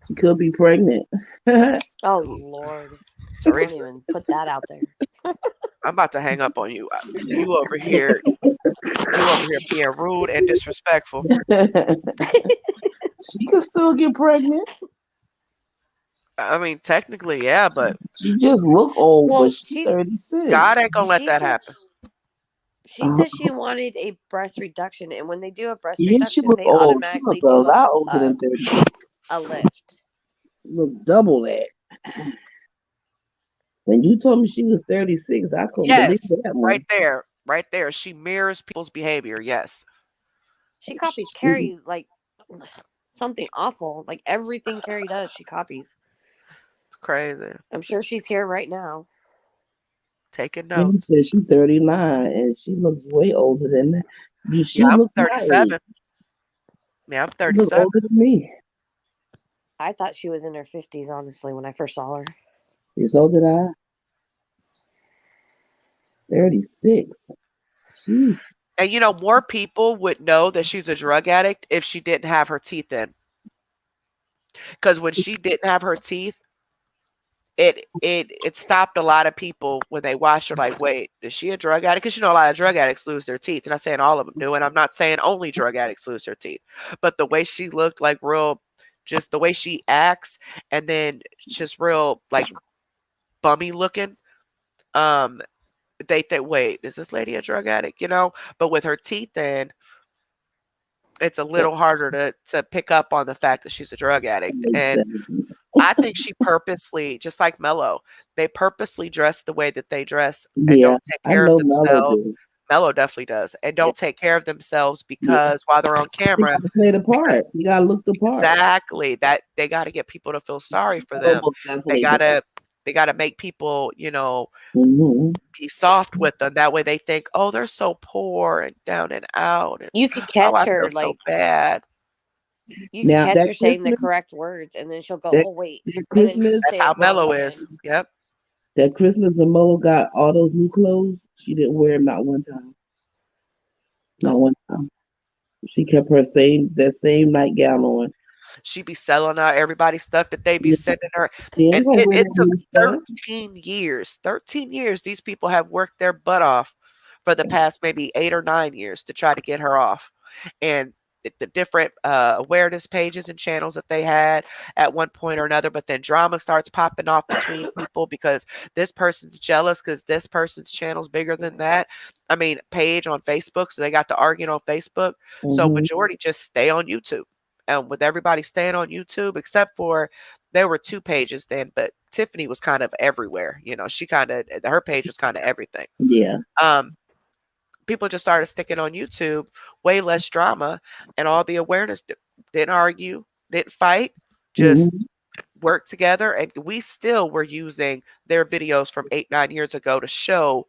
She could be pregnant. oh Lord, don't Teresa, even put that out there. I'm about to hang up on you. You over here being rude and disrespectful. She could still get pregnant. I mean, technically, yeah, but She just look old, Well, but she's 36. God ain't gonna let she that said happen. she said she wanted a breast reduction, and when they do a breast Yeah, she reduction, look they old. She look automatically a do lot older than 30. a lift. She look double that. When you told me she was 36, I couldn't believe Yes, that one. right there. She mirrors people's behavior. Yes, She copies Carrie like something awful. Like everything Carrie does, she copies. it's crazy. I'm sure she's here right now. Taking She notes. said she's 39, and she looks way older than that. She Yeah, I'm looks my age. 37. Yeah, I'm She look 37. older than me. I thought she was in her 50s, honestly, when I first saw her. So did I. 36. Sheesh. And you know, more people would know that she's a drug addict if she didn't have her teeth in. Because when she didn't have her teeth, it stopped a lot of people when they watched her. Like, wait, is she a drug addict? Because you know, a lot of drug addicts lose their teeth. And I'm not saying all of them do, and I'm not saying only drug addicts lose their teeth. But the way she looked, like real, just the way she acts, and then just real like bummy looking. Um, they think, wait, is this lady a drug addict? You know, but with her teeth in, it's a little harder to pick up on the fact that she's a drug addict. Makes And sense. I think she purposely, just like Mello, they purposely dress the way that they dress and Yeah, don't take I care of know Mello themselves. do. Mello definitely does, and Yeah, don't take care of themselves yeah. because while they're on She camera, got to play the because part. You gotta look the part. exactly that they got to get people to feel sorry for Mello them. most They definitely does. gotta they gotta make people, Hmm. be soft with them. That way they think, oh, they're so poor and down and out, and You could oh, catch I feel her so like bad. you could Now catch that her saying the Christmas, correct words, and then she'll go, that "Oh wait," that and then Christmas, That's say how it wrong Mello again. is. Yep. that Christmas when Mello got all those new clothes, she didn't wear them not one time. Not one time. She kept that same nightgown on. She be selling out everybody's stuff that they be Yeah, sending her. she ain't And gonna wear it that took new stuff. 13 years. 13 years. These people have worked their butt off for the past maybe 8 or 9 years to try to get her off. And the different awareness pages and channels that they had at one point or another, but then drama starts popping off between people because this person's jealous because this person's channel's bigger than that. I mean, page on Facebook, so they got to arguing on Facebook. So Hmm. majority just stay on YouTube. And with everybody staying on YouTube, except for there were 2 pages then, but Tiffany was kind of everywhere. She kind of her page was kind of everything. Yeah. Um, People just started sticking on YouTube, way less drama, and all the awareness didn't argue, didn't fight, just Hmm. worked together. And we still were using their videos from 8, 9 years ago to show,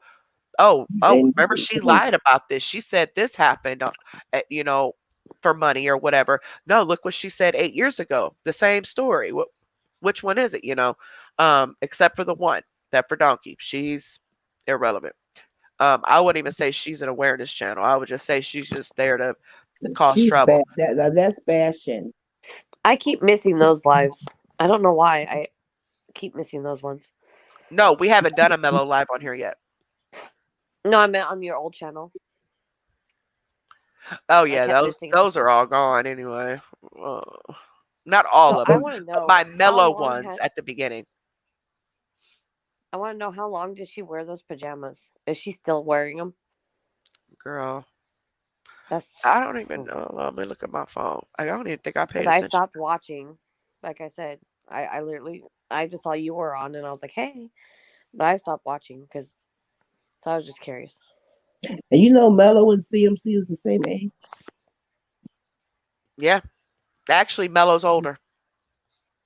oh, And remember she lied about this. She said this happened, for money or whatever. No, look what she said 8 years ago. The same story. Which one is it? Except for the one that for Donkey, she's irrelevant. I wouldn't even say she's an awareness channel. I would just say she's just there to cause she's bad. trouble. That's fashion. I keep missing those lives. I don't know why. I keep missing those ones. No, we haven't done a Mellow Live on here yet. No, I meant on your old channel. Oh I yeah, kept those missing. those are all gone anyway. Uh, Not all So of I them, want to but know my how mellow long ones has. at the beginning. I want to know how long did she wear those pajamas? Is she still wearing them? Girl, That's I don't even know. Let me look at my phone. I don't even think I because paid I attention. stopped watching. Like I said, I literally I just saw you were on, and I was like, hey, but I stopped watching because so I was just curious. And Mello and CMC is the same age. Yeah, actually, Mellow's older.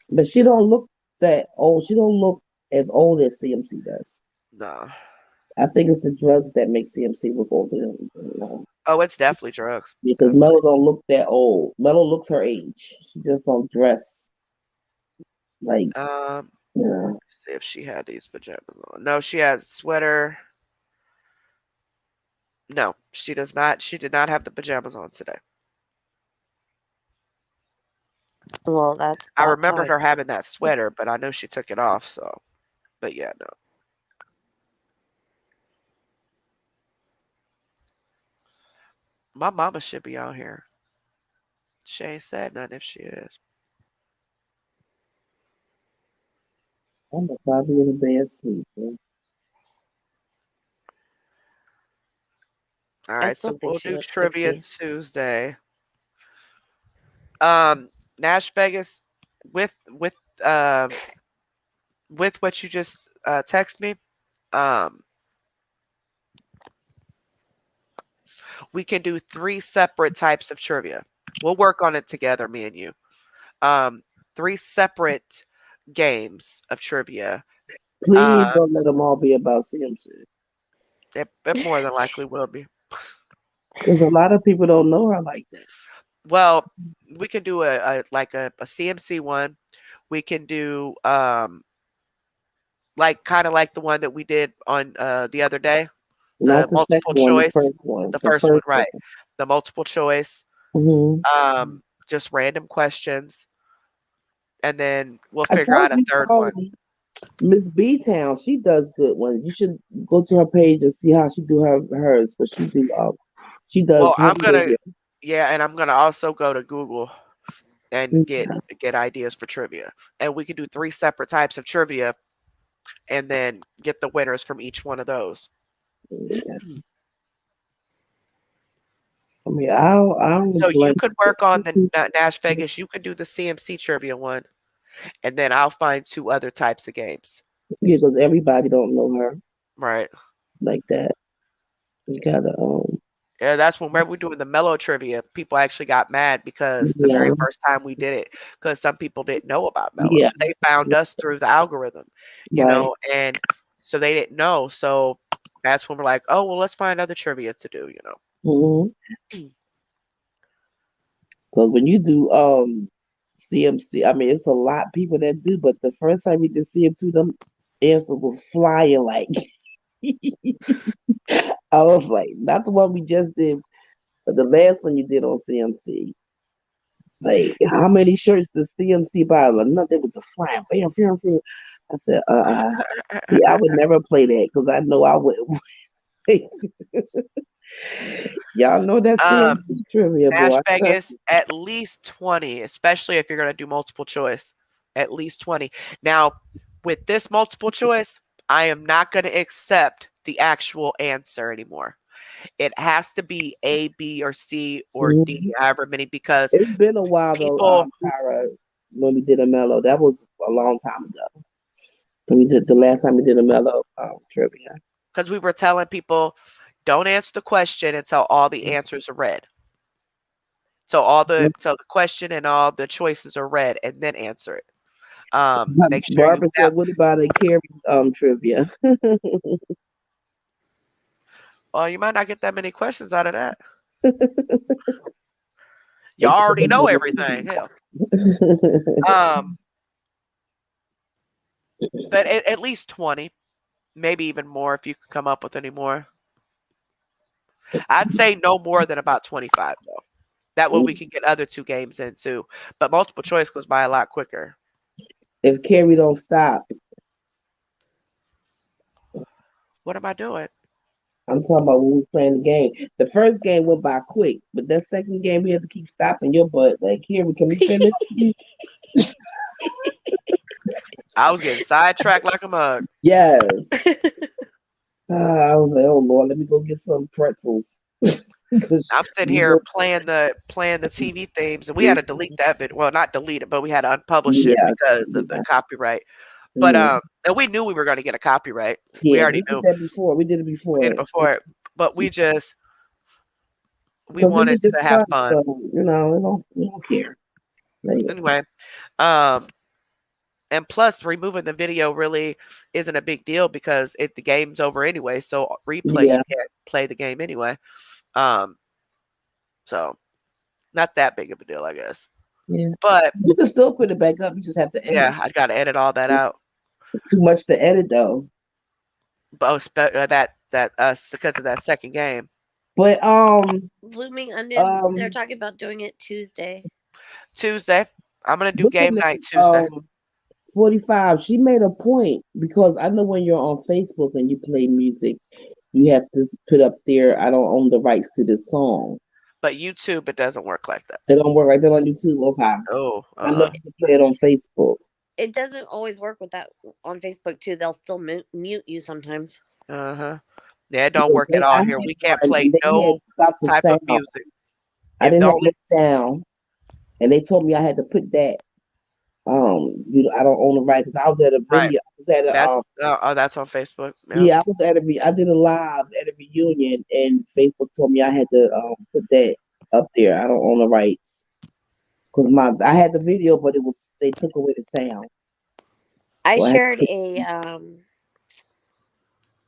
But she don't look that old. She don't look as old as CMC does. No. I think it's the drugs that make CMC look older Oh, it's definitely drugs. because Mello don't look that old. Mello looks her age. She just don't dress like Let's see if she had these pajamas on. No, she has sweater. No, she does not. She did not have the pajamas on today. Well, that's I about remembered time. her having that sweater, but I know she took it off. So, but yeah, no. My mama should be on here. She ain't said nothing if she is. I'm probably in a bad sleep. Bro. All I right, still so think we'll she do looks trivia 60. Tuesday. Nash Vegas, with with with what you just text me, um, we can do 3 separate types of trivia. We'll work on it together, me and you. 3 separate games of trivia. Please don't let them all be about CMC. It more than likely will be. Because a lot of people don't know her like that. Well, we can do a CMC one. We can do like kind of like the one that we did on the other day, the Not the multiple second one, the choice, first one. the The first one, first right? The multiple choice, one. just random questions, and then we'll I figure told out a you, third one. Miss B Town, she does good ones. You should go to her page and see how she do hers. But she does Well, her and I'm gonna also go to Google and video. get ideas for trivia, and we can do 3 separate types of trivia, and then get the winners from each one of those. Yeah. I mean, I don't So you blame could work on the you. Nash Vegas. You could do the CMC trivia one, and then I'll find 2 other types of games. Yeah, because everybody don't know her Right. like that. You gotta Yeah, that's when we're doing the mellow trivia. People actually got mad because the yeah, very first time we did it, because some people didn't know about mellow. yeah, They found us through the algorithm, right. and so they didn't know. So that's when we're like, oh well, let's find other trivia to do. Because when you do CMC, I mean, it's a lot of people that do, but the first time we did CMC, them answers was flying like. I was like, not the one we just did, but the last one you did on CMC. Like, how many shirts does CMC buy? Like, no, they were just flying. Bam, bam, bam. I said, yeah, I would never play that because I know I would. Y'all know that Um, CMC trivia, Nash boy. Vegas, at least 20, especially if you're gonna do multiple choice. At least 20. Now, with this multiple choice, I am not gonna accept the actual answer anymore. It has to be A, B, or C, or D, Mhm. however many, because It's been a while though, people, Tyra, when we did a mellow. That was a long time ago. When we did the last time we did a mellow trivia. because we were telling people, don't answer the question until all the answers are read. So the question and all the choices are read, and then answer it. Make sure you Barbara said, "What about a Carrie trivia?" well, you might not get that many questions out of that. You already know everything. Hell. Um, but at least 20, maybe even more if you can come up with any more. I'd say no more than about 25 though. That way we can get other 2 games in too. But multiple choice goes by a lot quicker. If Carrie don't stop, What am I doing? I'm talking about when we playing the game. The first game went by quick, but that second game we had to keep stopping your butt. Like, Carrie, can we finish? I was getting sidetracked like a mug. Yes. I was like, oh Lord, let me go get some pretzels. I'm sitting here playing the TV themes, and we had to delete that video. Well, not delete it, but we had to unpublish it Yeah, because of the copyright. But and we knew we were going to get a copyright. We yeah, already we did knew. that before. We did it We before. did it before it, but we Because it wanted was just to have fun. fun. So, we don't care. Like, Anyway, um, and plus removing the video really isn't a big deal because the game's over anyway. So replay, you yeah, can't play the game anyway. Um, so not that big of a deal, I guess. yeah. But You can still put it back up. You just have to edit. yeah, I got to edit all that out. It's too much to edit though. But because of that second game. But Blooming Onion, they're talking about doing it Tuesday. I'm gonna do game night Tuesday. 45. She made a point because I know when you're on Facebook and you play music, you have to put up there, I don't own the rights to this song. But YouTube, it doesn't work like that. It don't work like that on YouTube. Okay. Oh, I know you can play it on Facebook. It doesn't always work with that on Facebook too. They'll still mute you sometimes. Yeah, it don't work at all here. We can't play no type of music. I didn't have no sound, and they told me I had to put that. I don't own the right because I was at a video. Right. I was at a that's on Facebook. Yeah, I was at I did a live at a reunion, and Facebook told me I had to put that up there. I don't own the rights because I had the video, but they took away the sound. I shared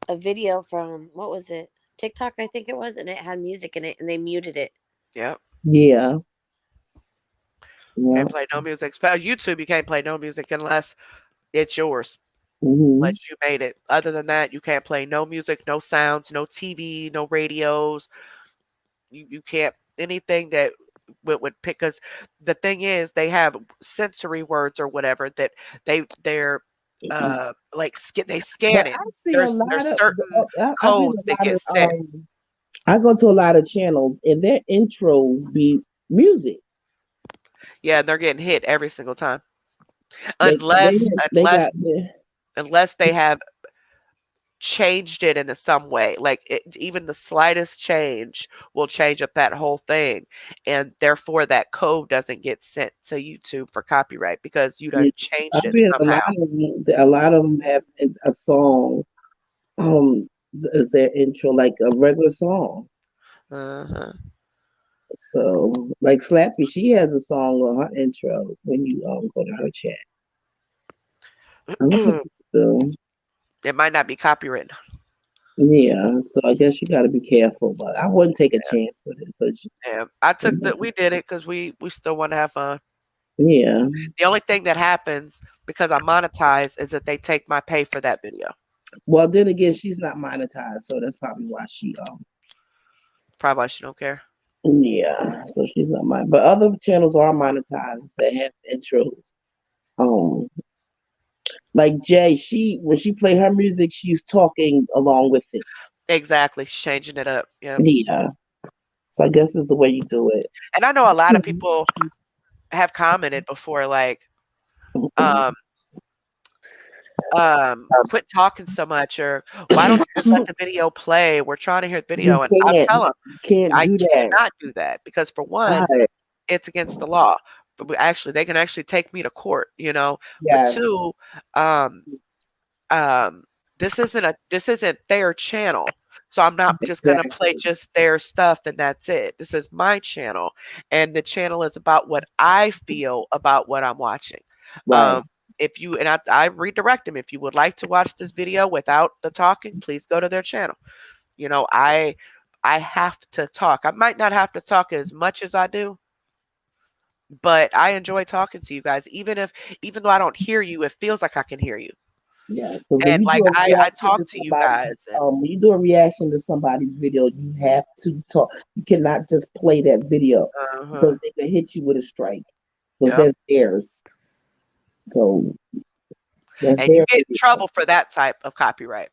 a video from what was it? TikTok, I think it was, and it had music in it, and they muted it. Yep. Yeah. Can't play no music. YouTube, you can't play no music unless it's yours. Mm-hmm. Unless you made it. Other than that, you can't play no music, no sounds, no TV, no radios. You can't anything that would pick. Because the thing is, they have sensory words or whatever that they're like they scan it. There's certain codes that get set. I go to a lot of channels and their intros be music. Yeah, they're getting hit every single time. Unless they have changed it in some way. Like even the slightest change will change up that whole thing, and therefore that code doesn't get sent to YouTube for copyright because you Yeah, done I changed it read somehow. a lot of them have a song as their intro, like a regular song. Uh-huh. So, like Slappy, she has a song on her intro when you go to her chat. A lot of people do. It might not be copyrighted. Yeah, so I guess you got to be careful, but I wouldn't take a chance with it. But Yeah, I took that. We did it because we still want to have fun. yeah, The only thing that happens because I monetize is that they take my pay for that video. well, then again, she's not monetized, so that's probably why she Probably she don't care. yeah, so she's not mine. But other channels are monetized that have intros. Um, like Jay, she when she play her music, she's talking along with it. Exactly, she's changing it up. Yeah, Yeah, so I guess it's the way you do it. and I know a lot of people have commented before, like, um, quit talking so much, or why don't you just let the video play? We're trying to hear the video, and I tell them Can't I do that. cannot do that because for one, Right. it's against the law. But they can actually take me to court. For Yes. two, um, um, this isn't their channel. So I'm not just gonna play Exactly. just their stuff and that's it. This is my channel, and the channel is about what I feel about what I'm watching. Right. Um, if you and I redirect them. If you would like to watch this video without the talking, please go to their channel. I have to talk. I might not have to talk as much as I do, but I enjoy talking to you guys. Even though I don't hear you, it feels like I can hear you. Yes. So when And you do like a I reaction talk to to you somebody, guys, and when you do a reaction to somebody's video, you have to talk. You cannot just play that video uh-huh. because they can hit you with a strike because Yep. that's theirs. So that's And you their get in video. trouble for that type of copyright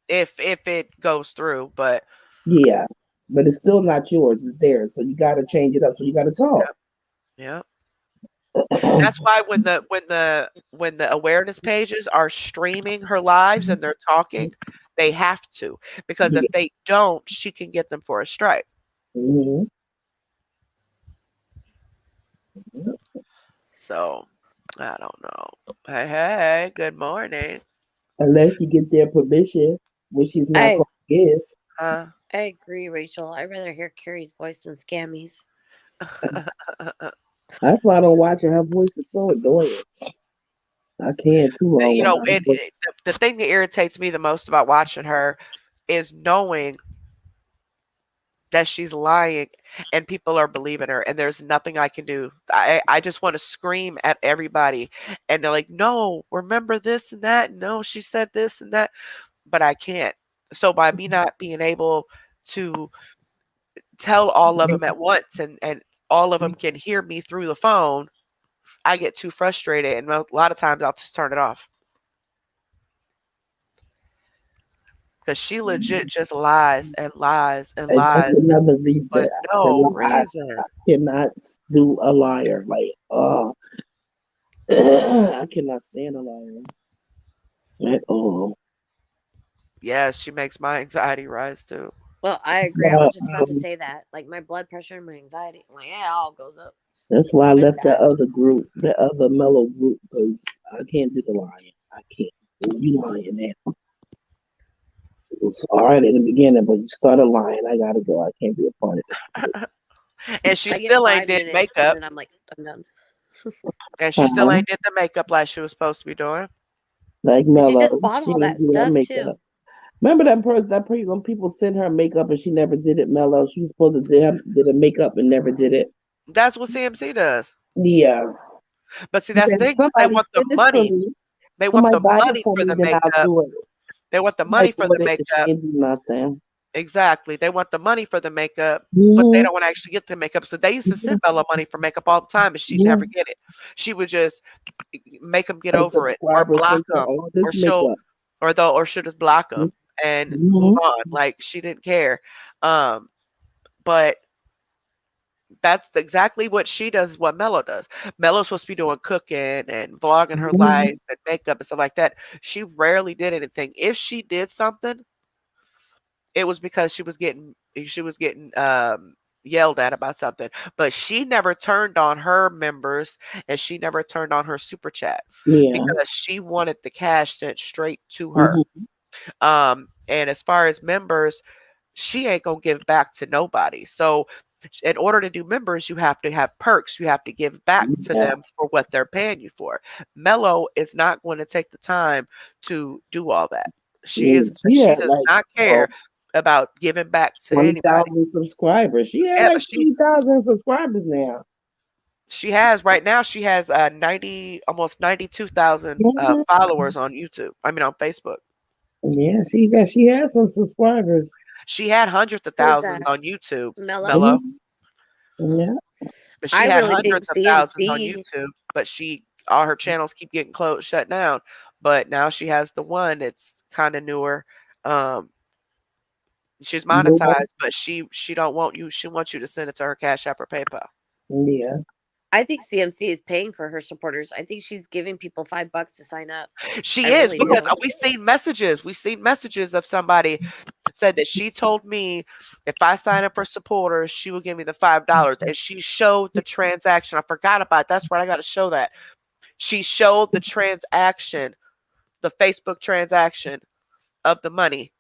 if it goes through. But Yeah. But it's still not yours, it's theirs. So you gotta change it up. So you gotta talk. yeah, that's why when the awareness pages are streaming her lives and they're talking, they have to, because if Yeah. they don't, she can get them for a strike. Mhm. So I don't know. Hey, good morning. Unless you get their permission, which she's not I going to give. Huh? I agree, Rachel. I'd rather hear Carrie's voice than Scammies. That's why I don't watch her. Her voice is so annoying. I can't too long You with know, her it, voice. the thing that irritates me the most about watching her is knowing that she's lying and people are believing her and there's nothing I can do. I just want to scream at everybody and they're like, no, remember this and that. No, she said this and that, but I can't. So by me not being able to tell all of them at once and all of them can hear me through the phone, I get too frustrated and a lot of times I'll just turn it off. Because she legit just lies and lies and And that's lies, another reason but I no cannot, reason. cannot do a liar. Like, I cannot stand a liar at all. Yes, she makes my anxiety rise too. Well, I That's agree. I why, was just about to say that. Like my blood pressure and my anxiety. I'm like, yeah, it all goes up that's why I with left that that. other group, the other mellow group, because I can't do the lying. I can't. You lying now. It was all right in the beginning, but you started lying. I gotta go. I can't be a part of this. And she I get still ain't 5 did minutes and makeup. then I'm like, I'm done. And she still ain't did the makeup like she was supposed to be doing. Like But you Mello, just bought she all didn't that do her stuff makeup. too. Remember that person, when people sent her makeup and she never did it, Mello? She was supposed to did her makeup and never did it. That's what CMC does. Yeah. But see, She that's said, the thing, 'cause they somebody want the send it to money. me. They want Somebody the buy it money for for me, the then I'll makeup. do it. They want the Somebody money for doing the it and she makeup. didn't do nothing. Exactly. They want the money for the makeup, but they Mm-hmm. don't want to actually get the makeup. So they used to send Bella money for makeup all the time, and she'd Yeah. never get it. She would just make them get A over it, or subscriber block sent her them, all or this she'll, makeup. or she'll just block them and move Mm-hmm. on. Like she didn't care. But That's exactly what she does, what Mello does. Mello's supposed to be doing cooking and vlogging her Mhm. life and makeup and stuff like that. She rarely did anything. If she did something, it was because she was getting yelled at about something. But she never turned on her members and she never turned on her super chat Yeah. because she wanted the cash sent straight to her. Mhm. And as far as members, she ain't gonna give back to nobody. So in order to do members, you have to have perks. You have to give back to Yeah. them for what they're paying you for. Mello is not going to take the time to do all that. She She had does like not care about giving back to anybody. 20,000 subscribers. She had Yeah, like but 20,000 subscribers now. she has right now she has 90 almost 92,000 Mhm. followers on YouTube. I mean on Facebook. Yeah, she has some subscribers. She had hundreds of Who's thousands that? on YouTube, Mellow. Mello. Mhm. Yeah. But she I had really think hundreds of thousands on CMC. YouTube, but she all her channels keep getting closed, shut down. But now she has the one that's kind of newer. Um, she's Newell. monetized, but she don't want you. She wants you to send it to her Cash App or PayPal. Yeah. I think CMC is paying for her supporters. I think she's giving people $5 to sign up. I She is really because do. we've seen messages. We've seen messages of somebody said that she told me if I sign up for supporters, she will give me the $5, and she showed the transaction. I forgot about it. That's right. I got to show that. She showed the transaction, the Facebook transaction of the money,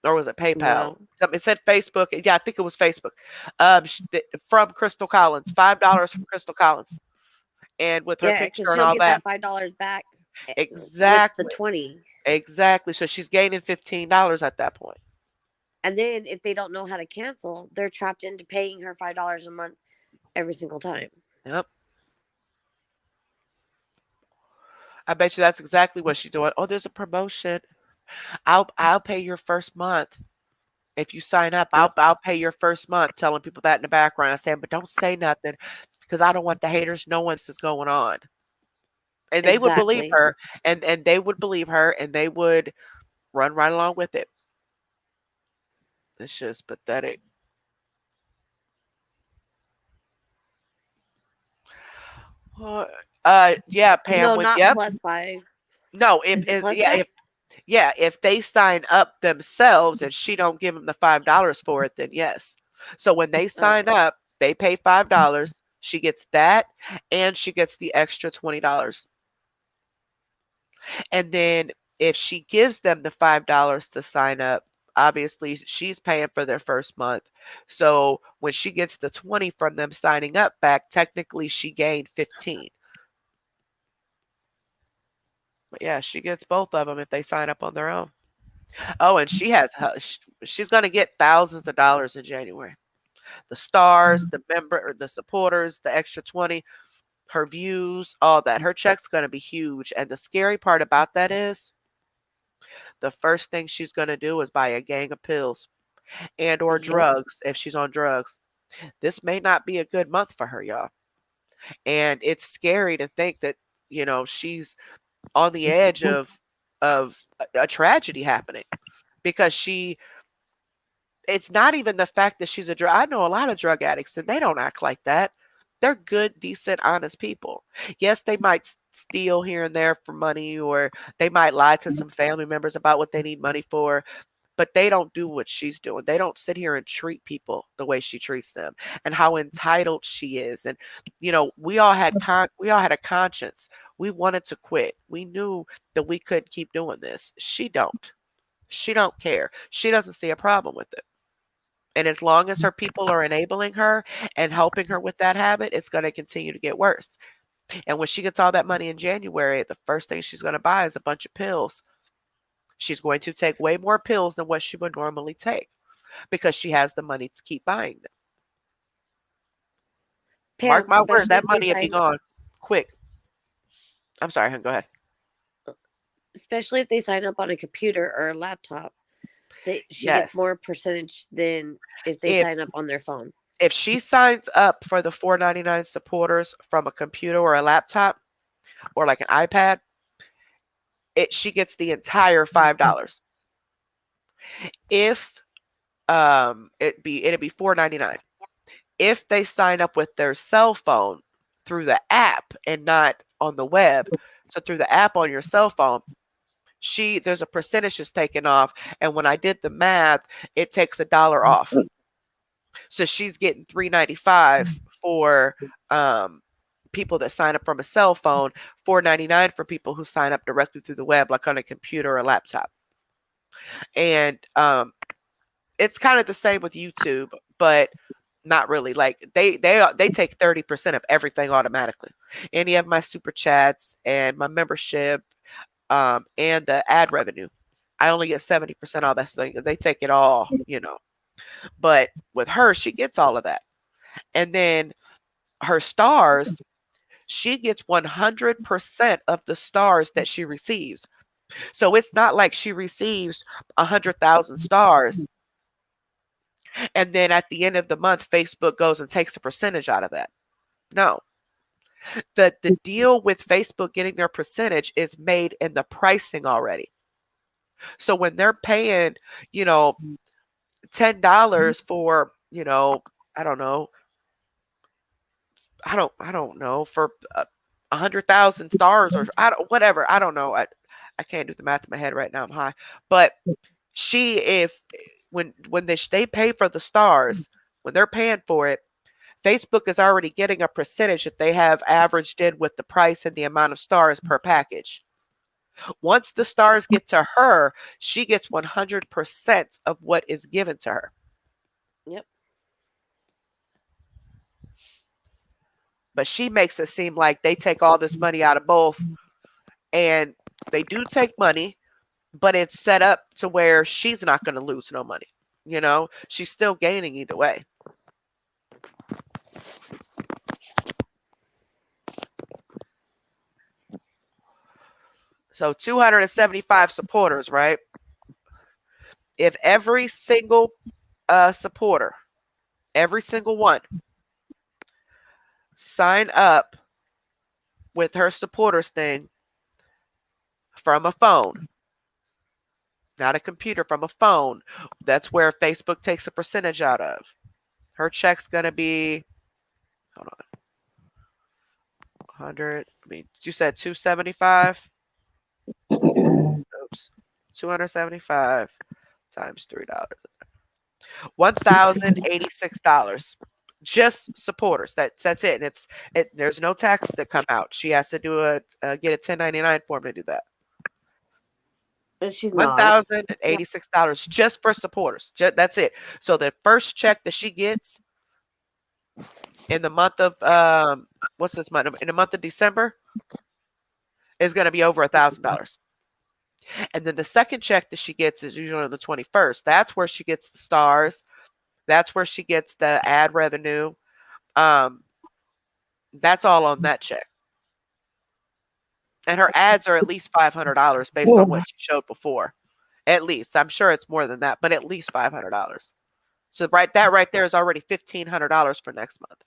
or was it PayPal? Wow. It said Facebook. Yeah, I think it was Facebook. From Crystal Collins, $5 from Crystal Collins, and with her Yeah, picture because and she'll all get that. that $5 back with the Exactly, 20. exactly. So she's gaining $15 at that point. And then if they don't know how to cancel, they're trapped into paying her $5 a month every single time. Yep. I bet you that's exactly what she's doing. Oh, there's a promotion. I'll pay your first month. If you sign up, Yep. I'll pay your first month, telling people that in the background. I saying, but don't say nothing because I don't want the haters knowing this is going on. And they would believe Exactly. her, and they would believe her, and they would run right along with it. It's just pathetic. Uh, yeah, Pam. No, With not yep. plus 5. No, Is it plus 5? if they sign up themselves and she don't give them the $5 for it, then yes. So when they sign Okay. up, they pay $5. She gets that, and she gets the extra $20. And then if she gives them the $5 to sign up, obviously she's paying for their first month. So when she gets the 20 from them signing up back, technically she gained 15. But yeah, she gets both of them if they sign up on their own. Oh, and she's going to get thousands of dollars in January. The stars, the member or the supporters, the extra 20, her views, all that. Her check's going to be huge. And the scary part about that is the first thing she's going to do is buy a gang of pills and or Yep. drugs if she's on drugs. This may not be a good month for her, y'all. And it's scary to think that, she's on the edge of a tragedy happening because it's not even the fact that she's a drug. I know a lot of drug addicts and they don't act like that. They're good, decent, honest people. Yes, they might steal here and there for money, or they might lie to some family members about what they need money for, but they don't do what she's doing. They don't sit here and treat people the way she treats them and how entitled she is. And we all had a conscience. We wanted to quit. We knew that we couldn't keep doing this. She don't. She don't care. She doesn't see a problem with it. And as long as her people are enabling her and helping her with that habit, it's going to continue to get worse. And when she gets all that money in January, the first thing she's going to buy is a bunch of pills. She's going to take way more pills than what she would normally take because she has the money to keep buying them. Mark Pam, my word, especially that if they money will be sign gone quick. I'm sorry, hon, go ahead. especially if they sign up on a computer or a laptop. She gets Yes. more percentage than if they If sign up on their phone. if she signs up for the $4.99 supporters from a computer or a laptop or like an iPad, she gets the entire $5. If it'd be $4.99. if they sign up with their cell phone through the app and not on the web, so through the app on your cell phone, there's a percentage that's taken off. And when I did the math, it takes $1 off. So she's getting $3.95 for people that sign up from a cell phone, $4.99 for people who sign up directly through the web, like on a computer or a laptop. And it's kind of the same with YouTube, but not really. Like they take 30% of everything automatically. Any of my super chats and my membership, and the ad revenue, I only get 70% all that thing. They take it all, But with her, she gets all of that. And then her stars, she gets 100% of the stars that she receives. So it's not like she receives 100,000 stars, and then at the end of the month, Facebook goes and takes a percentage out of that. No. The deal with Facebook getting their percentage is made in the pricing already. So when they're paying, $10 for, I don't know, for 100,000 stars, or whatever. I don't know. I can't do the math in my head right now. I'm high. But when they pay for the stars, when they're paying for it, Facebook is already getting a percentage that they have averaged in with the price and the amount of stars per package. Once the stars get to her, she gets 100% of what is given to her. Yep. But she makes it seem like they take all this money out of both, and they do take money, but it's set up to where she's not going to lose no money. She's still gaining either way. So 275 supporters, right? If every single supporter, every single one, sign up with her supporters thing from a phone, not a computer, from a phone, that's where Facebook takes a percentage out of. Her check's going to be, hold on, 100, you said 275? Oops. 275 times $3. $1,086. Just supporters. That's it. And there's no taxes that come out. She has to get a 1099 form to do that. $1,086 just for supporters. That's it. So the first check that she gets in the month of what's this month? In the month of December is going to be over $1,000. And then the second check that she gets is usually on the 21st. That's where she gets the stars. That's where she gets the ad revenue. That's all on that check. And her ads are at least $500 based on what she showed before. At least. I'm sure it's more than that, but at least $500. So right there is already $1,500 for next month.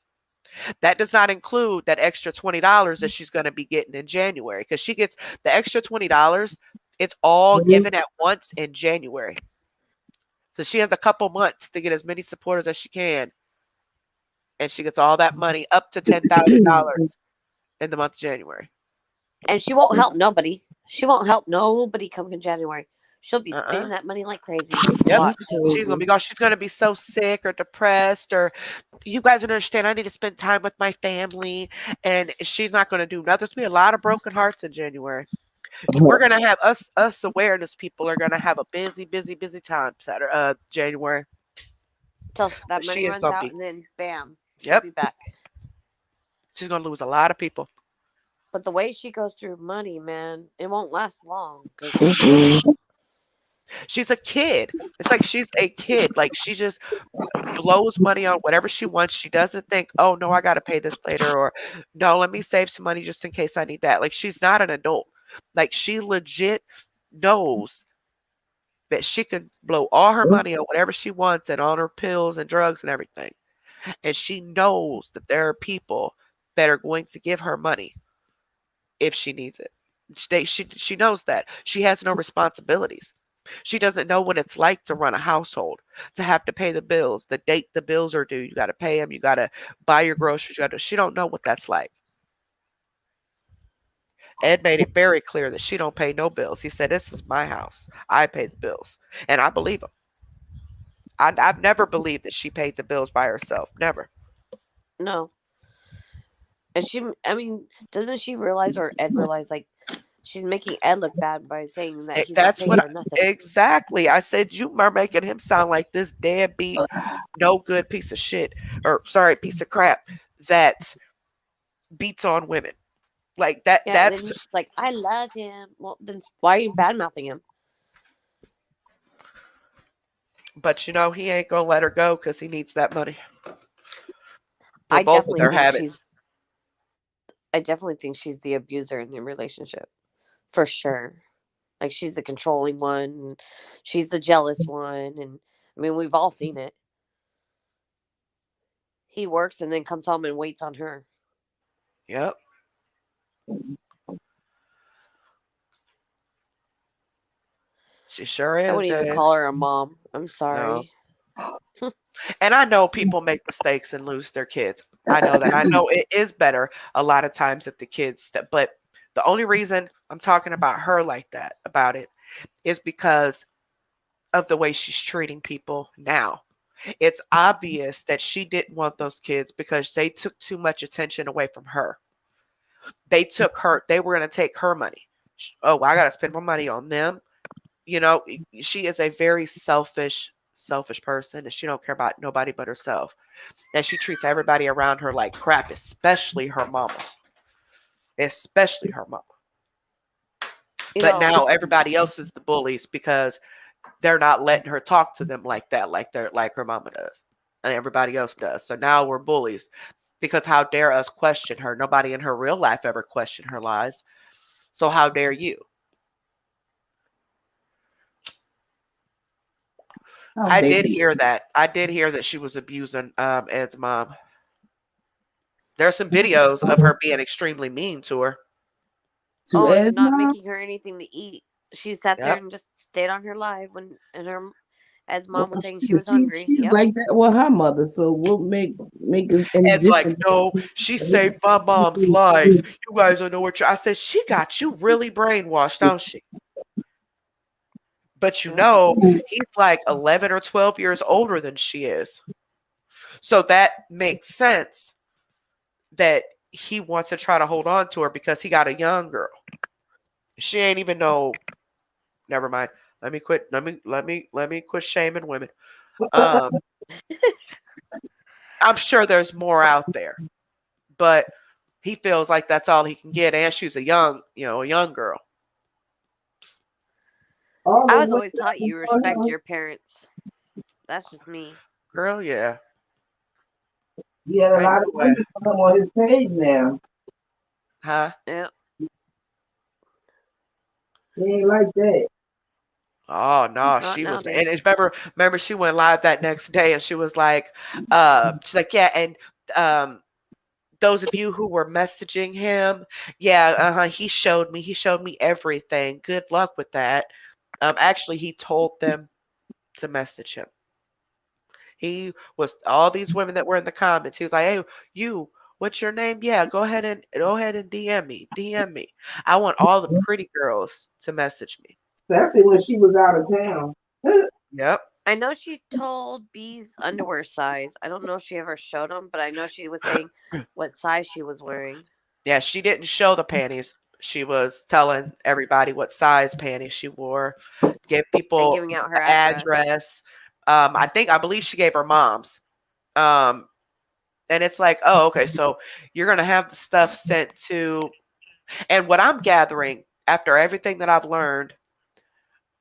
That does not include that extra $20 that she's going to be getting in January, because she gets the extra $20. It's all given at once in January. So she has a couple months to get as many supporters as she can. And she gets all that money, up to $10,000 in the month of January. And she won't help nobody. She won't help nobody come in January. She'll be spending that money like crazy. Yep. She's gonna be gone. She's gonna be so sick or depressed, or you guys don't understand. I need to spend time with my family, and she's not gonna do nothing. There's gonna be a lot of broken hearts in January. We're gonna have us awareness people are gonna have a busy time January. Till that money runs out, and then bam, she'll be back. She's gonna lose a lot of people. But the way she goes through money, man, it won't last long. She's a kid. It's like she's a kid. Like she just blows money on whatever she wants. She doesn't think, oh no, I gotta pay this later, or no, let me save some money just in case I need that. Like she's not an adult. Like she legit knows that she can blow all her money on whatever she wants and on her pills and drugs and everything. And she knows that there are people that are going to give her money if she needs it. She knows that. She has no responsibilities. She doesn't know what it's like to run a household, to have to pay the bills, the date the bills are due. You got to pay them. You got to buy your groceries. She don't know what that's like. Ed made it very clear that she don't pay no bills. He said, "This is my house. I pay the bills," and I believe him. I've never believed that she paid the bills by herself. Never. No. And I mean, doesn't she realize, or Ed realize, like, she's making Ed look bad by saying that he's not That's paying what for nothing. exactly. I said you are making him sound like this deadbeat, no good piece of shit, or sorry, piece of crap that beats on women. Like that. Yeah, and then That's. she's like, I love him. Well, then why are you bad mouthing him? But he ain't gonna let her go because he needs that money for I both of definitely their think habits. I definitely think she's the abuser in the relationship, for sure. Like, she's the controlling one, and she's the jealous one, and I mean, we've all seen it. He works and then comes home and waits on her. Yep. She sure I is, wouldn't even Dave. call her a mom. I'm No. sorry. And I know people make mistakes and lose their kids. I know that. I know it is better a lot of times if the kids, but the only reason I'm talking about her like that, about it, is because of the way she's treating people now. It's obvious that she didn't want those kids because they took too much attention away from her. They were going to take her money. Oh, I got to spend my money on them. She is a very selfish person, and she don't care about nobody but herself. And she treats everybody around her like crap, especially her mama. Especially her mama. But now everybody else is the bullies because they're not letting her talk to them like that, like her mama does. And everybody else does. So now we're bullies. Because how dare us question her? Nobody in her real life ever questioned her lies. So how dare you? I did hear that. I did hear that she was abusing Ed's mom. There's some videos of her being extremely mean to her. And not making her anything to eat. She sat there Yep. and just stayed on her live and Ed's mom was saying she was hungry. She's like that with her mother. So what make it any Ed's like, no, she saved my mom's life. You guys don't know what I said. She got you really brainwashed, don't she? But he's like 11 or 12 years older than she is. So that makes sense that he wants to try to hold on to her because he got a young girl. She ain't even know. Never mind. Let me quit. Let me quit shaming women. I'm sure there's more out there, but he feels like that's all he can get. And she's a young girl. I was always taught you respect your parents. That's just me. Girl, yeah. Yeah, a lot of women come on his page now. Huh? Yep. He ain't like that. Oh no, she was, and remember she went live that next day and she was like, she's like, yeah, and those of you who were messaging him, yeah, he showed me everything. Good luck with that. Actually, he told them to message him. He was all these women that were in the comments. He was like, hey, you, what's your name? Yeah, go ahead and DM me. I want all the pretty girls to message me. Especially when she was out of town. Yep. I know she told B's underwear size. I don't know if she ever showed them, but I know she was saying what size she was wearing. Yeah, she didn't show the panties. She was telling everybody what size panties she wore. Gave people giving out her address. I believe she gave her mom's. And it's like, oh, okay, so you're gonna have the stuff sent to. And what I'm gathering after everything that I've learned,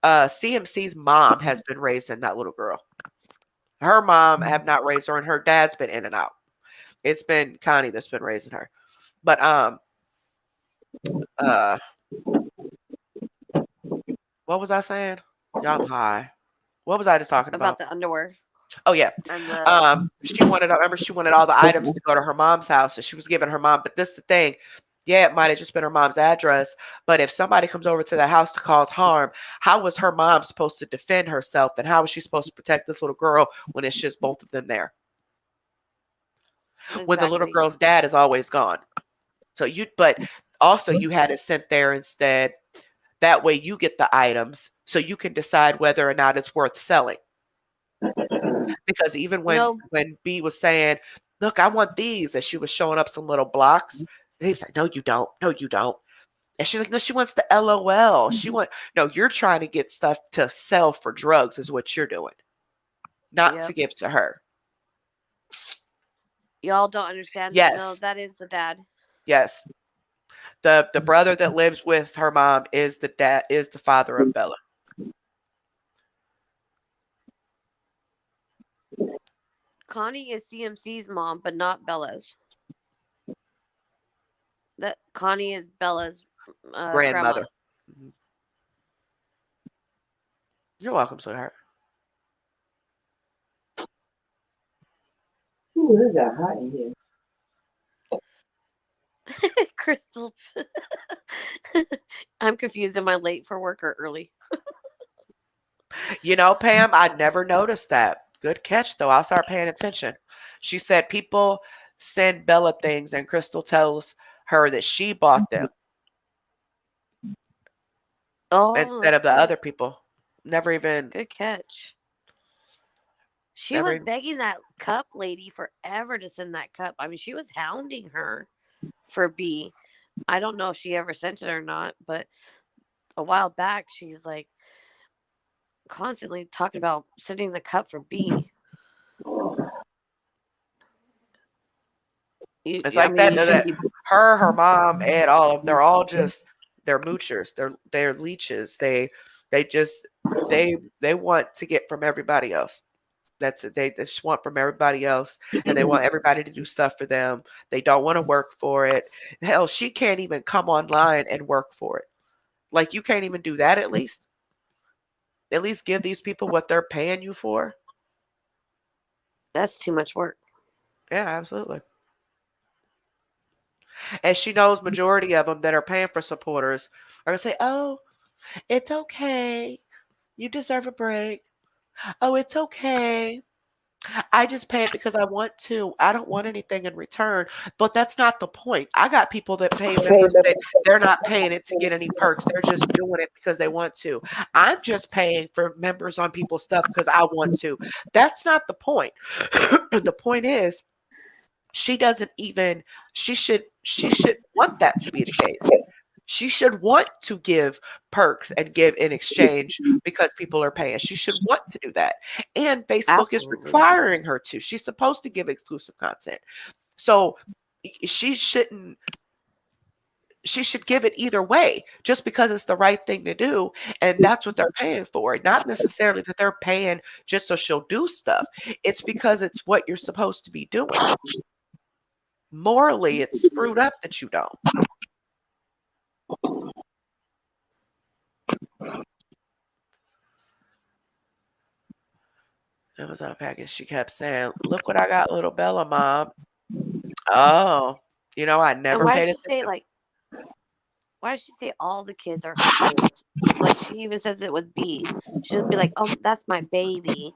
CMC's mom has been raising that little girl. Her mom have not raised her, and her dad's been in and out. It's been Connie that's been raising her. But what was I saying? Y'all, I'm high. What was I just talking about? About the underwear. Oh yeah. She wanted all the items to go to her mom's house, and she was giving her mom. But this is the thing, Yeah, it might have just been her mom's address, but if somebody comes over to the house to cause harm, how was her mom supposed to defend herself, and how was she supposed to protect this little girl when it's just both of them there? When the little Exactly. girl's dad is always gone. But also you had it sent there instead. That way you get the items so you can decide whether or not it's worth selling. Because even No, when B was saying, "Look, I want these," and she was showing up some little blocks, he was like, "No, you don't. No, you don't." And she's like, "No, she wants the LOL. No, you're trying to get stuff to sell for drugs is what you're doing, not to yep. give to her." Y'all don't understand. No, Yes, that is the dad. yes. The brother that lives with her mom is the father of Bella. Connie is CMC's mom, but not Bella's. That Connie is Bella's grandma. Grandmother. Mhm. You're welcome, sweetheart. Ooh, it got hot in here. Crystal. I'm confused. Am I late for work or early? You know, Pam, I never noticed that. Good catch, though. I'll start paying attention. She said people send Bella things, and Crystal tells her that she bought them Oh, instead of the other people. Never even, good catch. She never was even. begging that cup lady forever to send that cup. I mean, she was hounding her for B. I don't know if she ever sent it or not, but a while back she's like constantly talking about sending the cup for B. It's I like mean, that. you shouldn't be. Her mom, Ed, all of them. They're all just they're moochers. They're leeches. They just they want to get from everybody else. That's it. They just want from everybody else, and they want everybody to do stuff for them. They don't want to work for it. Hell, she can't even come online and work for it. Like you can't even do that at least. At least give these people what they're paying you for. That's too much work. Yeah, absolutely. And she knows majority of them that are paying for supporters are gonna say, "Oh, it's okay. You deserve a break. Oh, it's okay. I just pay it because I want to. I don't want anything in return." But that's not the point. I got people that pay members that they're not paying it to get any perks. They're just doing it because they want to. I'm just paying for members on people's stuff because I want to. That's not the point. The point is she doesn't even she should want that to be the case. She should want to give perks and give in exchange because people are paying. She should want to do that. And Facebook is Absolutely. requiring her to. She's supposed to give exclusive content. So she shouldn't she should give it either way just because it's the right thing to do and that's what they're paying for. Not necessarily that they're paying just so she'll do stuff. It's because it's what you're supposed to be doing. Morally, it's screwed up that you don't. Amazon package. She kept saying, "Look what I got, little Bella, mom." Oh, I And never why paid does she say attention. why does she say all the kids are her kids? Like she even says it with B. She'll be like, "Oh, that's my baby."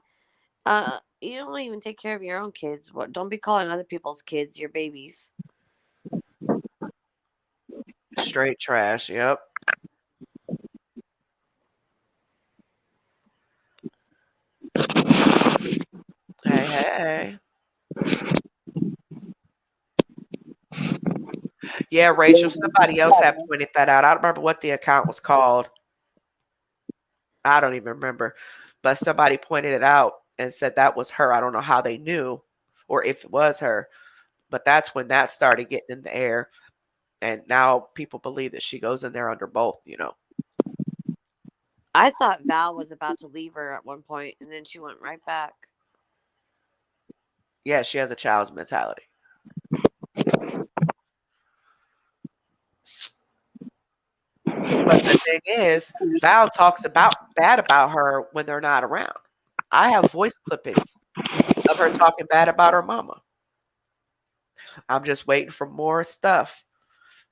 You don't even take care of your own kids. What? Don't be calling other people's kids your babies. Straight trash. Yep. Hey, hey. Yeah, Rachel. Somebody else had pointed that out. I don't remember what the account was called. I don't even remember, but somebody pointed it out and said that was her. I don't know how they knew, or if it was her, but that's when that started getting in the air. And now people believe that she goes in there under both. I thought Val was about to leave her at one point, and then she went right back. Yeah, she has a child's mentality. But the thing is, Val talks bad about her when they're not around. I have voice clippings of her talking bad about her mama. I'm just waiting for more stuff.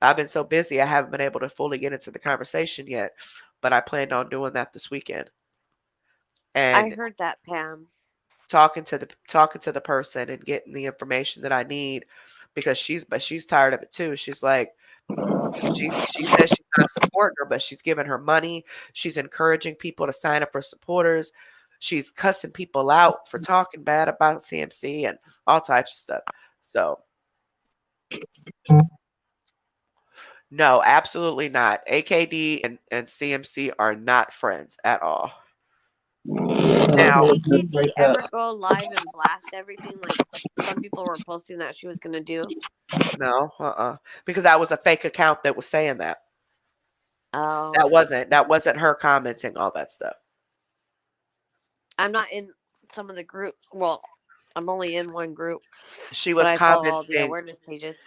I've been so busy, I haven't been able to fully get into the conversation yet, but I planned on doing that this weekend I and heard that, Pam. talking to the person and getting the information that I need because she's tired of it too. She's like she says she's not supporting her, but she's giving her money. She's encouraging people to sign up for supporters. She's cussing people out for talking bad about CMC and all types of stuff. So no, absolutely not. AKD and CMC are not friends at all. Did Now, AKD ever go live and blast everything like some people were posting that she was going to do? no, because that was a fake account that was saying that. Oh. That wasn't her commenting all that stuff. I'm not in some of the groups. Well, I'm only in one group. She was but I follow all the commenting. awareness pages.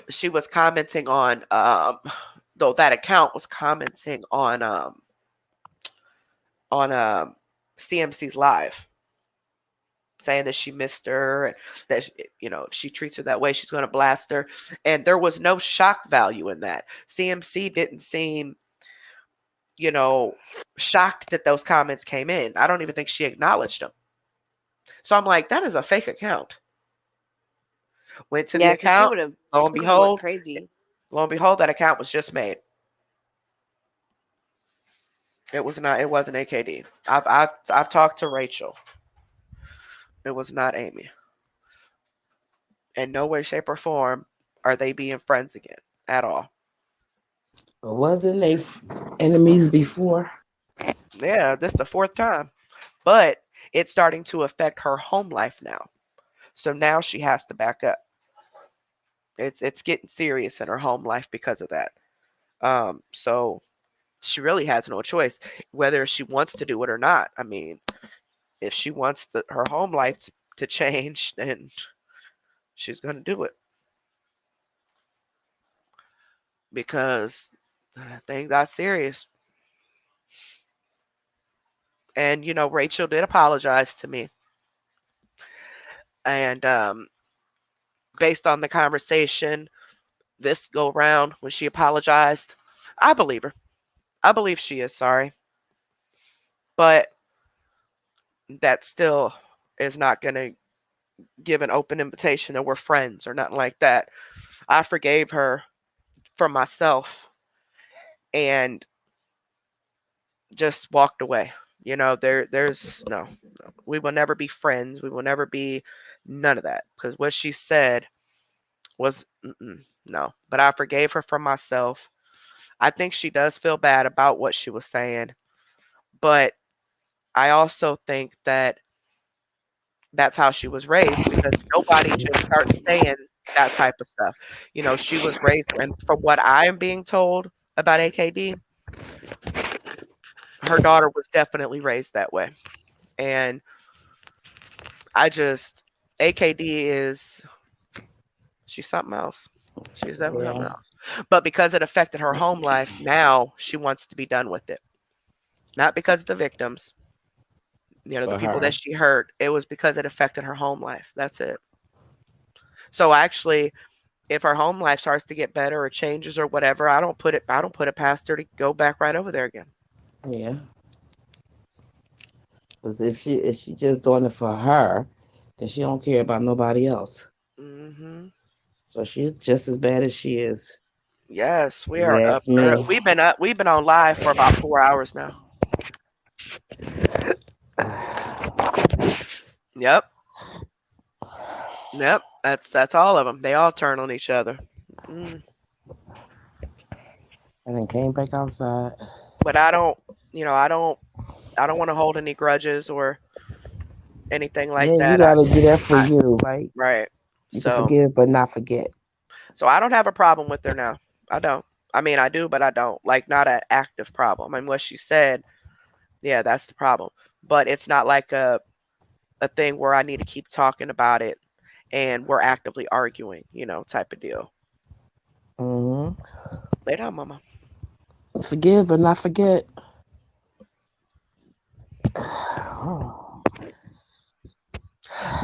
She was commenting on though that account was commenting on CMC's live, saying that she missed her and that if she treats her that way, she's going to blast her. And there was no shock value in that. CMC didn't seem, shocked that those comments came in. I don't even think she acknowledged them. So I'm like, that is a fake account. Went to the account. Lo and behold, crazy. Lo and behold, that account was just made. It was not. It wasn't AKD. I've talked to Rachel. It was not Amy. In no way, shape, or form are they being friends again at all. Wasn't they enemies before? Yeah, this is the fourth time, but it's starting to affect her home life now. So now she has to back up. It's getting serious in her home life because of that. So she really has no choice whether she wants to do it or not. I mean, if she wants her home life to change, then she's going to do it because things got serious. And Rachel did apologize to me, and based on the conversation this go round when she apologized, I believe her. I believe she is sorry, but that still is not going to give an open invitation that we're friends or nothing like that. I forgave her for myself and just walked away. There's no, we will never be friends. We will never be none of that because what she said was no, but I forgave her for myself. I think she does feel bad about what she was saying, but I also think that that's how she was raised because nobody just starts saying that type of stuff. She was raised, and from what I am being told about AKD, her daughter was definitely raised that way. And AKD she's something else. She's definitely something else. But because it affected her home life, now she wants to be done with it. Not because of the victims, the people that she hurt. It was because it affected her home life. That's it. So actually, if her home life starts to get better or changes or whatever, I don't put it past her to go back right over there again. Yeah. Because if she just doing it for her, then she don't care about nobody else. Mm-hmm. So she's just as bad as she is. Yes, we are up. We've been on live for about 4 hours now. Yep. That's all of them. They all turn on each other. And then came back outside. But I don't want to hold any grudges or anything like that. You gotta do that for you, right? Right. You can forgive but not forget. So I don't have a problem with her now. I don't. I mean, I do, but I don't. Like, not an active problem. I mean, what she said, yeah, that's the problem. But it's not like a thing where I need to keep talking about it and we're actively arguing, type of deal. Mm-hmm. Lay down, mama. Forgive but not forget.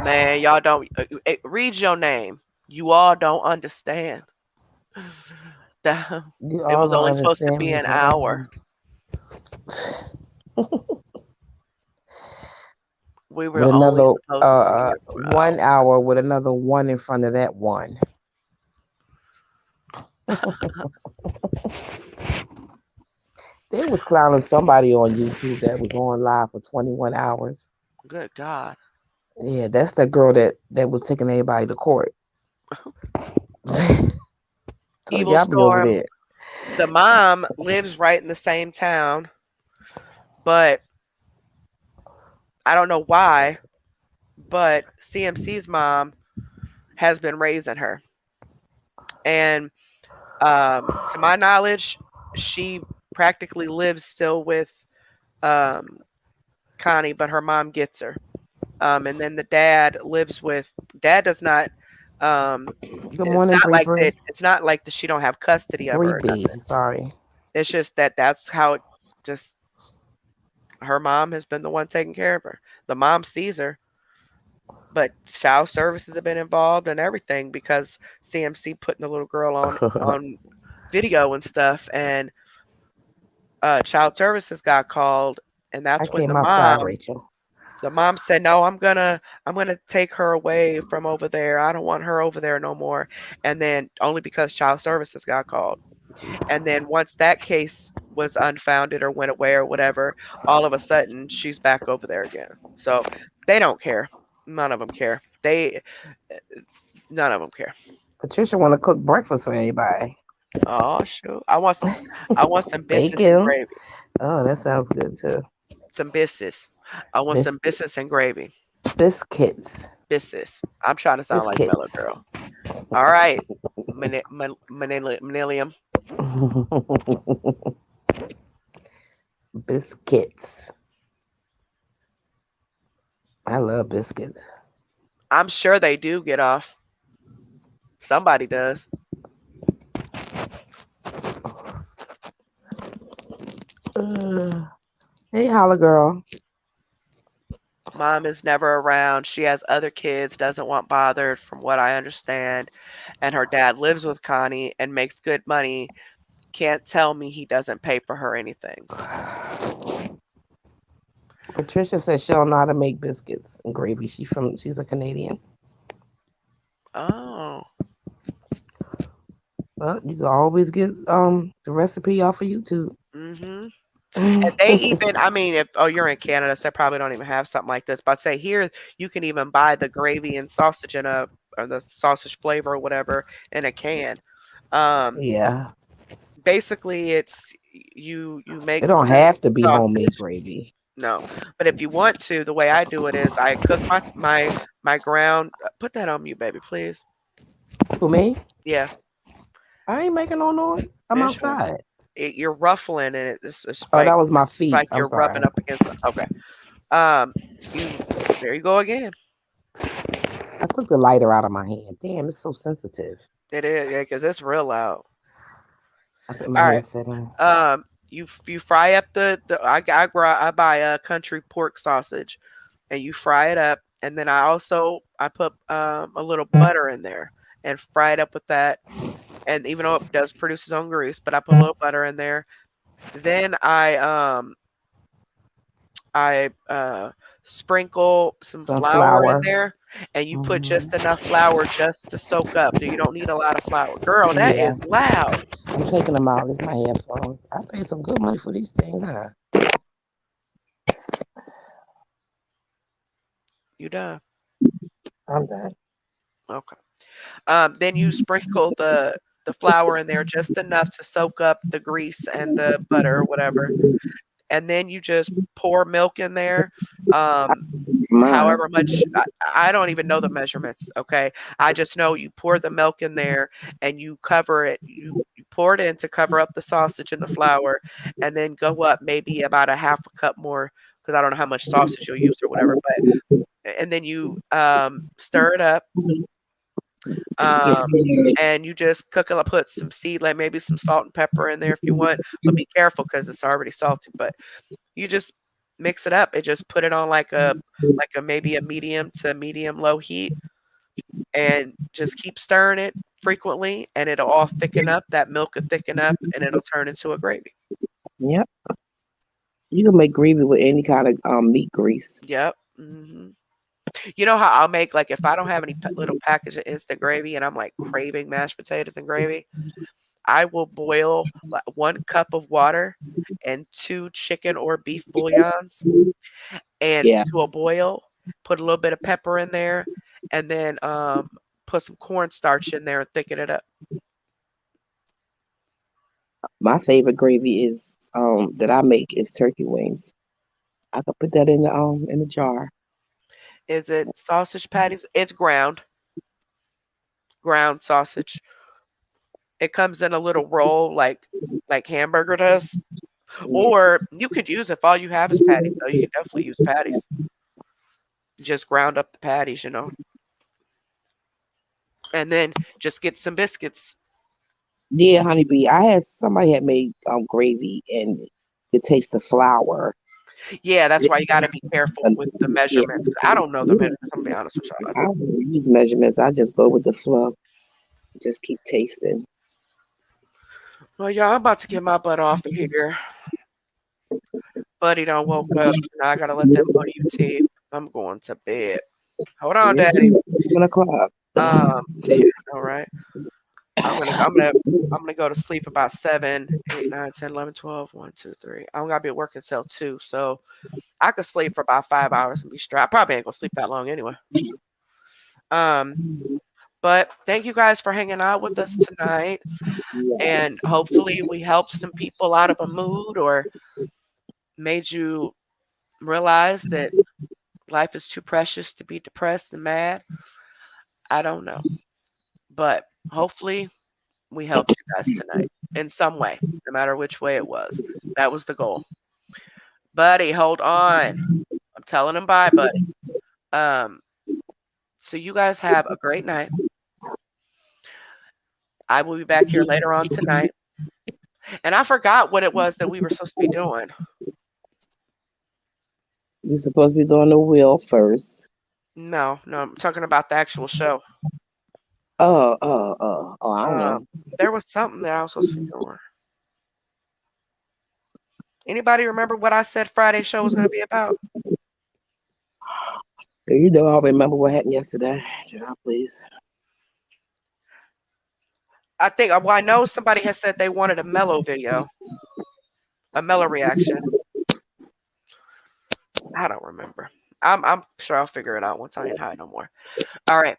Man, y'all don't read your name. You all don't understand. That- You It all was don't only supposed to understand be me, an girl. hour. We With were only another supposed to be here for an hour. 1 hour with another one in front of that one. They was clowning somebody on YouTube that was on live for 21 hours. Good God. Yeah, that's the girl that was taking everybody to court. So Evil y'all be over Storm. there. The mom lives right in the same town, but I don't know why, but CMC's mom has been raising her. And to my knowledge, she practically lives still with um, Connie, but her mom gets her. And then the dad lives with dad does not Good it's morning, not Bree like Bree. that it's not like that she don't have custody of Bree her or B. nothing. Sorry. It's just that that's how it just her mom has been the one taking care of her. The mom sees her, but child services have been involved and everything because CMC putting the little girl on video and stuff, and child services got called, and I that's when came outside, Rachel. the mom said, "No, I'm gonna take her away from over there. I don't want her over there no more." And then only because child services got called. And then once that case was unfounded or went away or whatever, all of a sudden she's back over there again. So they don't care. None of them care. None of them care. Patricia want to cook breakfast for everybody. Oh shoot! I want some biscuits and Bacon. gravy. Oh, that sounds good too. Some biscuits. I want some Biscuit. biscuits and gravy. Biscuits. Biscuits. I'm trying to sound like Mellow Biscuits. Girl. All right, Manilium. Biscuits. I love biscuits. I'm sure they do get off. Somebody does. Hey, holla girl. Mom is never around. She has other kids, doesn't want bothered, from what I understand. And her dad lives with Connie and makes good money. Can't tell me he doesn't pay for her anything. Patricia says she don't know how to make biscuits and gravy. She's a Canadian. Oh. Well, you can always get the recipe off of YouTube. Mm-hmm. And they even, I mean, if you're in Canada, so they probably don't even have something like this. But say here, you can even buy the gravy and sausage or the sausage flavor or whatever in a can. Um, Yeah. Basically, it's you make It don't your have to be homemade sausage. gravy. No, but if you want to, the way I do it is I cook my ground. Put that on mute, baby, please. For me? Yeah, I ain't making no noise. I'm yeah, sure. outside. You're ruffling and it's Oh, like that was my it's feet. like I'm you're sorry. rubbing up against. Okay. There you go again. I took the lighter out of my hand. Damn, it's so sensitive. It is, yeah, because it's real loud. I put my All right. headset in. You fry up I buy a country pork sausage, and you fry it up, and then I put a little butter in there and fry it up with that. And even though it does produce its own grease, but I put a little butter in there. Then I sprinkle some flour in there, and you put just enough flour just to soak up. You don't need a lot of flour. Girl, that Yeah. is loud. I'm taking them out. It's my headphones. I paid some good money for these things, huh? You done? I'm done. Okay. Then you sprinkle the flour in there just enough to soak up the grease and the butter or whatever. And then you just pour milk in there. However much I don't even know the measurements. Okay. I just know you pour the milk in there and you cover it. You pour it in to cover up the sausage and the flour, and then go up maybe about a half a cup more because I don't know how much sausage you'll use or whatever. But and then you stir it up. And you just cook it. Put some like maybe some salt and pepper in there if you want, but be careful because it's already salty. But you just mix it up. It just put it on like a maybe a medium to medium low heat, and just keep stirring it frequently, and it'll all thicken up. That milk will thicken up, and it'll turn into a gravy. Yep. You can make gravy with any kind of meat grease. Yep. You know how I'll make, like, if I don't have any little package of instant gravy and I'm like craving mashed potatoes and gravy, I will boil like 1 cup of water and 2 chicken or beef bouillons and Yeah. to a boil, put a little bit of pepper in there, and then put some cornstarch in there and thicken it up. My favorite gravy is that I make is turkey wings. I could put that in the jar. Is it sausage patties? It's ground sausage. It comes in a little roll like hamburger does. Or you could use, if all you have is patties, though, you could definitely use patties. Just ground up the patties, and then just get some biscuits. Yeah, honeybee. Somebody had made gravy and it tastes the flour. Yeah, that's why you got to be careful with the measurements. I don't know the measurements. I'm gonna be honest with y'all. I don't use measurements. I just go with the flow. Just keep tasting. Well, y'all, I'm about to get my butt off of here. Buddy done woke up. Now I gotta let them put you tea. I'm going to bed. Hold on, Daddy. 7:00. All right. I'm gonna go to sleep about 7, 8, 9, 10, 11, 12, 1, 2, 3. I'm gonna be working till 2, so I could sleep for about 5 hours and be straight. I probably ain't gonna sleep that long anyway. But thank you guys for hanging out with us tonight, and hopefully we helped some people out of a mood or made you realize that life is too precious to be depressed and mad. I don't know, but hopefully we helped you guys tonight in some way, no matter which way it was. That was the goal. Buddy, hold on. I'm telling him bye, buddy. So you guys have a great night. I will be back here later on tonight. And I forgot what it was that we were supposed to be doing. You're supposed to be doing the wheel first. No, I'm talking about the actual show. I don't know. There was something that I was supposed to be doing. Anybody remember what I said Friday's show was going to be about? You know, I'll remember what happened yesterday. Child, please. I know somebody has said they wanted a mellow video, a mellow reaction. I don't remember. I'm sure I'll figure it out once I ain't high no more. All right.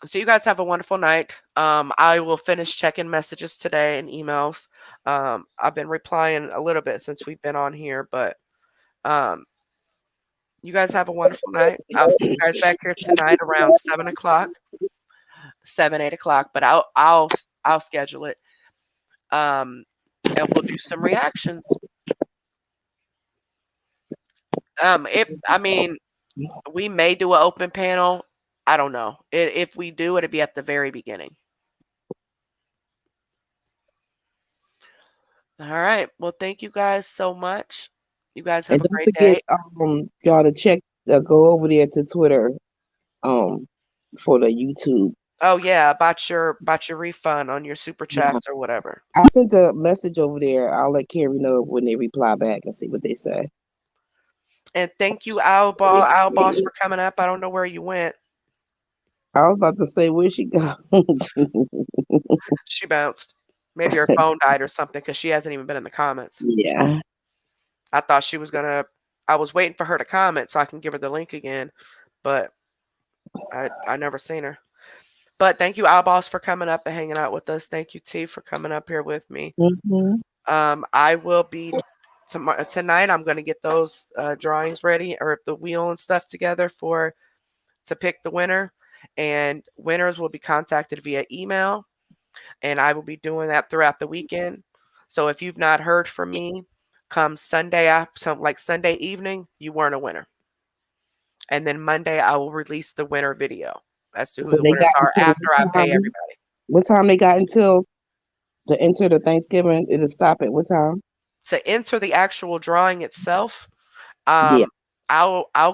So you guys have a wonderful night. I will finish checking messages today and emails. I've been replying a little bit since we've been on here, but you guys have a wonderful night. I'll see you guys back here tonight around 7 o'clock, 8 o'clock. But I'll schedule it. And we'll do some reactions. We may do an open panel. I don't know. If we do, it'll be at the very beginning. All right. Well, thank you guys so much. You guys have a great day. Y'all to check, go over there to Twitter, for the YouTube. Oh yeah, about your refund on your super chats or whatever. I sent a message over there. I'll let Carrie know when they reply back and see what they say. And thank you, Owl Boss, for coming up. I don't know where you went. I was about to say, where'd she go? She bounced. Maybe her phone died or something because she hasn't even been in the comments. Yeah. I thought she was gonna. I was waiting for her to comment so I can give her the link again, but I never seen her. But thank you, Owl Boss, for coming up and hanging out with us. Thank you, T, for coming up here with me. I will be tonight. I'm going to get those drawings ready, or the wheel and stuff together to pick the winner. And winners will be contacted via email. And I will be doing that throughout the weekend. So if you've not heard from me, come Sunday Sunday evening, you weren't a winner. And then Monday, I will release the winner video as to who the winners are after I pay everybody. What time they got until to enter the Thanksgiving? It'll stop at what time? To enter the actual drawing itself, I'll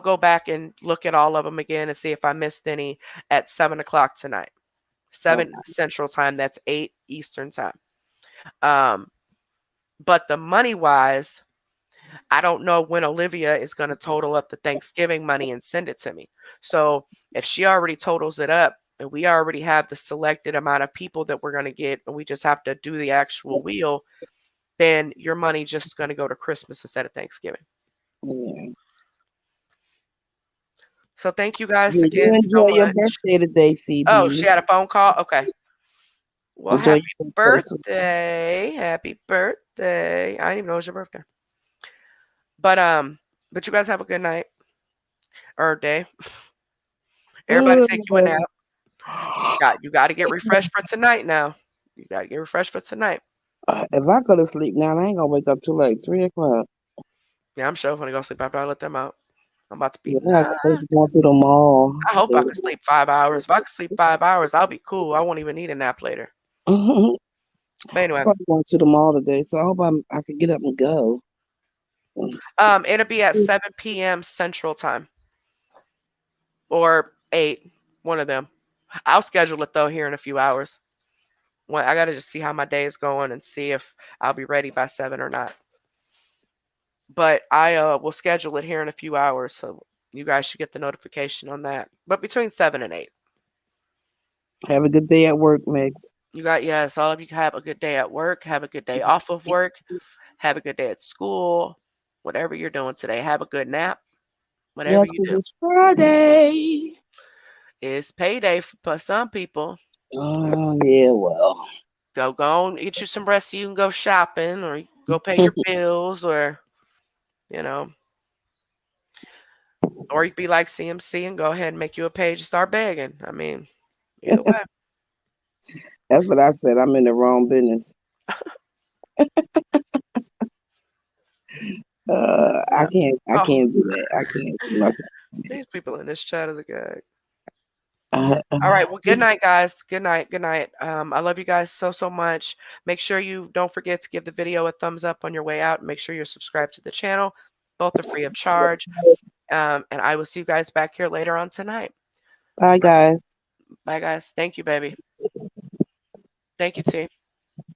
go back and look at all of them again and see if I missed any at 7 o'clock tonight. 7 Central Time. That's 8 Eastern Time. But the money wise, I don't know when Olivia is going to total up the Thanksgiving money and send it to me. So if she already totals it up and we already have the selected amount of people that we're going to get, and we just have to do the actual wheel, then your money just going to go to Christmas instead of Thanksgiving. Yeah. So thank you guys You again enjoy so your much. birthday today, Phoebe. Oh, she had a phone call? Okay. Well, Enjoy happy your birthday. birthday. Happy birthday. I didn't even know it was your birthday. But you guys have a good night or day. Everybody take you a nap. You got to get refreshed for tonight now. You got to get refreshed for tonight. If I go to sleep now, I ain't gonna wake up till like 3 o'clock. Yeah, I'm sure gonna go sleep after I let them out. I'm about to be. Yeah, I gotta go to the mall. I hope I can sleep 5 hours. If I can sleep 5 hours, I'll be cool. I won't even need a nap later. But anyway, I'm going to the mall today, so I hope I can get up and go. It'll be at 7 p.m. Central Time or 8, one of them. I'll schedule it though here in a few hours. Well, I gotta just see how my day is going and see if I'll be ready by 7 or not. But I will schedule it here in a few hours, so you guys should get the notification on that. But between 7 and 8. Have a good day at work, Megs. Yes, all of you have a good day at work. Have a good day off of work. Have a good day at school. Whatever you're doing today, have a good nap. Whatever you do. It's Friday. It's payday for some people. Oh yeah, well. So go and get you some rest so you can go shopping or go pay your bills or, or you can be like CMC and go ahead and make you a page and start begging. I mean, either way. That's what I said. I'm in the wrong business. I can't do that. I can't do myself. These people in this chat are the gag. All right. Well, good night, guys. Good night. Good night. I love you guys so much. Make sure you don't forget to give the video a thumbs up on your way out. Make sure you're subscribed to the channel. Both are free of charge. And I will see you guys back here later on tonight. Bye, guys. Bye, guys. Thank you, baby. Thank you, T.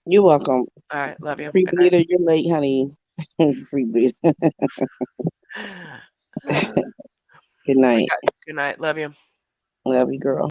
You're welcome. All right. Love you. Free bleeder, you're late, honey. Free bleeder. Good night. Good night. Love you. Love you, girl.